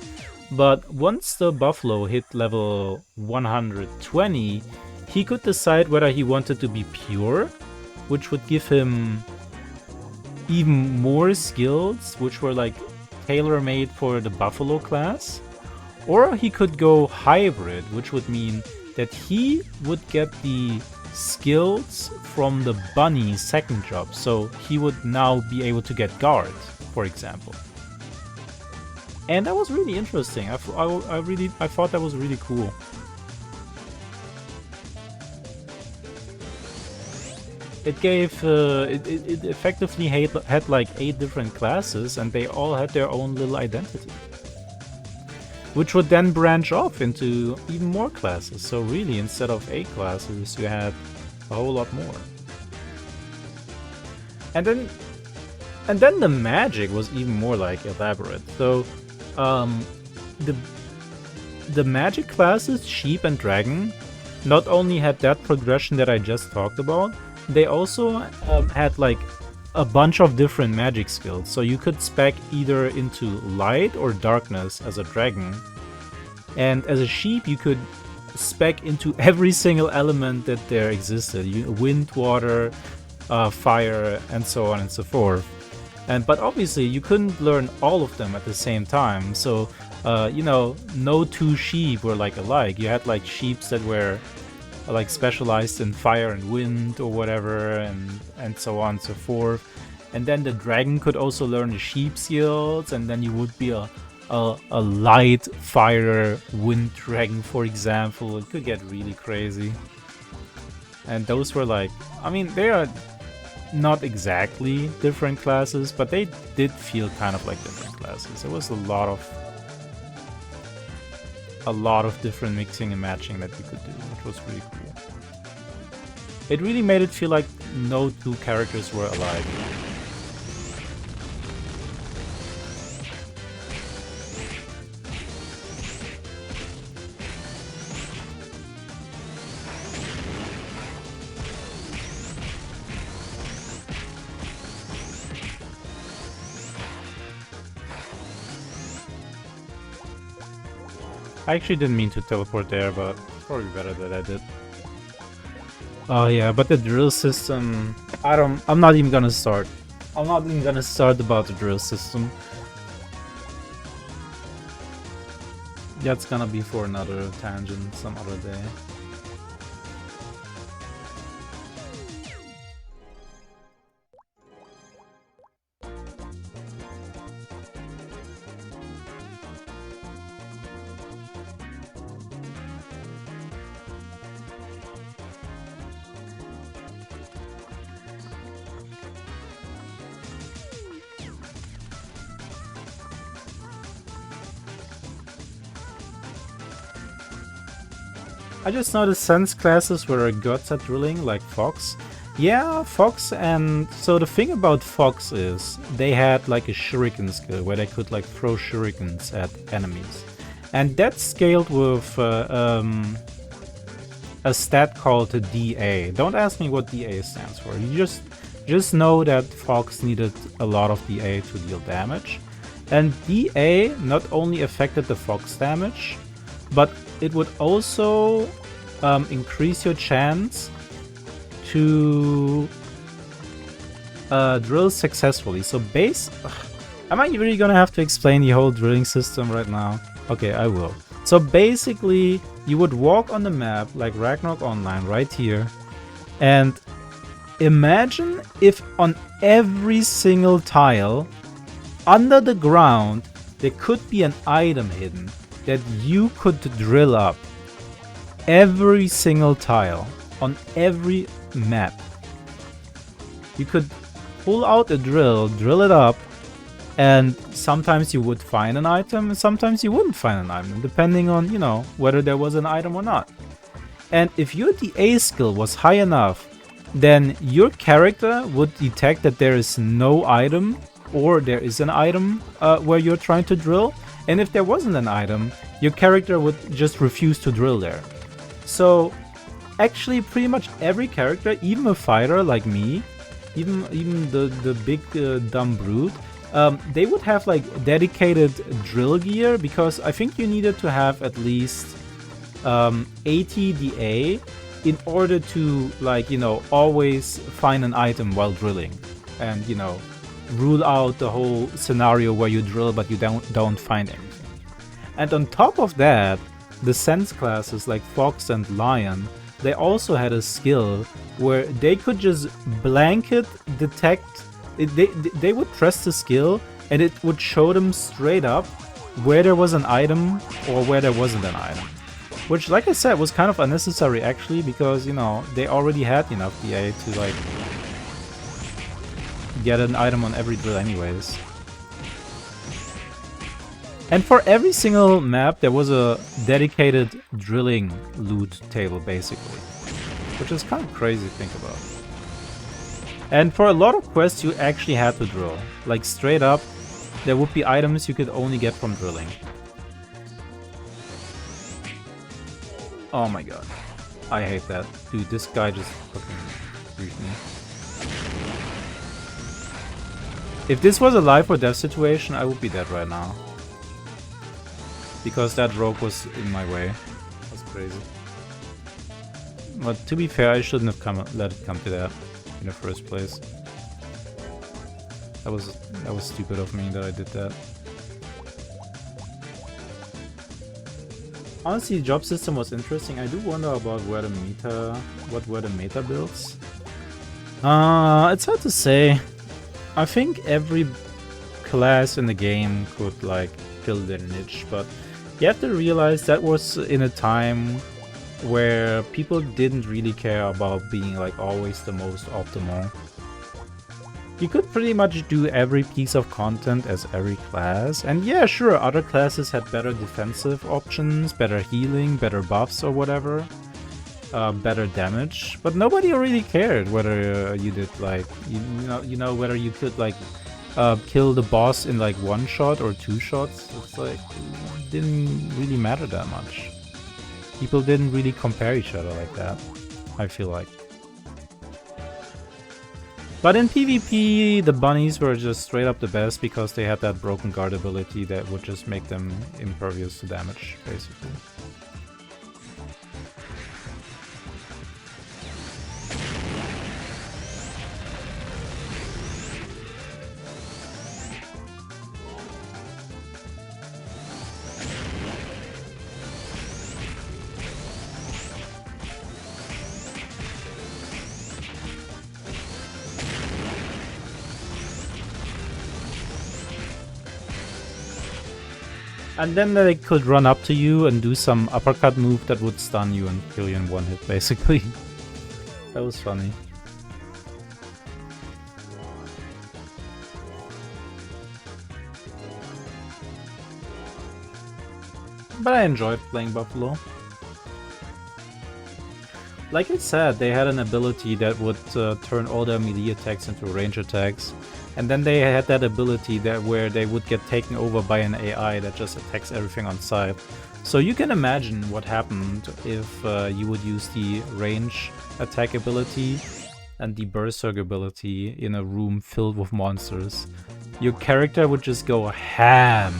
But once the buffalo hit level 120, he could decide whether he wanted to be pure, which would give him even more skills, which were like tailor-made for the buffalo class, or he could go hybrid, which would mean that he would get the skills from the bunny's second job, so he would now be able to get guard, for example. And that was really interesting. I thought that was really cool. It gave it effectively had like 8 different classes, and they all had their own little identity, which would then branch off into even more classes. So really, instead of 8 classes, you had a whole lot more. And then the magic was even more like elaborate. So the magic classes, Sheep and Dragon, not only had that progression that I just talked about, they also had like a bunch of different magic skills. So you could spec either into light or darkness as a dragon, and as a sheep you could spec into every single element that there existed. Wind, water, fire, and so on and so forth. But obviously you couldn't learn all of them at the same time, so you know, no 2 sheep were like alike. You had like sheeps that were like specialized in fire and wind or whatever, and so on and so forth. And then the dragon could also learn the sheep skills, and then you would be a light fire wind dragon, for example. It could get really crazy. And those were like, I mean, they are not exactly different classes, but they did feel kind of like different classes. There was a lot of different mixing and matching that you could do, which was really cool. It really made it feel like no 2 characters were alike. I actually didn't mean to teleport there, but it's probably better that I did. Oh yeah, but the drill system, I'm not even gonna start. I'm not even gonna start about the drill system. That's gonna be for another tangent some other day. I just noticed sense classes were good at drilling, like Fox. Yeah, Fox, and so the thing about Fox is they had like a shuriken skill where they could like throw shurikens at enemies. And that's scaled with a stat called DA. Don't ask me what DA stands for. You just know that Fox needed a lot of DA to deal damage. And DA not only affected the Fox damage, but it would also increase your chance to drill successfully. So am I really gonna have to explain the whole drilling system right now? Okay, I will. So basically, you would walk on the map like Ragnarok Online right here, and imagine if on every single tile under the ground there could be an item hidden that you could drill up. Every single tile on every map. You could pull out a drill it up, and sometimes you would find an item and sometimes you wouldn't find an item, depending on, you know, whether there was an item or not. And if your DA skill was high enough, then your character would detect that there is no item, or there is an item where you're trying to drill. And if there wasn't an item, your character would just refuse to drill there. So actually pretty much every character, even a fighter like me, even the big dumb brute, they would have like dedicated drill gear, because I think you needed to have at least 80 DA in order to, like, you know, always find an item while drilling, and, you know, rule out the whole scenario where you drill but you don't find anything. And on top of that, the sense classes like Fox and Lion, they also had a skill where they could just blanket detect. They would press the skill and it would show them straight up where there was an item or where there wasn't an item. Which, like I said, was kind of unnecessary actually, because, you know, they already had enough DA to like get an item on every drill anyways. And for every single map there was a dedicated drilling loot table basically, which is kind of crazy to think about. And for a lot of quests you actually had to drill, like straight up there would be items you could only get from drilling. Oh my god, I hate that. Dude, this guy just fucking griefed me. If this was a life or death situation, I would be dead right now. Because that rogue was in my way. That's crazy. But to be fair, I shouldn't have let it come to that in the first place. That was stupid of me that I did that. Honestly, the job system was interesting. I do wonder about what were the meta builds. It's hard to say. I think every class in the game could like fill their niche, but you have to realize that was in a time where people didn't really care about being like always the most optimal. You could pretty much do every piece of content as every class, and yeah, sure, other classes had better defensive options, better healing, better buffs or whatever, better damage, but nobody really cared whether you did like, you know whether you could like kill the boss in like one shot or two shots. It's like, it didn't really matter that much. People didn't really compare each other like that, I feel like. But in PvP, the bunnies were just straight up the best because they had that broken guard ability that would just make them impervious to damage, basically. And then they could run up to you and do some uppercut move that would stun you and kill you in one hit, basically. That was funny. But I enjoyed playing Buffalo. like I said, they had an ability that would turn all their melee attacks into range attacks. And then they had that ability that where they would get taken over by an AI that just attacks everything on sight. So you can imagine what happened if you would use the range attack ability and the berserk ability in a room filled with monsters. Your character would just go ham.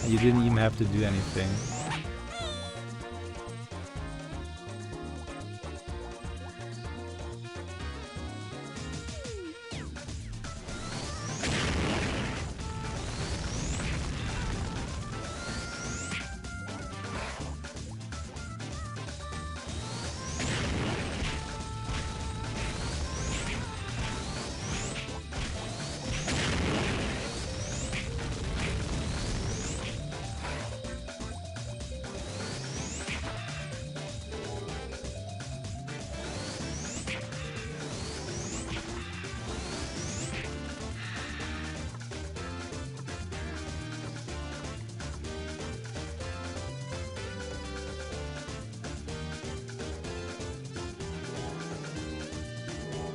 You didn't even have to do anything.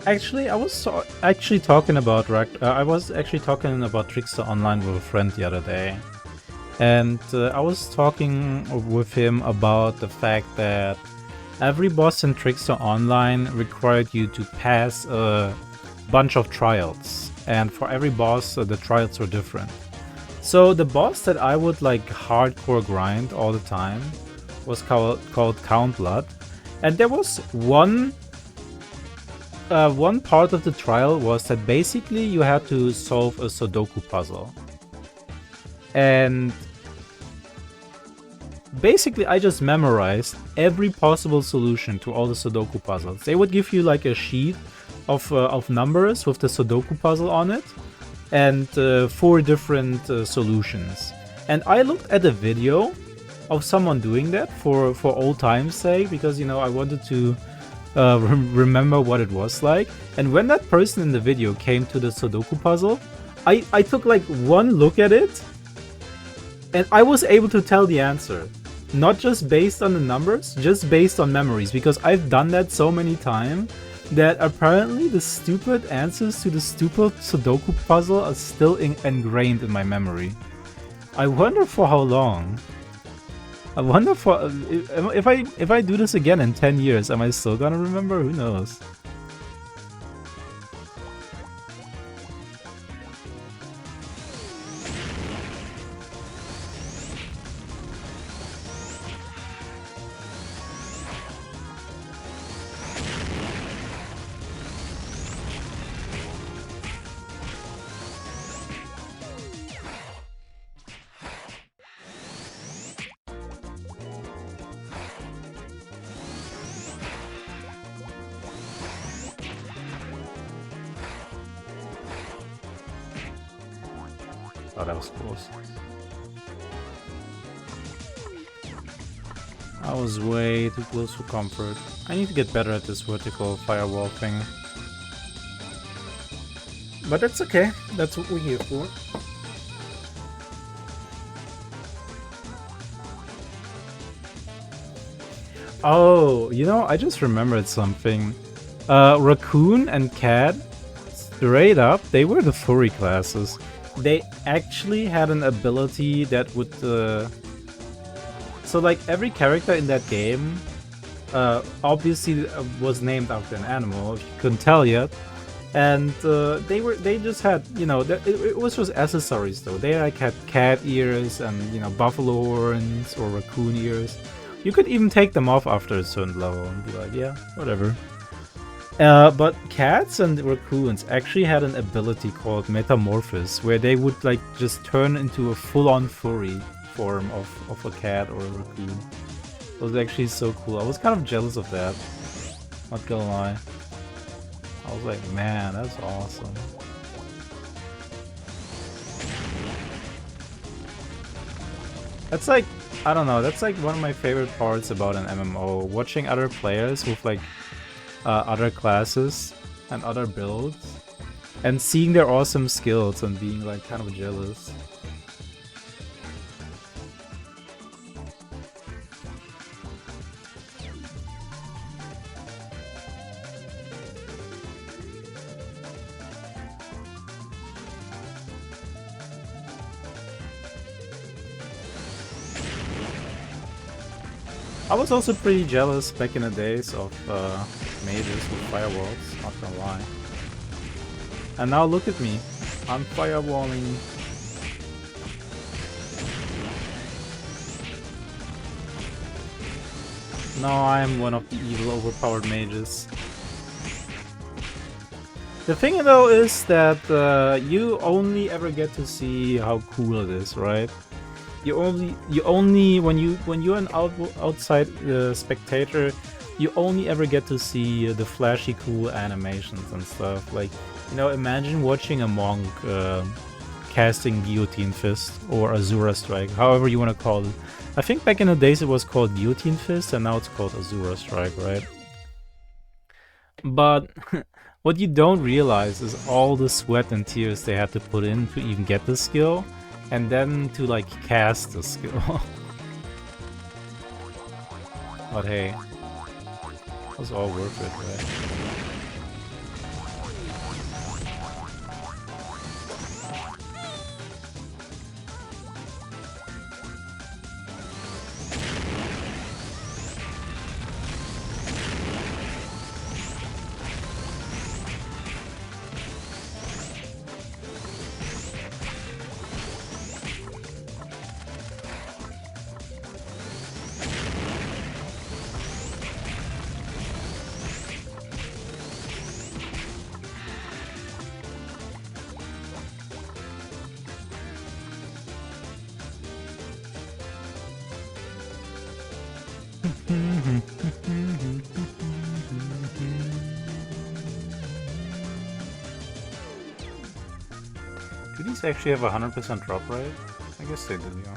Actually, I was actually talking about Trickster Online with a friend the other day, and I was talking with him about the fact that every boss in Trickster Online required you to pass a bunch of trials, and for every boss, the trials were different. So the boss that I would like hardcore grind all the time was called Count Blood, and there was one part of the trial was that basically you had to solve a Sudoku puzzle. And basically I just memorized every possible solution to all the Sudoku puzzles. They would give you like a sheet of numbers with the Sudoku puzzle on it and 4 different solutions. And I looked at a video of someone doing that for old time's sake because, you know, I wanted to remember what it was like. And when that person in the video came to the Sudoku puzzle, I took like one look at it and I was able to tell the answer. Not just based on the numbers, just based on memories, because I've done that so many times that apparently the stupid answers to the stupid Sudoku puzzle are still ingrained in my memory. I wonder for how long. I wonder for if I do this again in 10 years, am I still gonna remember? Who knows? Oh, that was close. I was way too close for comfort. I need to get better at this vertical firewall thing. But that's okay. That's what we're here for. Oh, you know, I just remembered something. Raccoon and Cat, straight up, they were the furry classes. They actually had an ability that would... So like every character in that game obviously was named after an animal, if you couldn't tell yet. And they just had, you know, it was just accessories though. They like had cat ears and, you know, buffalo horns or raccoon ears. You could even take them off after a certain level and be like, yeah, whatever. But cats and raccoons actually had an ability called Metamorphosis, where they would like just turn into a full-on furry form of a cat or a raccoon. It was actually so cool. I was kind of jealous of that. Not gonna lie. I was like, man, that's awesome. That's like, I don't know, that's like one of my favorite parts about an MMO. Watching other players with like other classes and other builds and seeing their awesome skills and being like kind of jealous. I was also pretty jealous back in the days of mages with firewalls, not gonna lie. And now look at me, I'm firewalling. Now I'm one of the evil overpowered mages. The thing though is that you only ever get to see how cool it is, right? You only when you're an outside spectator, you only ever get to see the flashy cool animations and stuff. Like, you know, imagine watching a monk casting Guillotine Fist or Azura Strike, however you want to call it. I think back in the days it was called Guillotine Fist and now it's called Azura Strike, right? But what you don't realize is all the sweat and tears they had to put in to even get the skill, and then to like cast the skill. But hey, it was all worth it, right? Do these actually have a 100% drop rate? I guess they do, yeah.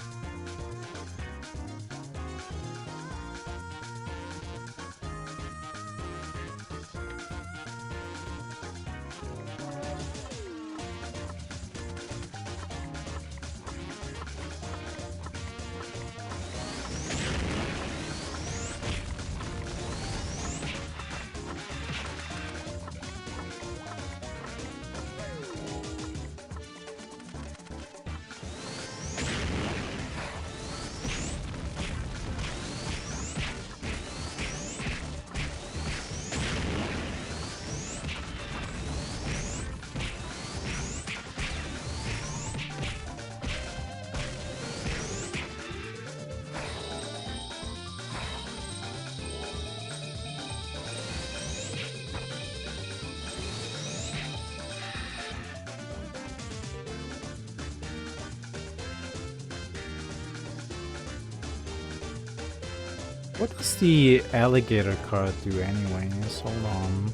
What does the alligator card do anyways? Hold on.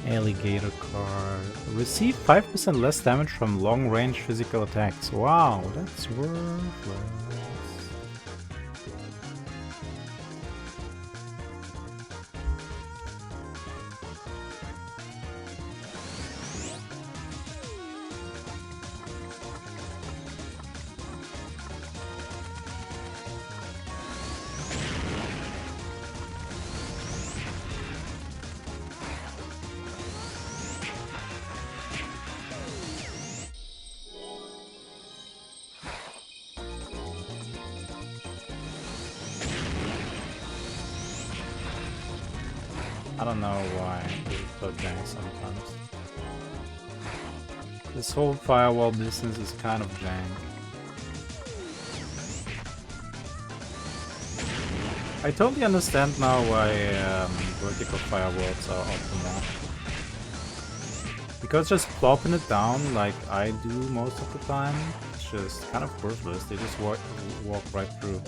Alligator card. Receive 5% less damage from long-range physical attacks. Wow, that's worthless. I don't know why it's so jank sometimes. This whole firewall business is kind of jank. I totally understand now why vertical firewalls are optimal. Because just plopping it down like I do most of the time, it's just kind of worthless. They just walk right through.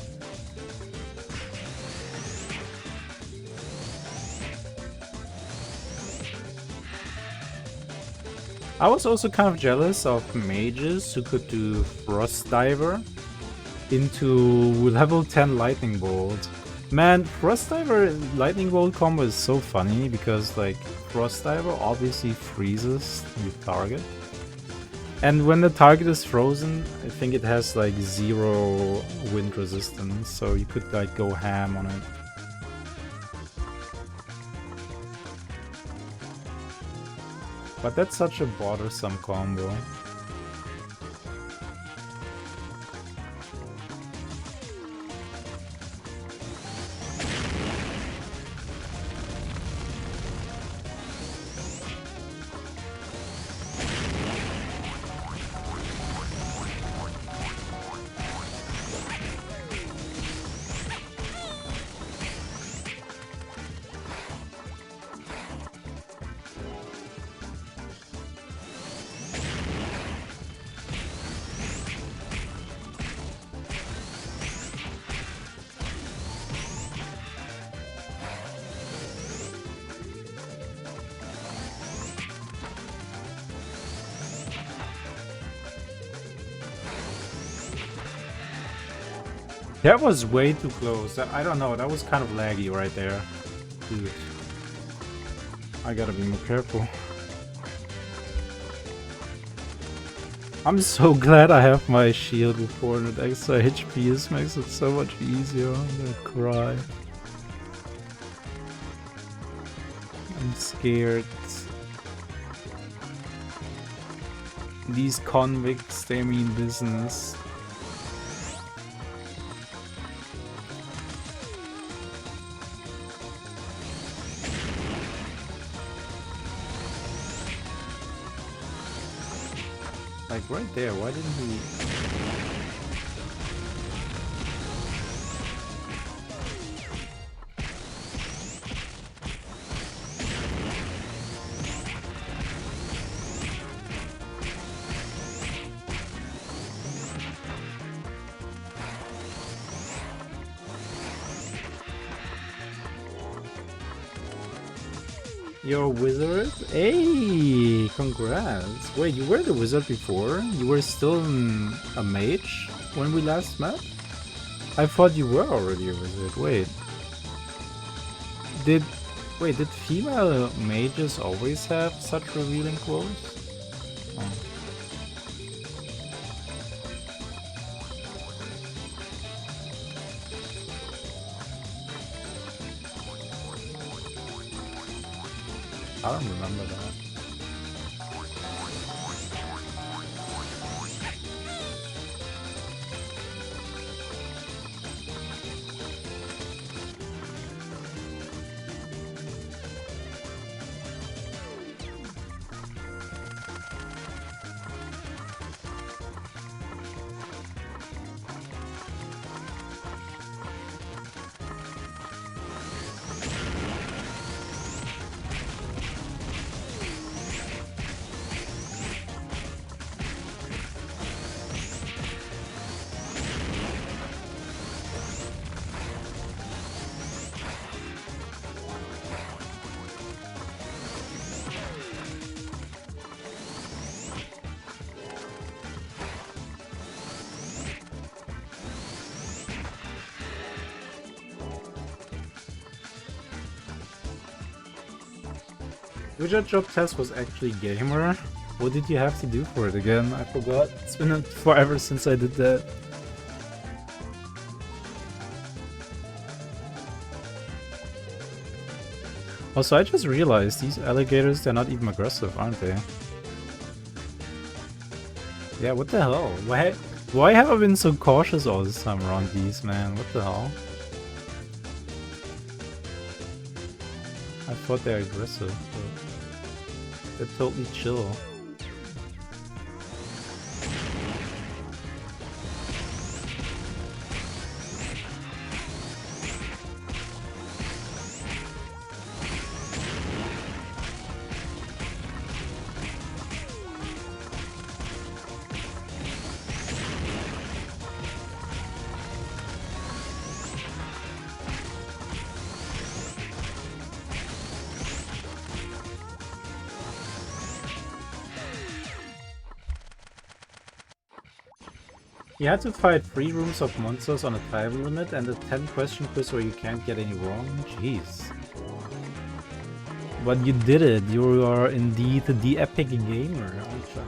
I was also kind of jealous of mages who could do Frost Diver into level 10 Lightning Bolt. Man, Frost Diver Lightning Bolt combo is so funny because like Frost Diver obviously freezes the target. And when the target is frozen, I think it has like 0 wind resistance, so you could like go ham on it. But that's such a bothersome combo. That was way too close. I don't know, that was kind of laggy right there. Dude. I gotta be more careful. I'm so glad I have my shield with 400 extra HP. This makes it so much easier. I'm gonna cry. I'm scared. These convicts, they mean business. Like right there, why didn't he... You're a wizard? Hey, congrats. Wait, you were the wizard before? You were still a mage when we last met? I thought you were already a wizard. Wait. Did female mages always have such revealing clothes? Oh. I don't remember that. Wizard job test was actually gamer. What did you have to do for it again? I forgot. It's been forever since I did that. Also, I just realized these alligators, they're not even aggressive, aren't they? Yeah, what the hell? Why have I been so cautious all this time around these, man? What the hell? I thought they're aggressive, but they're totally chill. You had to fight 3 rooms of monsters on a time limit and a 10-question quiz where you can't get any wrong? Jeez. But you did it. You are indeed the epic gamer, aren't you?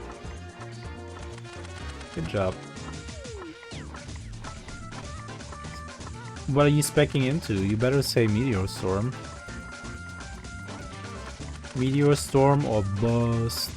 Good job. What are you speccing into? You better say Meteor Storm. Meteor Storm or Bust.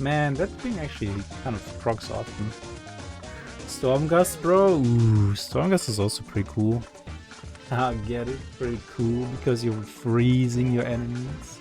Man, that thing actually kind of procs often. Stormgust, bro? Ooh, Stormgust is also pretty cool. I get it, pretty cool because you're freezing your enemies.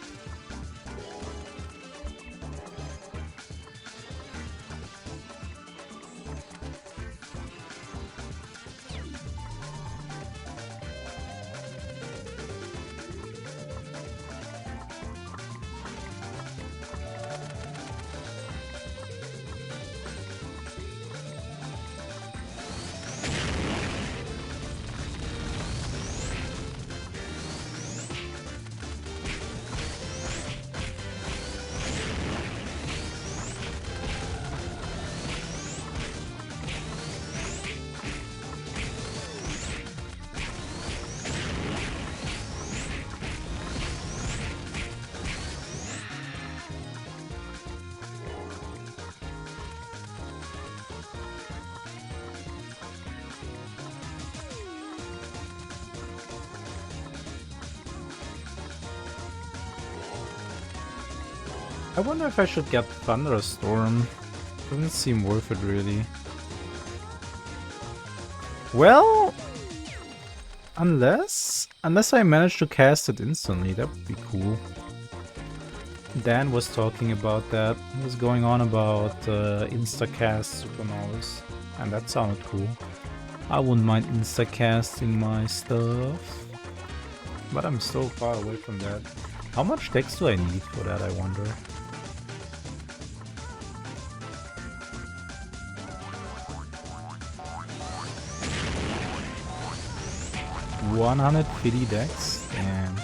I wonder if I should get Thunderstorm. Doesn't seem worth it, really. Well, unless I manage to cast it instantly, that would be cool. Dan was talking about that. He was going on about instacast Supernovas, and that sounded cool. I wouldn't mind instacasting my stuff, but I'm so far away from that. How much dex do I need for that, I wonder? 150 dex? Damn.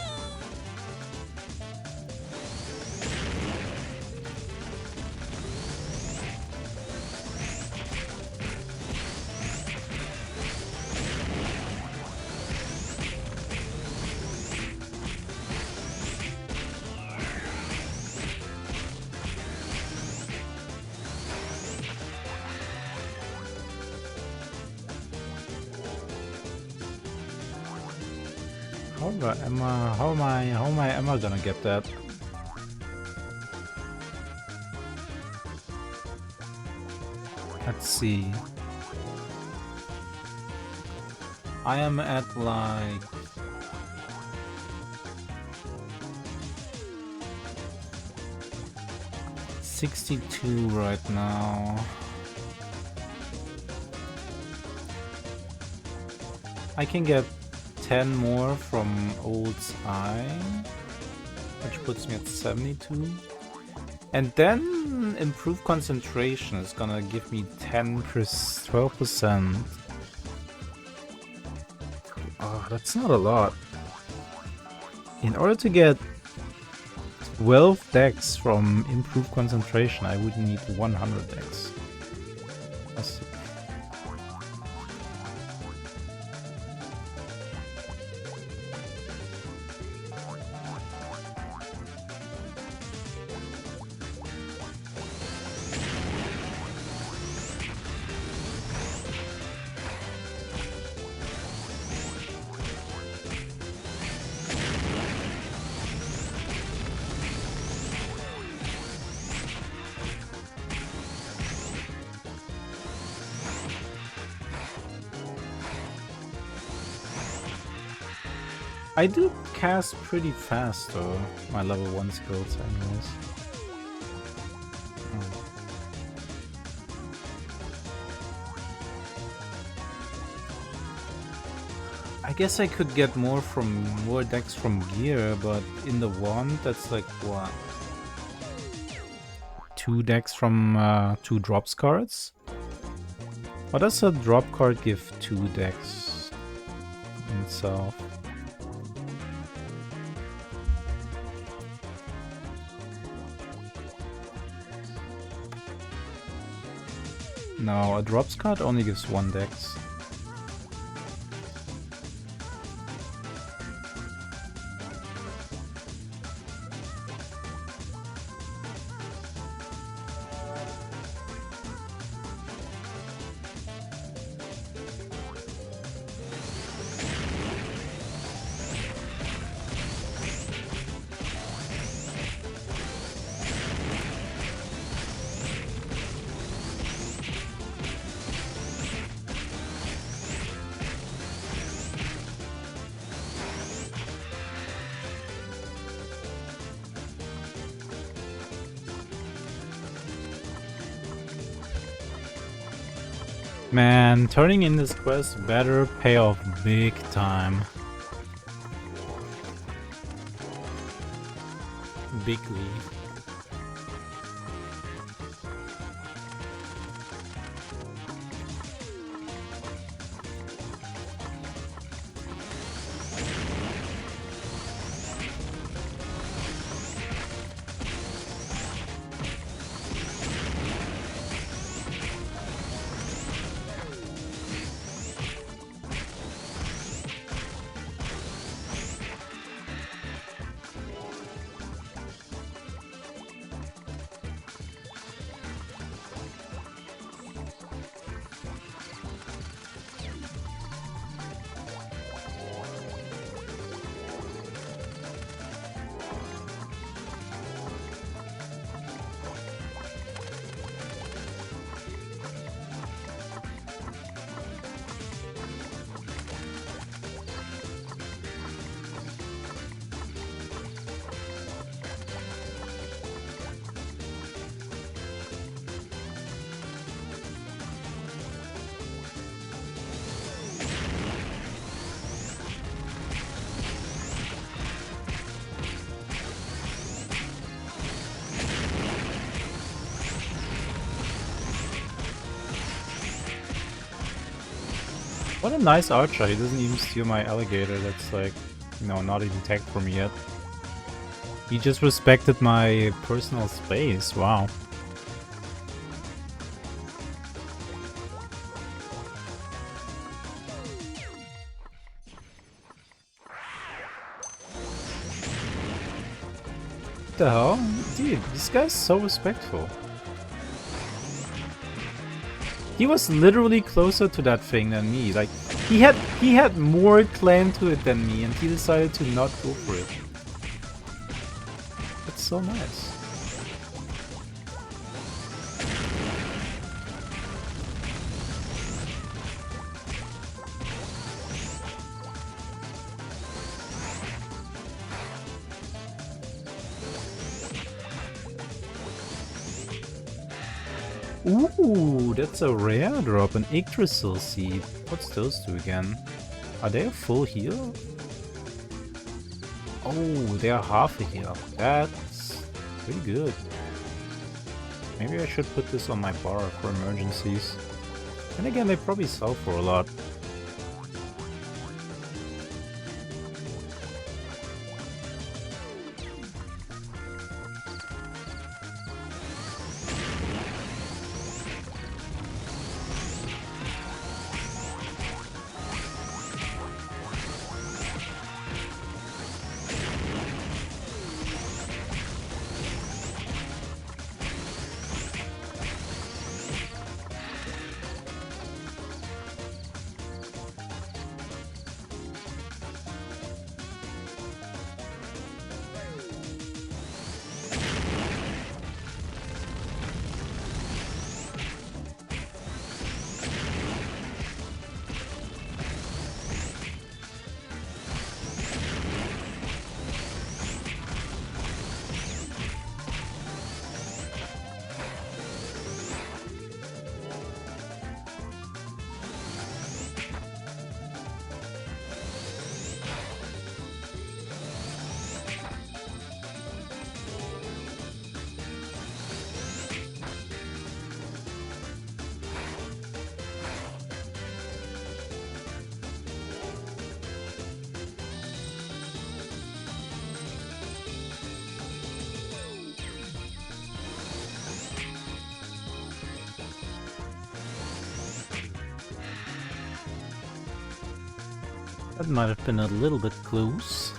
How am I Emma gonna get that? Let's see. I am at like 62 right now. I can get 10 more from Old's Eye, which puts me at 72. And then Improved Concentration is gonna give me 12%. Oh, that's not a lot. In order to get 12 dex from Improved Concentration, I would need 100 dex. That's I do cast pretty fast though, my level 1 skills anyways. I guess I could get more dex from gear, but in the wand that's like what? 2 dex from 2 drops cards? What does a drop card give 2 dex in itself? No, a drops card only gives 1 dex. Man, turning in this quest better pay off big time. Bigly. What a nice archer, he doesn't even steal my alligator that's like, you know, not even tagged for me yet. He just respected my personal space, wow. What the hell? Dude, this guy's so respectful. He was literally closer to that thing than me. Like, he had more claim to it than me, and he decided to not go for it. That's so nice. Ooh, that's a rare drop, an Yggdrasil seed. What's those two again? Are they a full heal? Oh, they are half a heal. That's pretty good. Maybe I should put this on my bar for emergencies. And again, they probably sell for a lot. That might have been a little bit close.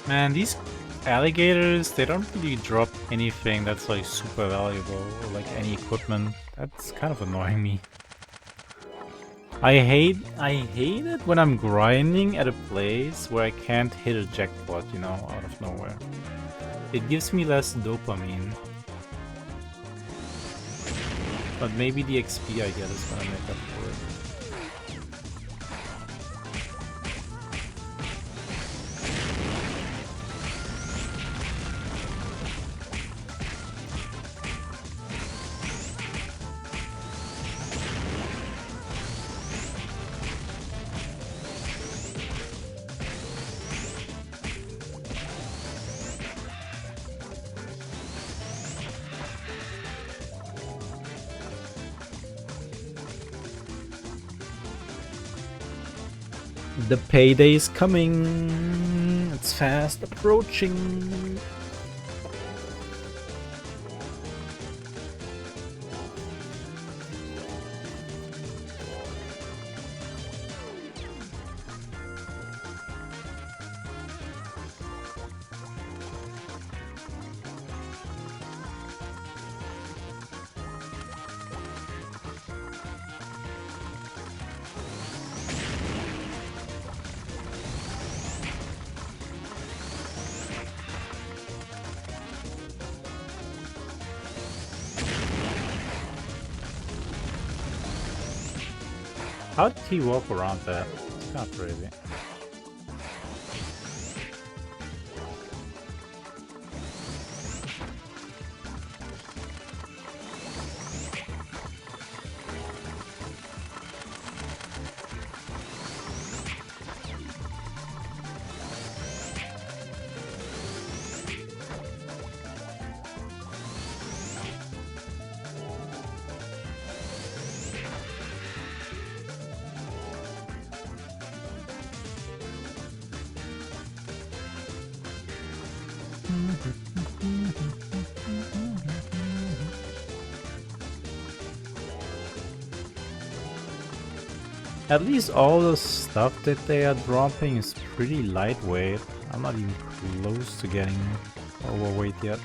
Man, these alligators, they don't really drop anything that's like super valuable or like any equipment. That's kind of annoying me. I hate it when I'm grinding at a place where I can't hit a jackpot, you know, out of nowhere. It gives me less dopamine. But maybe the XP I get is gonna make up for it. The payday's coming. It's fast approaching. How did he walk around that? It's not crazy. At least all the stuff that they are dropping is pretty lightweight. I'm not even close to getting overweight yet.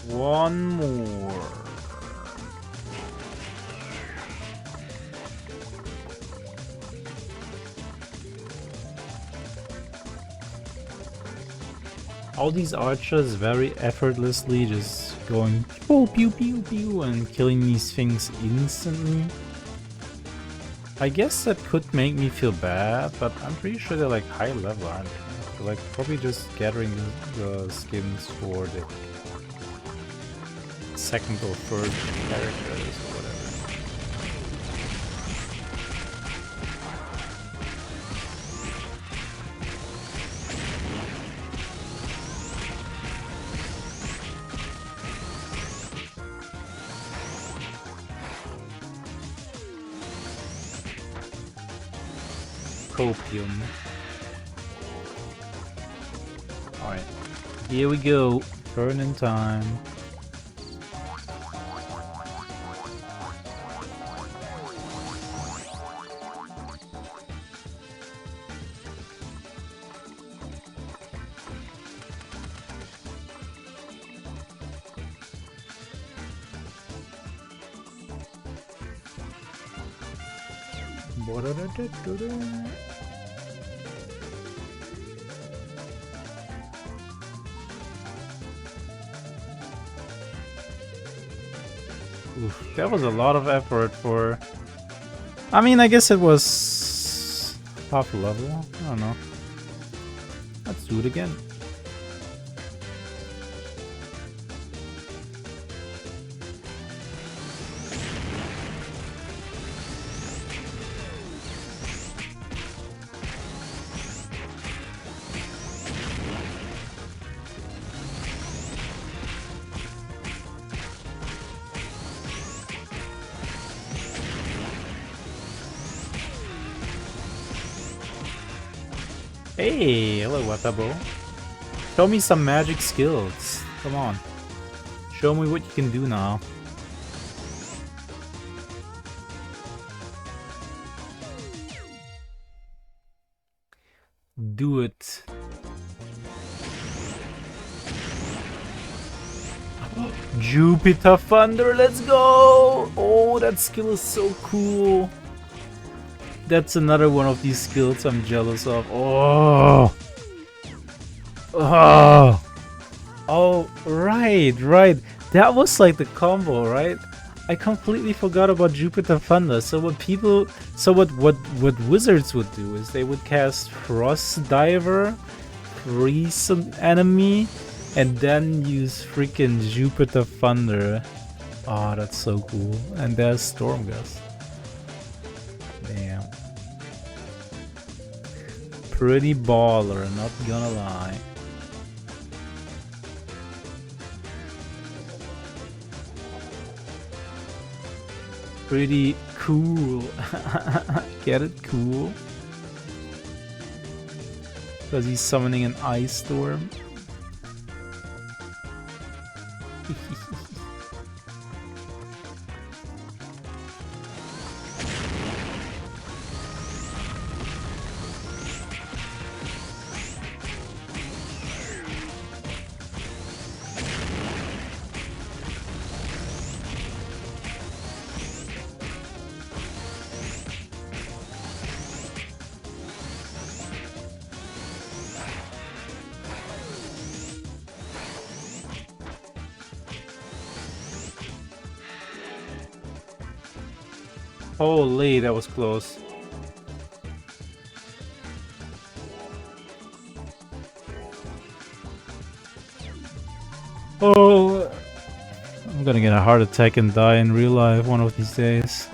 One more. All these archers very effortlessly just going pew pew pew pew and killing these things instantly. I guess that could make me feel bad, but I'm pretty sure they're like high level, aren't they? They're like probably just gathering the skins for the second or third characters or whatever. Copium. Alright, here we go. Turn in time. Oof, that was a lot of effort for... I mean, I guess it was half level. I don't know. Let's do it again. Hey, hello Watabo. Show me some magic skills. Come on. Show me what you can do now. Do it. Jupiter Thunder, let's go! Oh, that skill is so cool. That's another one of these skills I'm jealous of. Oh! Oh! Oh, right. That was like the combo, right? I completely forgot about Jupiter Thunder. So what wizards would do is they would cast Frost Diver, freeze an enemy, and then use freaking Jupiter Thunder. Oh, that's so cool. And there's Storm Gust. Damn. Pretty baller, not gonna lie. Pretty cool. Get it? Cool. Because he's summoning an ice storm. Holy, that was close. Oh, I'm gonna get a heart attack and die in real life one of these days.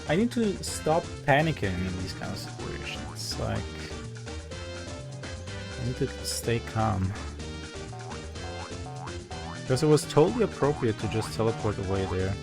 I need to stop panicking in these kind of situations. Like, I need to stay calm. Because it was totally appropriate to just teleport away there.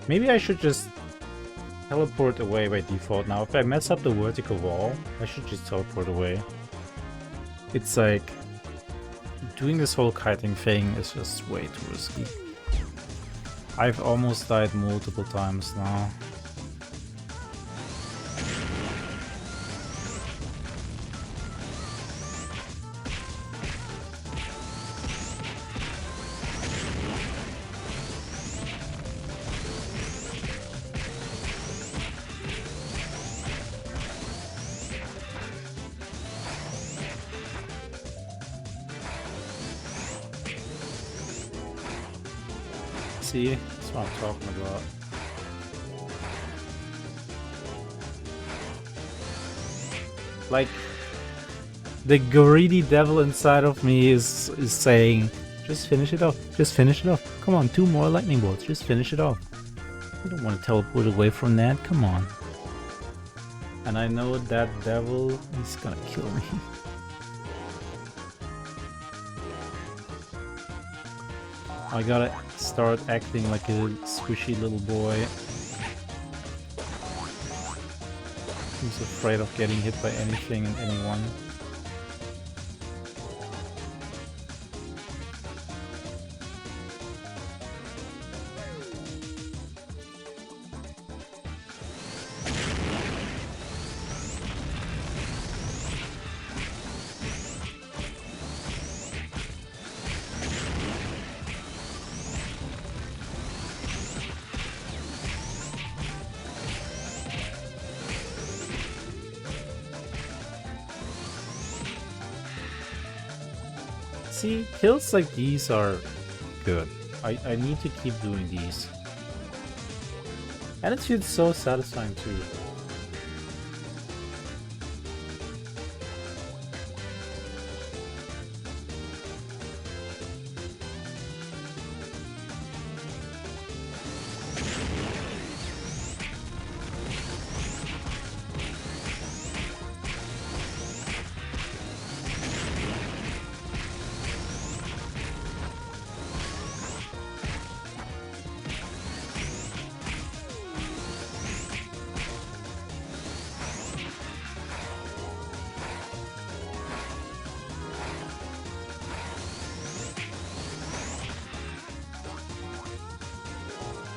Maybe I should just teleport away by default now. If I mess up the vertical wall, I should just teleport away. It's like, doing this whole kiting thing is just way too risky. I've almost died multiple times now. See, that's what I'm talking about. Like, the greedy devil inside of me is saying, just finish it off, just finish it off. Come on, 2 more lightning bolts, just finish it off. You don't want to teleport away from that, come on. And I know that devil, he's gonna kill me. I gotta start acting like a squishy little boy who's afraid of getting hit by anything and anyone. See, kills like these are good. I need to keep doing these. And it feels so satisfying too.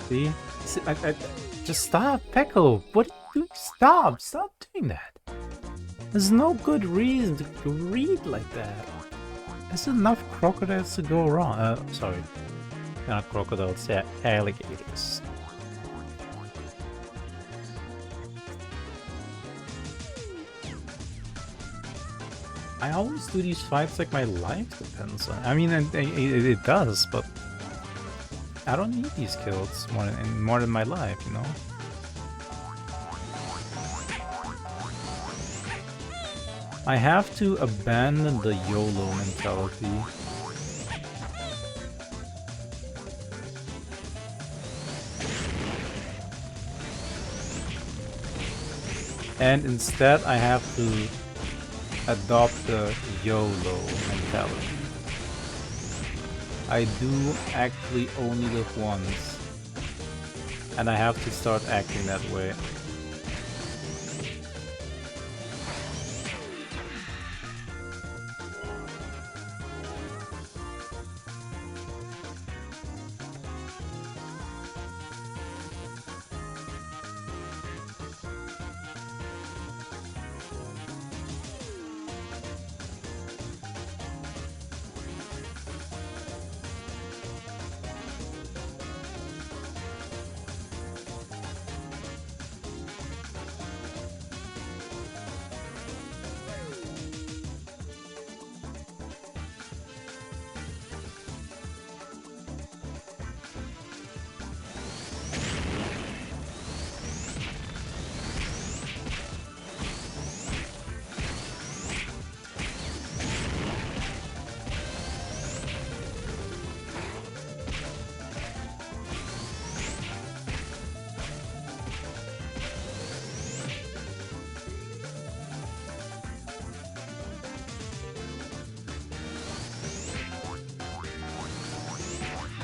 See? Just stop, Pekko! What are you doing? Stop! Stop doing that! There's no good reason to greed like that. There's enough crocodiles to go around. Sorry. Not crocodiles, yeah, alligators. I always do these fights like my life depends on. I mean, it does, but I don't need these kills more than my life, you know. I have to abandon the YOLO mentality. And instead I have to adopt the YOLO mentality. I do actually only live once, and I have to start acting that way.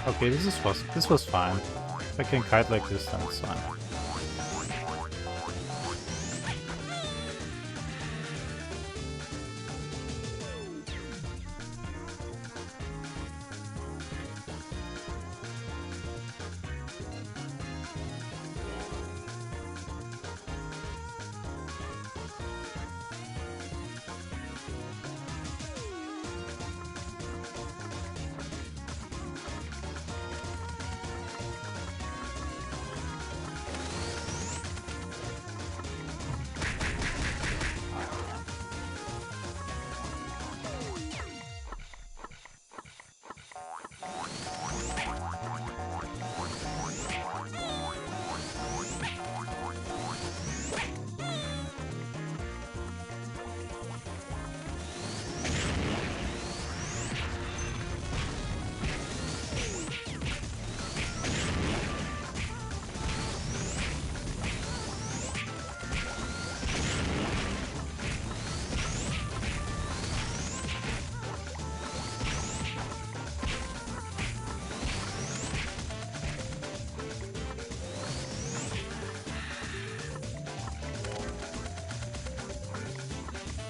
Okay, this was fine. If I can kite like this, then it's fine.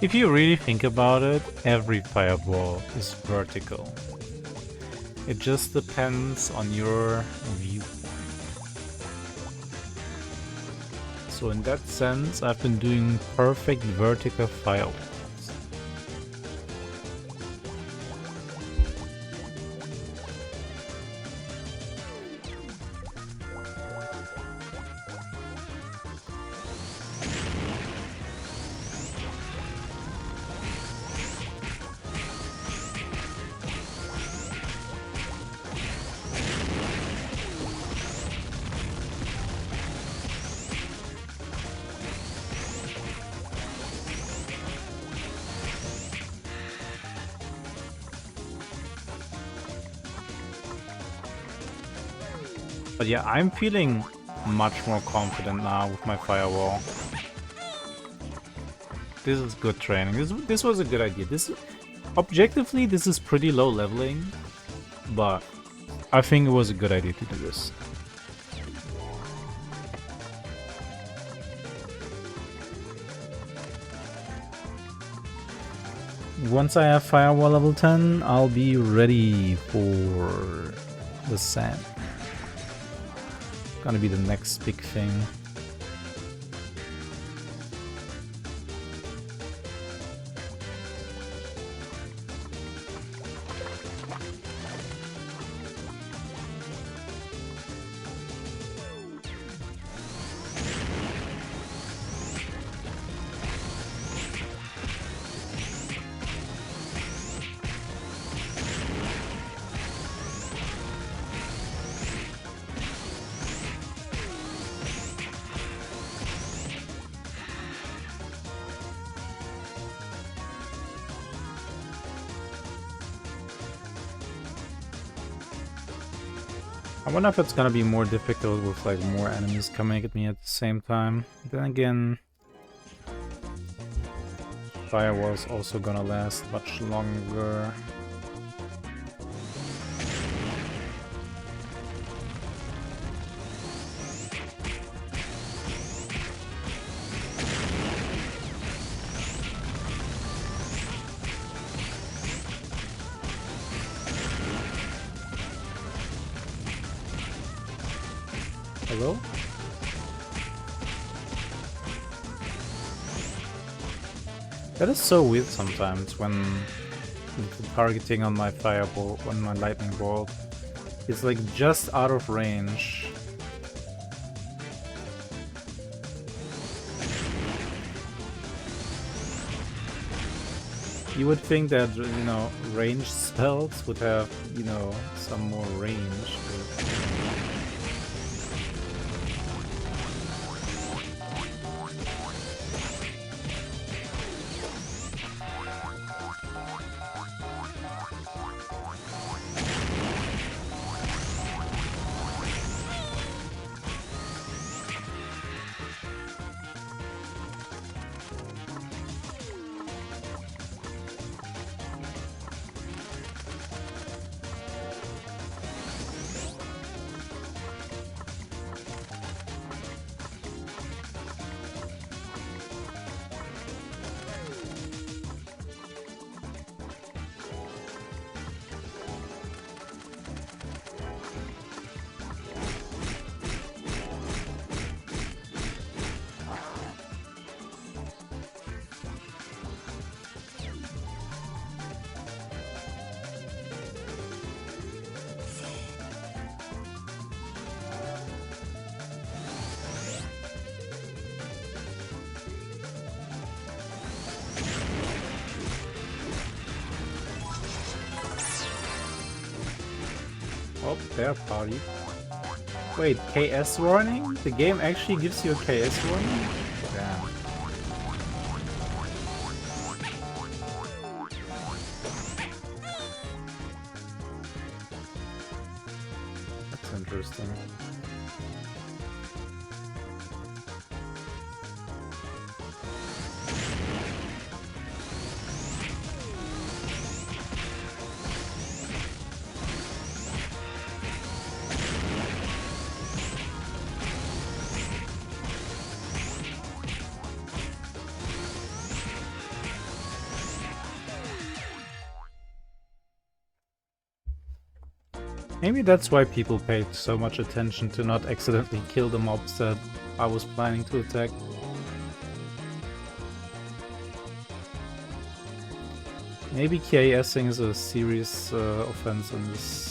If you really think about it, every fireball is vertical. It just depends on your viewpoint. So in that sense, I've been doing perfect vertical fireballs. But yeah, I'm feeling much more confident now with my firewall. This is good training. This was a good idea. Objectively, this is pretty low leveling, but I think it was a good idea to do this. Once I have firewall level 10, I'll be ready for the sand. Gonna be the next big thing. I wonder if it's gonna be more difficult with like more enemies coming at me at the same time. Then again, Firewall's also gonna last much longer. Hello? That is so weird sometimes when the targeting on my fireball, on my lightning bolt, is like just out of range. You would think that, you know, ranged spells would have, you know, some more range. But oh, their party. Wait, KS warning? The game actually gives you a KS warning? Damn. That's interesting. Maybe that's why people paid so much attention to not accidentally kill the mobs that I was planning to attack. Maybe KSing is a serious offense in this.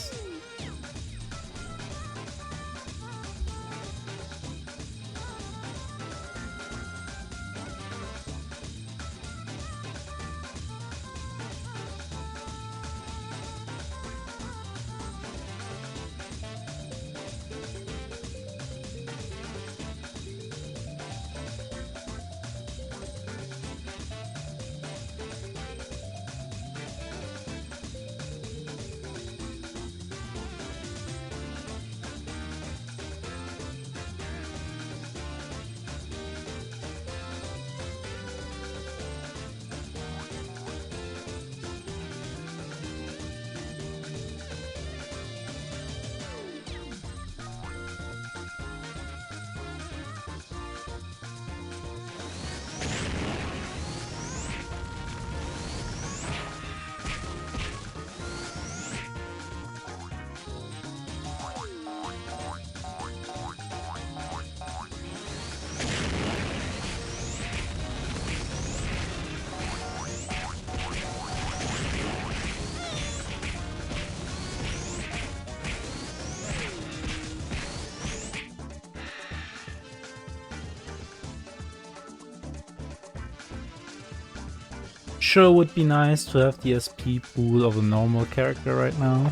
Sure would be nice to have the SP pool of a normal character right now.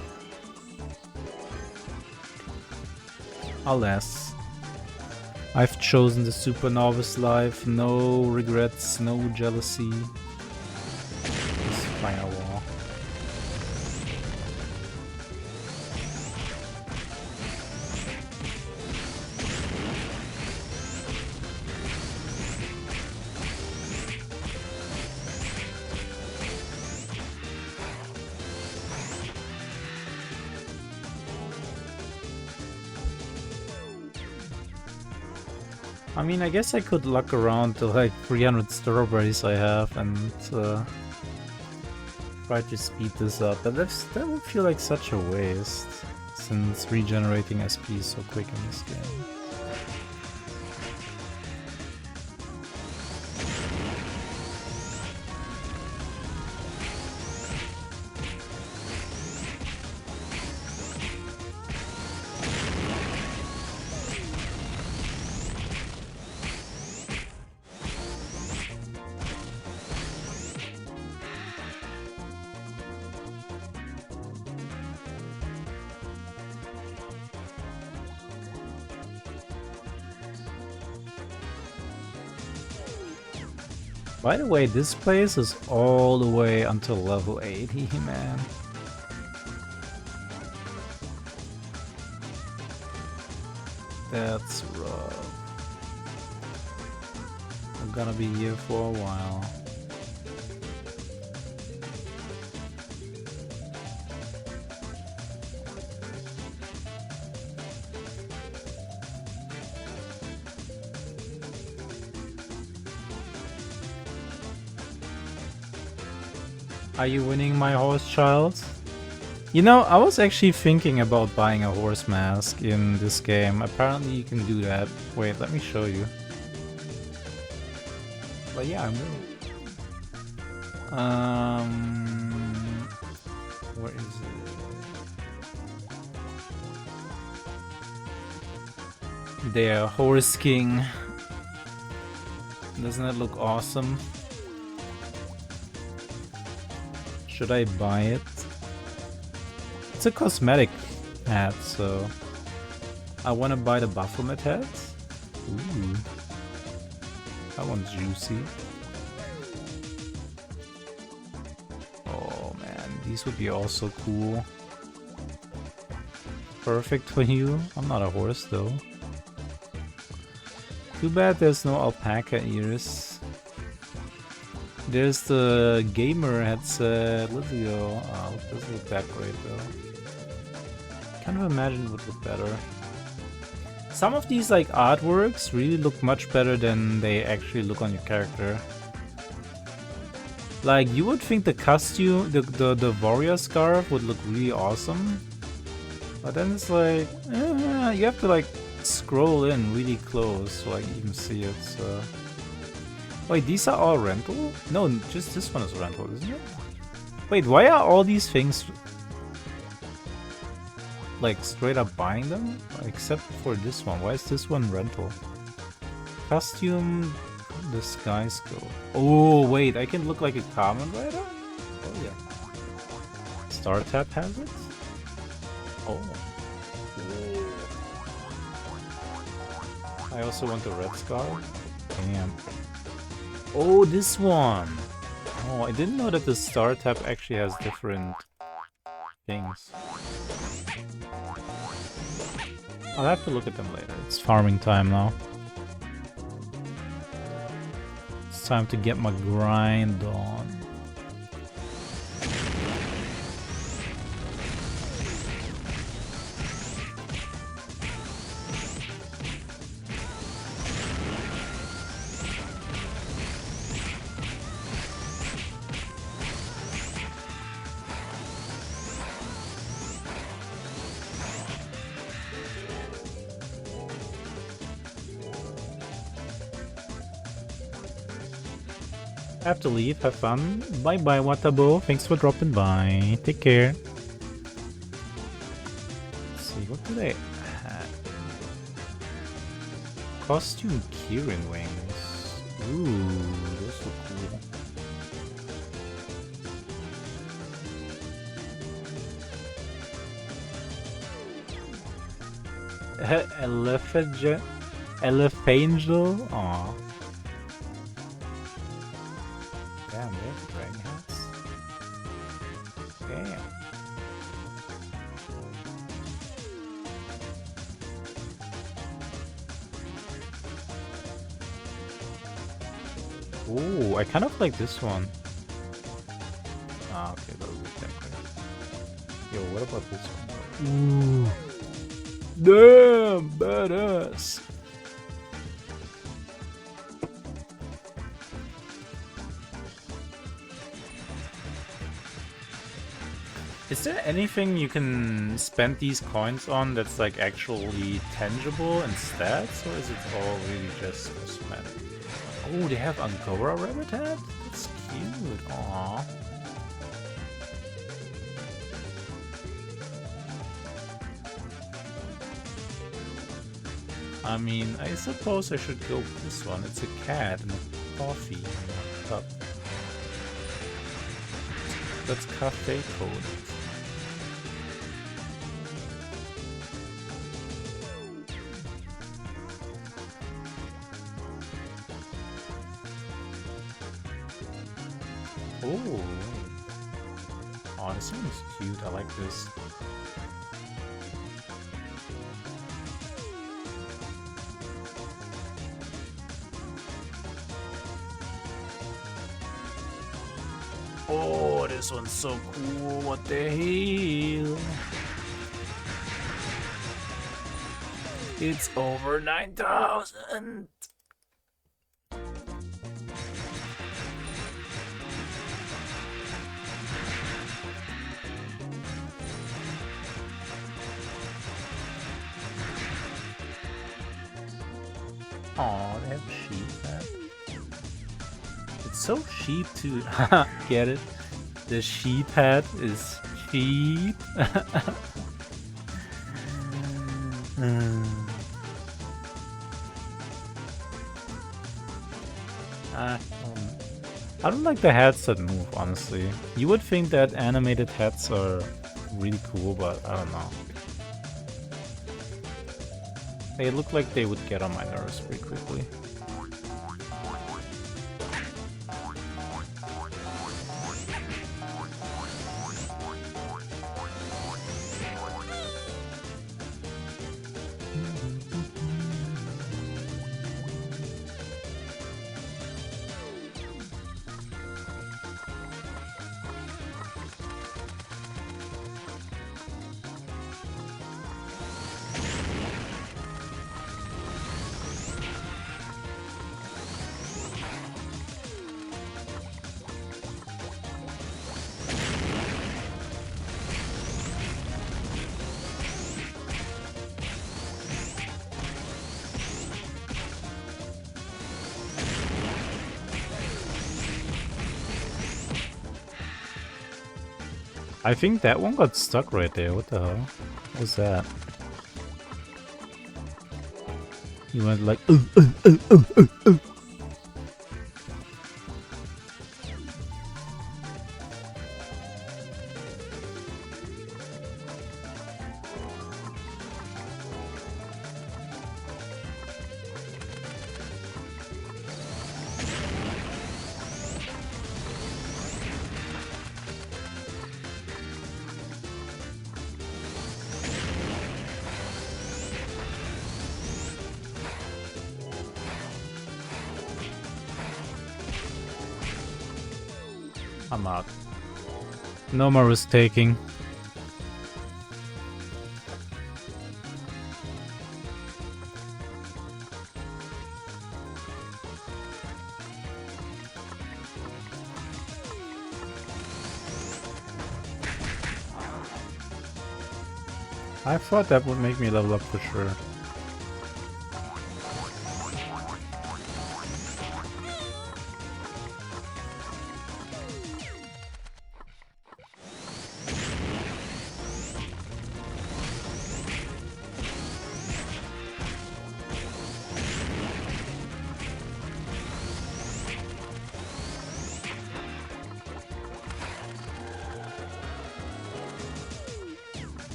Alas, I've chosen the Super Novice life, no regrets, no jealousy. Just firewall. I mean, I guess I could luck around the like 300 strawberries I have and try to speed this up, but that would feel like such a waste, since regenerating SP is so quick in this game. By the way, this place is all the way until level 80, man. That's rough. I'm gonna be here for a while. Are you winning, my horse child? You know, I was actually thinking about buying a horse mask in this game. Apparently you can do that. Wait, let me show you. But yeah, I'm winning. Where is it? There, Horse King. Doesn't that look awesome? Should I buy it? It's a cosmetic hat, so I want to buy the Baphomet hat. Ooh, that one's juicy. Oh man, these would be also cool. Perfect for you. I'm not a horse though. Too bad there's no alpaca ears. There's the gamer headset. Let's go. Oh, it doesn't look that great though. Kind of imagine it would look better. Some of these like artworks really look much better than they actually look on your character. Like you would think the costume, the warrior scarf would look really awesome, but then it's like you have to like scroll in really close so like you can see it. So. Wait, these are all rental? No, just this one is rental, isn't it? Wait, why are all these things like straight up buying them? Except for this one. Why is this one rental? Costume, the sky scope. Oh wait, I can look like a Kamen Rider? Oh yeah. Star Tap has it? Oh. I also want the red scar. Damn. Oh, this one! Oh, I didn't know that the Star Tap actually has different things. I'll have to look at them later. It's farming time now. It's time to get my grind on. I have to leave. Have fun. Bye bye, Watabo. Thanks for dropping by. Take care. Let's see, what do they have? Costume Kirin wings. Ooh, those look cool. Elephangel? Elephangel? Aw. Damn, they have dragon hats? Damn. Ooh, I kind of like this one. Ah, okay, that was exactly. Yo, what about this one? Ooh. Damn, badass. Is there anything you can spend these coins on that's like actually tangible in stats, or is it all really just cosmetic? Oh, they have Angora rabbit head? That's cute. Aww. I mean, I suppose I should go with this one. It's a cat and a coffee in a cup. That's cafe coded. Oh, oh, this one is cute. I like this. Oh, this one's so cool. What the hell? It's over 9,000. Aw, they have sheep hat. It's so cheap to get it. The sheep hat is cheap. I don't like the hats that move, honestly. You would think that animated hats are really cool, but I don't know. They look like they would get on my nerves pretty quickly. I think that one got stuck right there. What the hell? What was that? He went like, I'm out. No more risk taking. I thought that would make me level up for sure.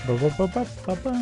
Ba ba ba ba ba ba.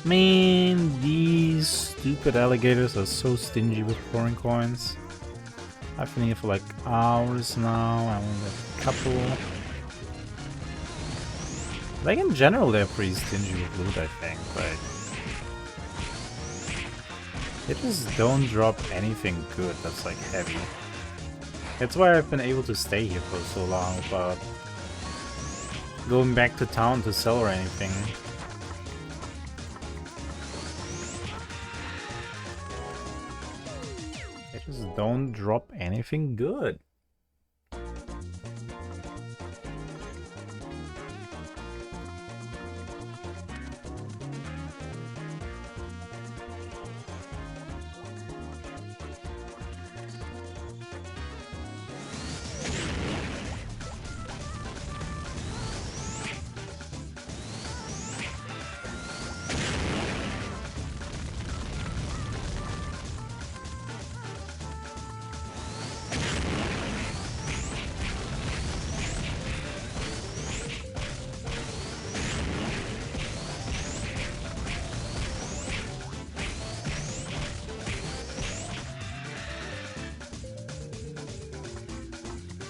Man, these stupid alligators are so stingy with foreign coins. I've been here for like hours now. I only have a couple. Like in general, they're pretty stingy with loot, I think, but they just don't drop anything good that's like heavy. That's why I've been able to stay here for so long without going back to town to sell or anything. They just don't drop anything good.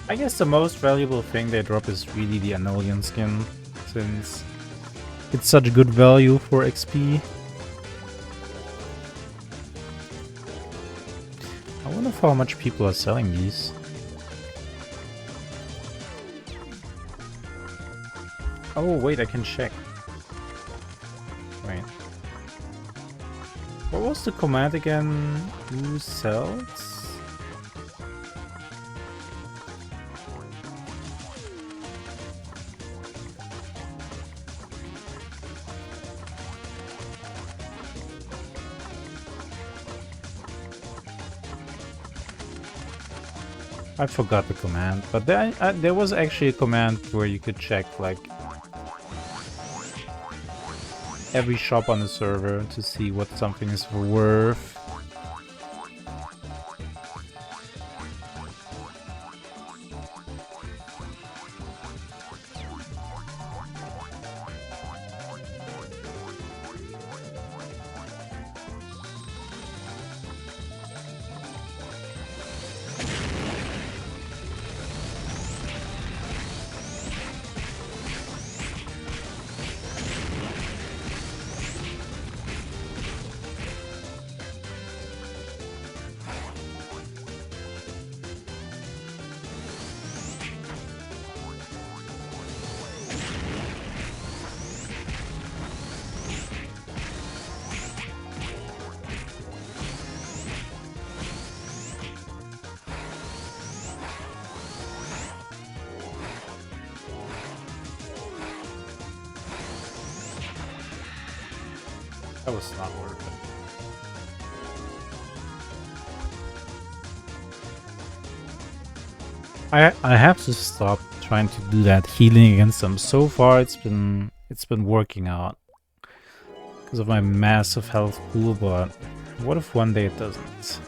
I guess the most valuable thing they drop is really the Anolian skin, since it's such good value for XP. I wonder for how much people are selling these. Oh wait, I can check. Wait. What was the command again? Who sells? I forgot the command, but there was actually a command where you could check like every shop on the server to see what something is worth. That was not worth it. I have to stop trying to do that healing against them. So far it's been working out because of my massive health pool, but what if one day it doesn't?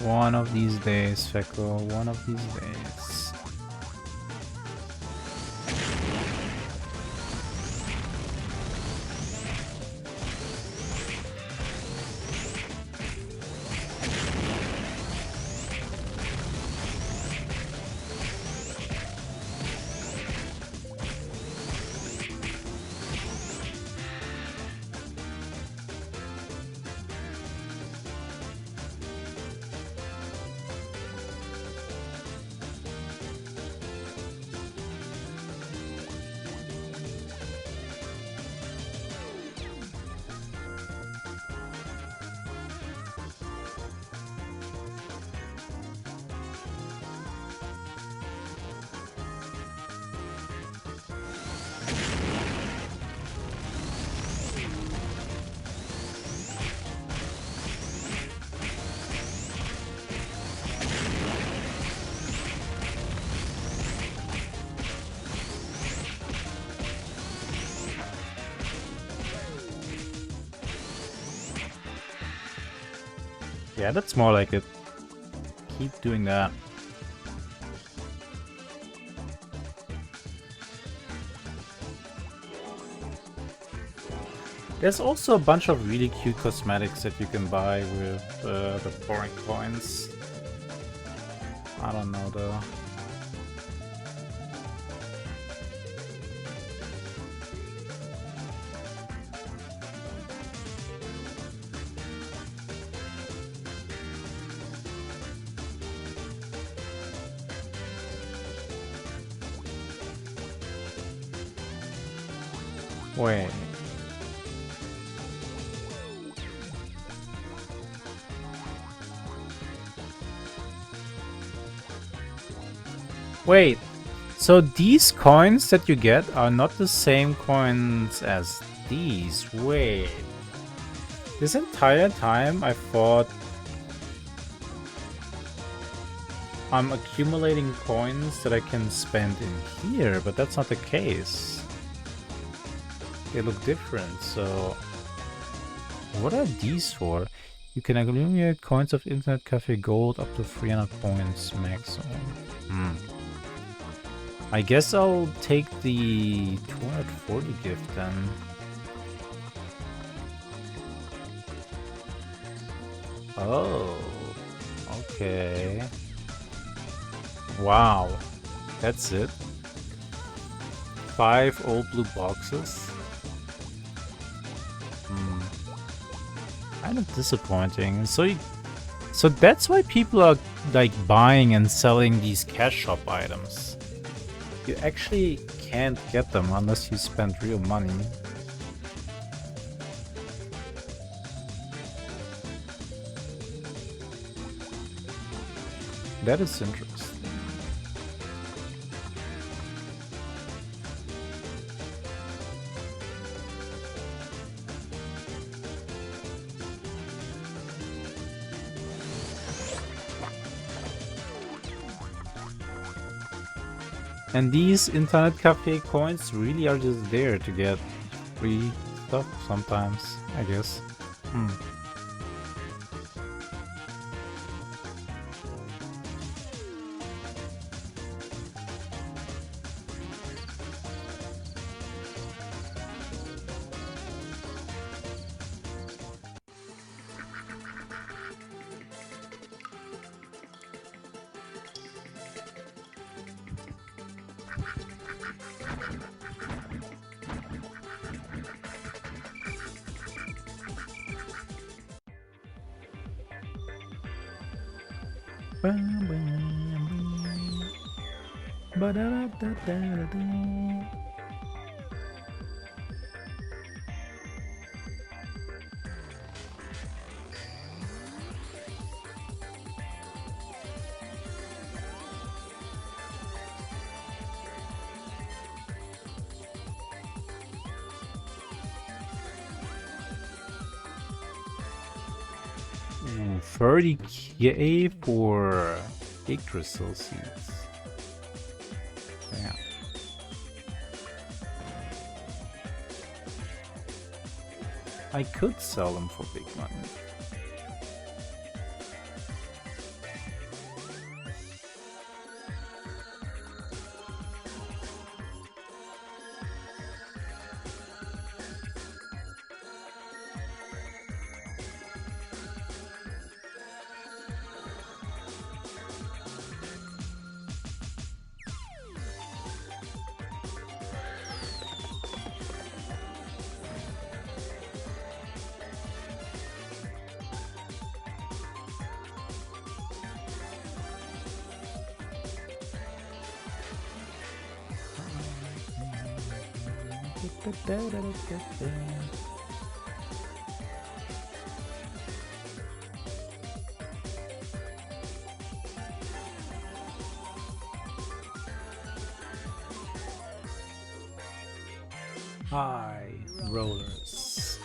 One of these days, Feko, one of these days. Yeah, that's more like it. Keep doing that. There's also a bunch of really cute cosmetics that you can buy with the foreign coins. I don't know though. Wait. Wait. So these coins that you get are not the same coins as these. Wait. This entire time I thought I'm accumulating coins that I can spend in here, but that's not the case. They look different, so... What are these for? You can accumulate coins of Internet Cafe Gold up to 300 points maximum. I guess I'll take the 240 gift then. Oh, okay. Wow, that's it. 5 old blue boxes. Kind of disappointing. So that's why people are like buying and selling these cash shop items. You actually can't get them unless you spend real money. That is interesting. And these internet cafe coins really are just there to get free stuff sometimes, I guess. Ooh, 30k for Yggdrasil seeds. Yeah. I could sell them for big money. High rollers.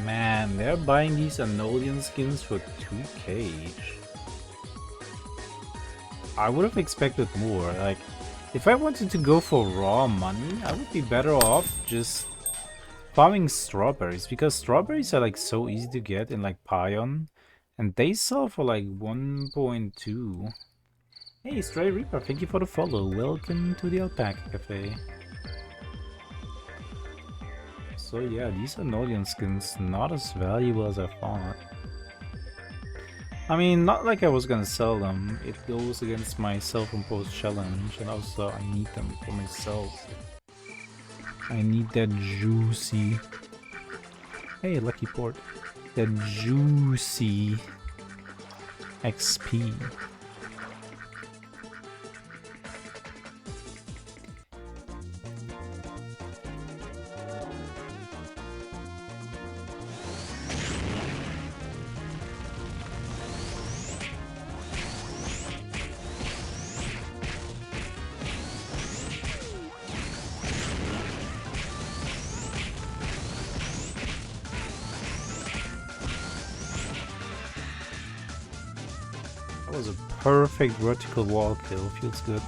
Man, they're buying these Anolian skins for 2k each. I would have expected more. Like, if I wanted to go for raw money, I would be better off just farming strawberries, because strawberries are like so easy to get in like Pion, and they sell for like 1.2. Hey, Stray Reaper, thank you for the follow. Welcome to the Alpaca Cafe. So yeah, these Anolian skins not as valuable as I thought. I mean, not like I was gonna sell them. It goes against my self-imposed challenge, and also I need them for myself. I need that juicy... Hey, Lucky Port. That juicy XP. That was a perfect vertical wall kill, feels good.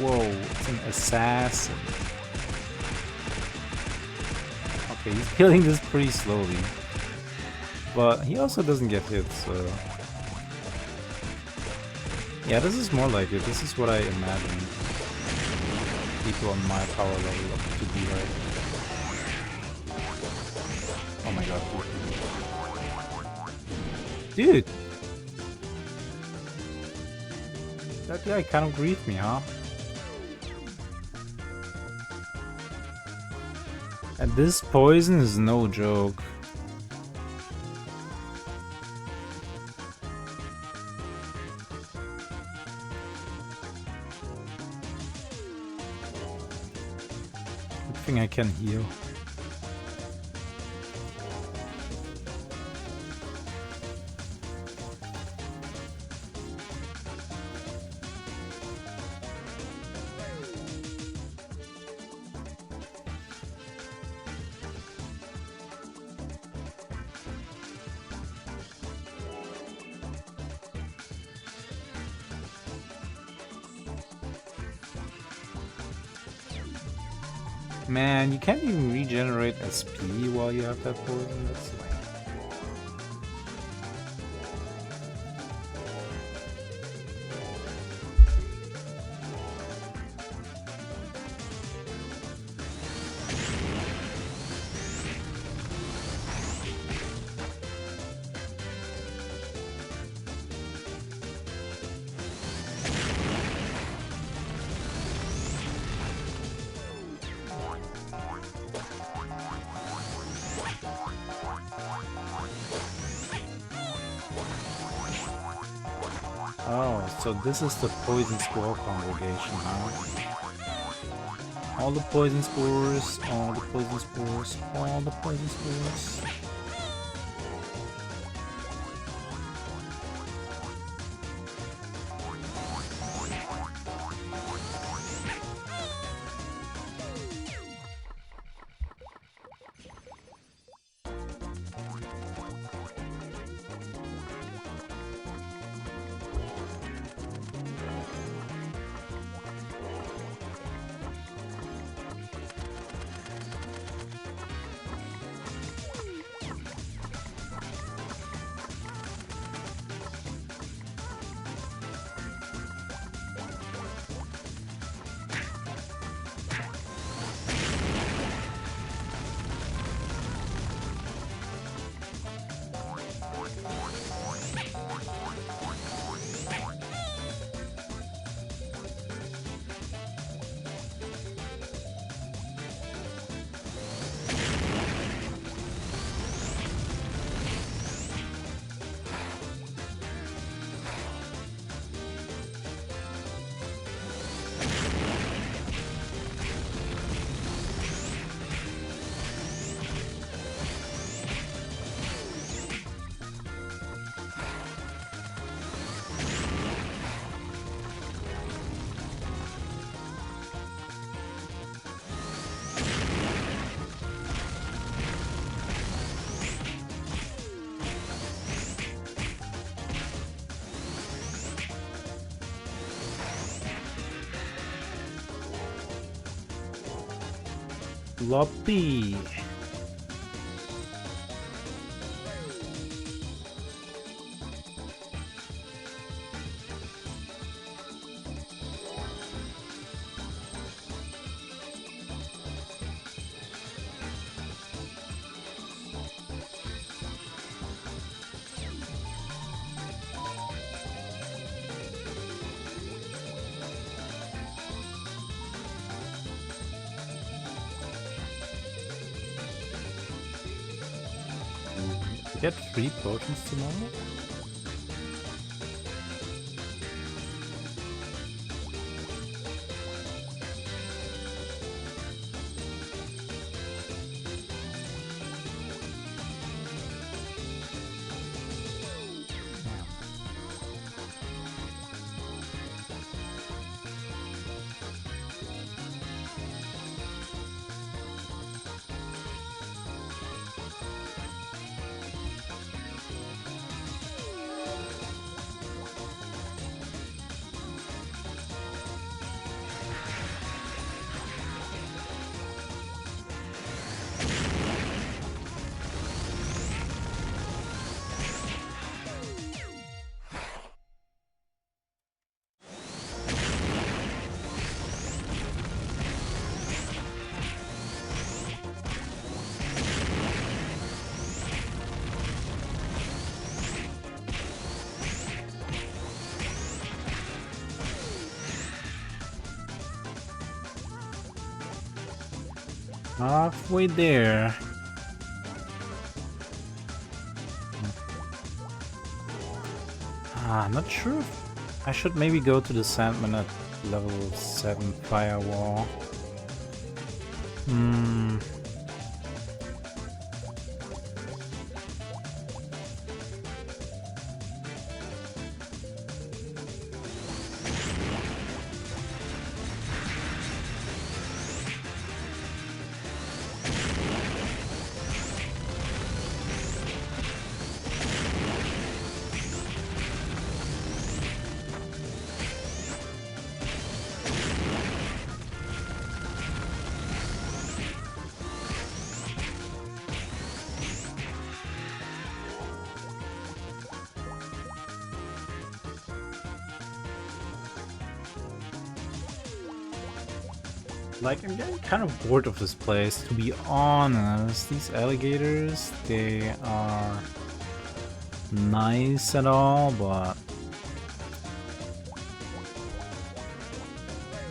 Whoa, it's an assassin. Okay, he's killing this pretty slowly. But he also doesn't get hit, so... Yeah, this is more like it. This is what I imagine people on my power level up to be like. Oh my god. Dude! That guy kind of griefed me, huh? And this poison is no joke. Good thing I can heal. Man, you can't even regenerate SP while you have that poison. That's lame. Oh, so this is the Poison Squall congregation, huh? All the poison spores, all the poison spores, all the poison spores. Floppy. Get 3 potions tomorrow? Halfway there. Not sure. I should maybe go to the Sandman at level 7 firewall. Like, I'm getting kind of bored of this place, to be honest. These alligators, they are nice and all, but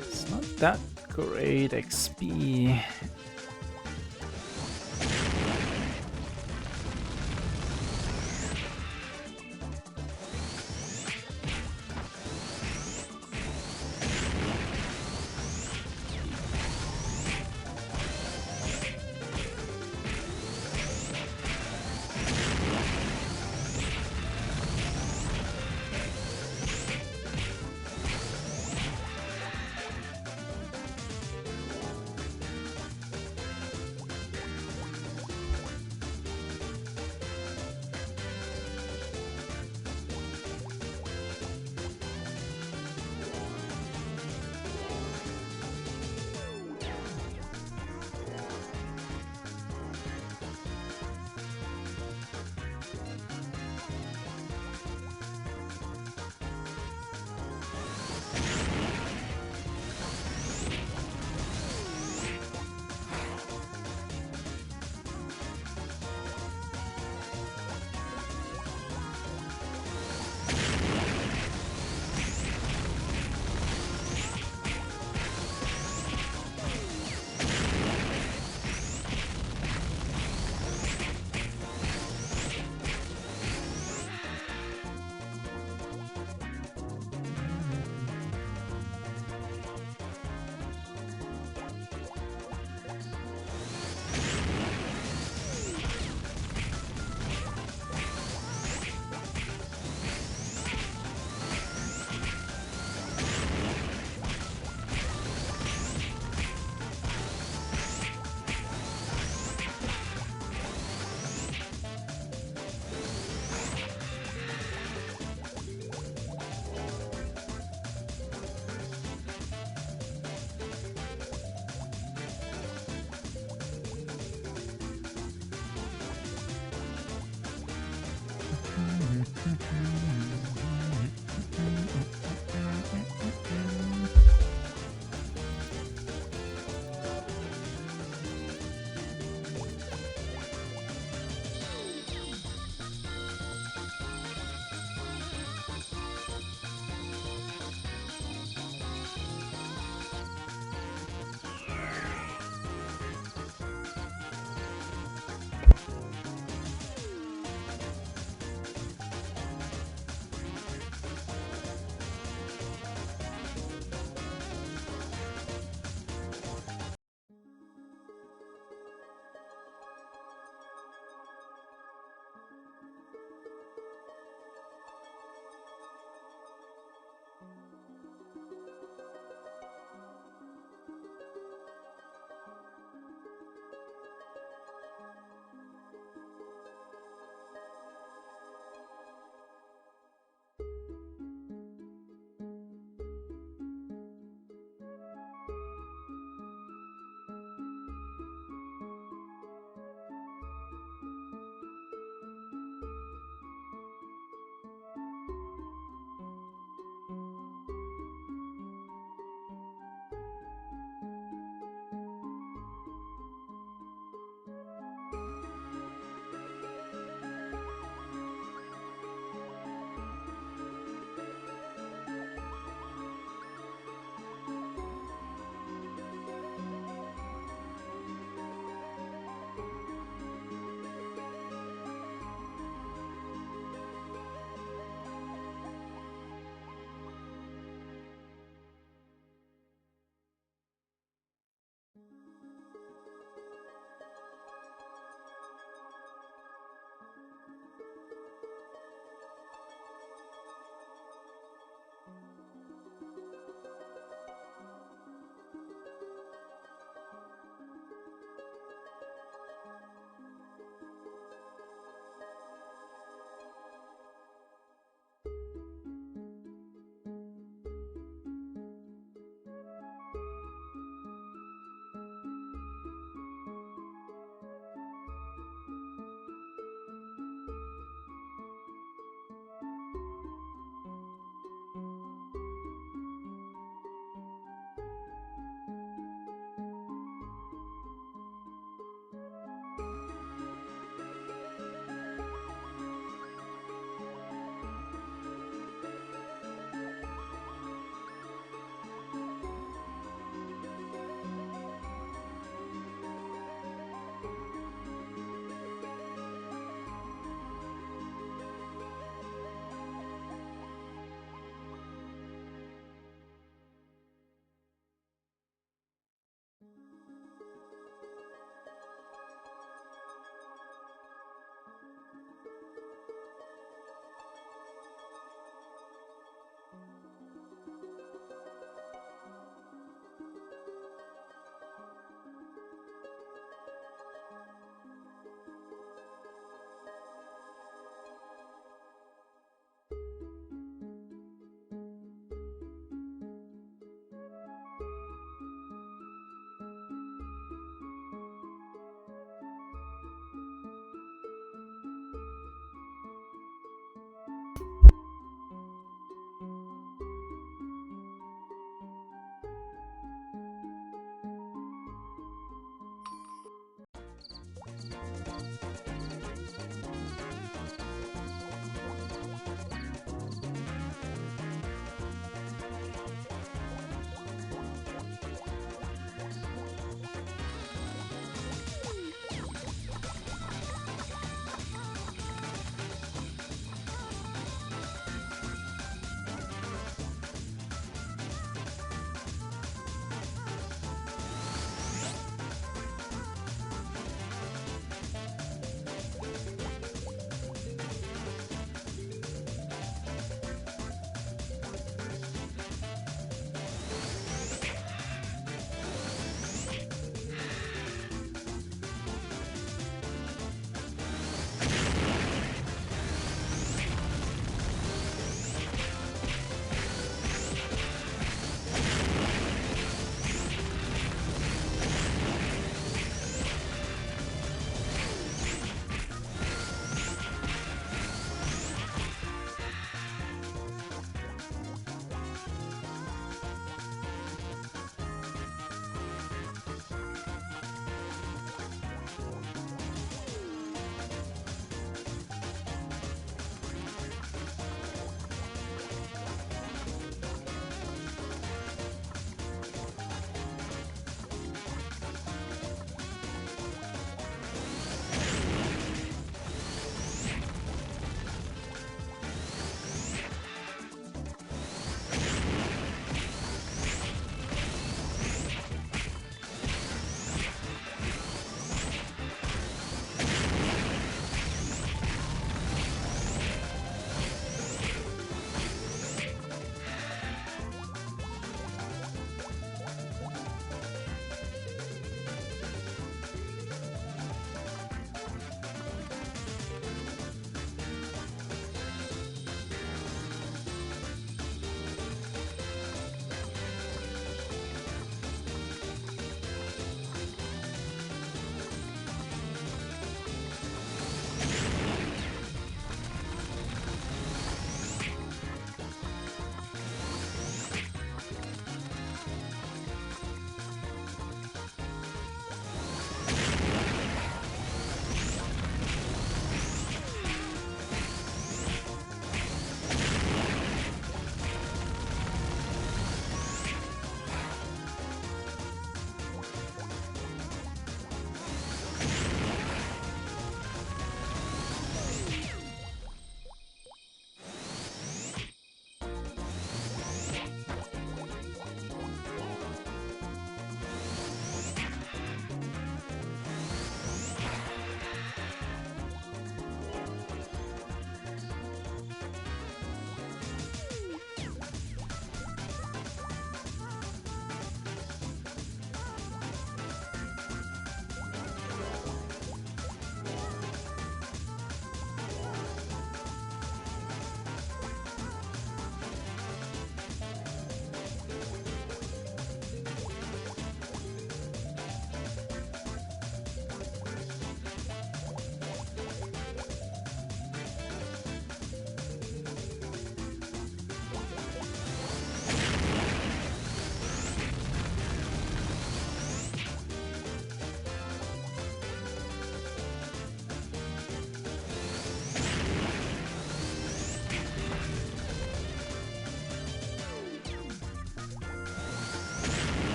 it's not that great XP.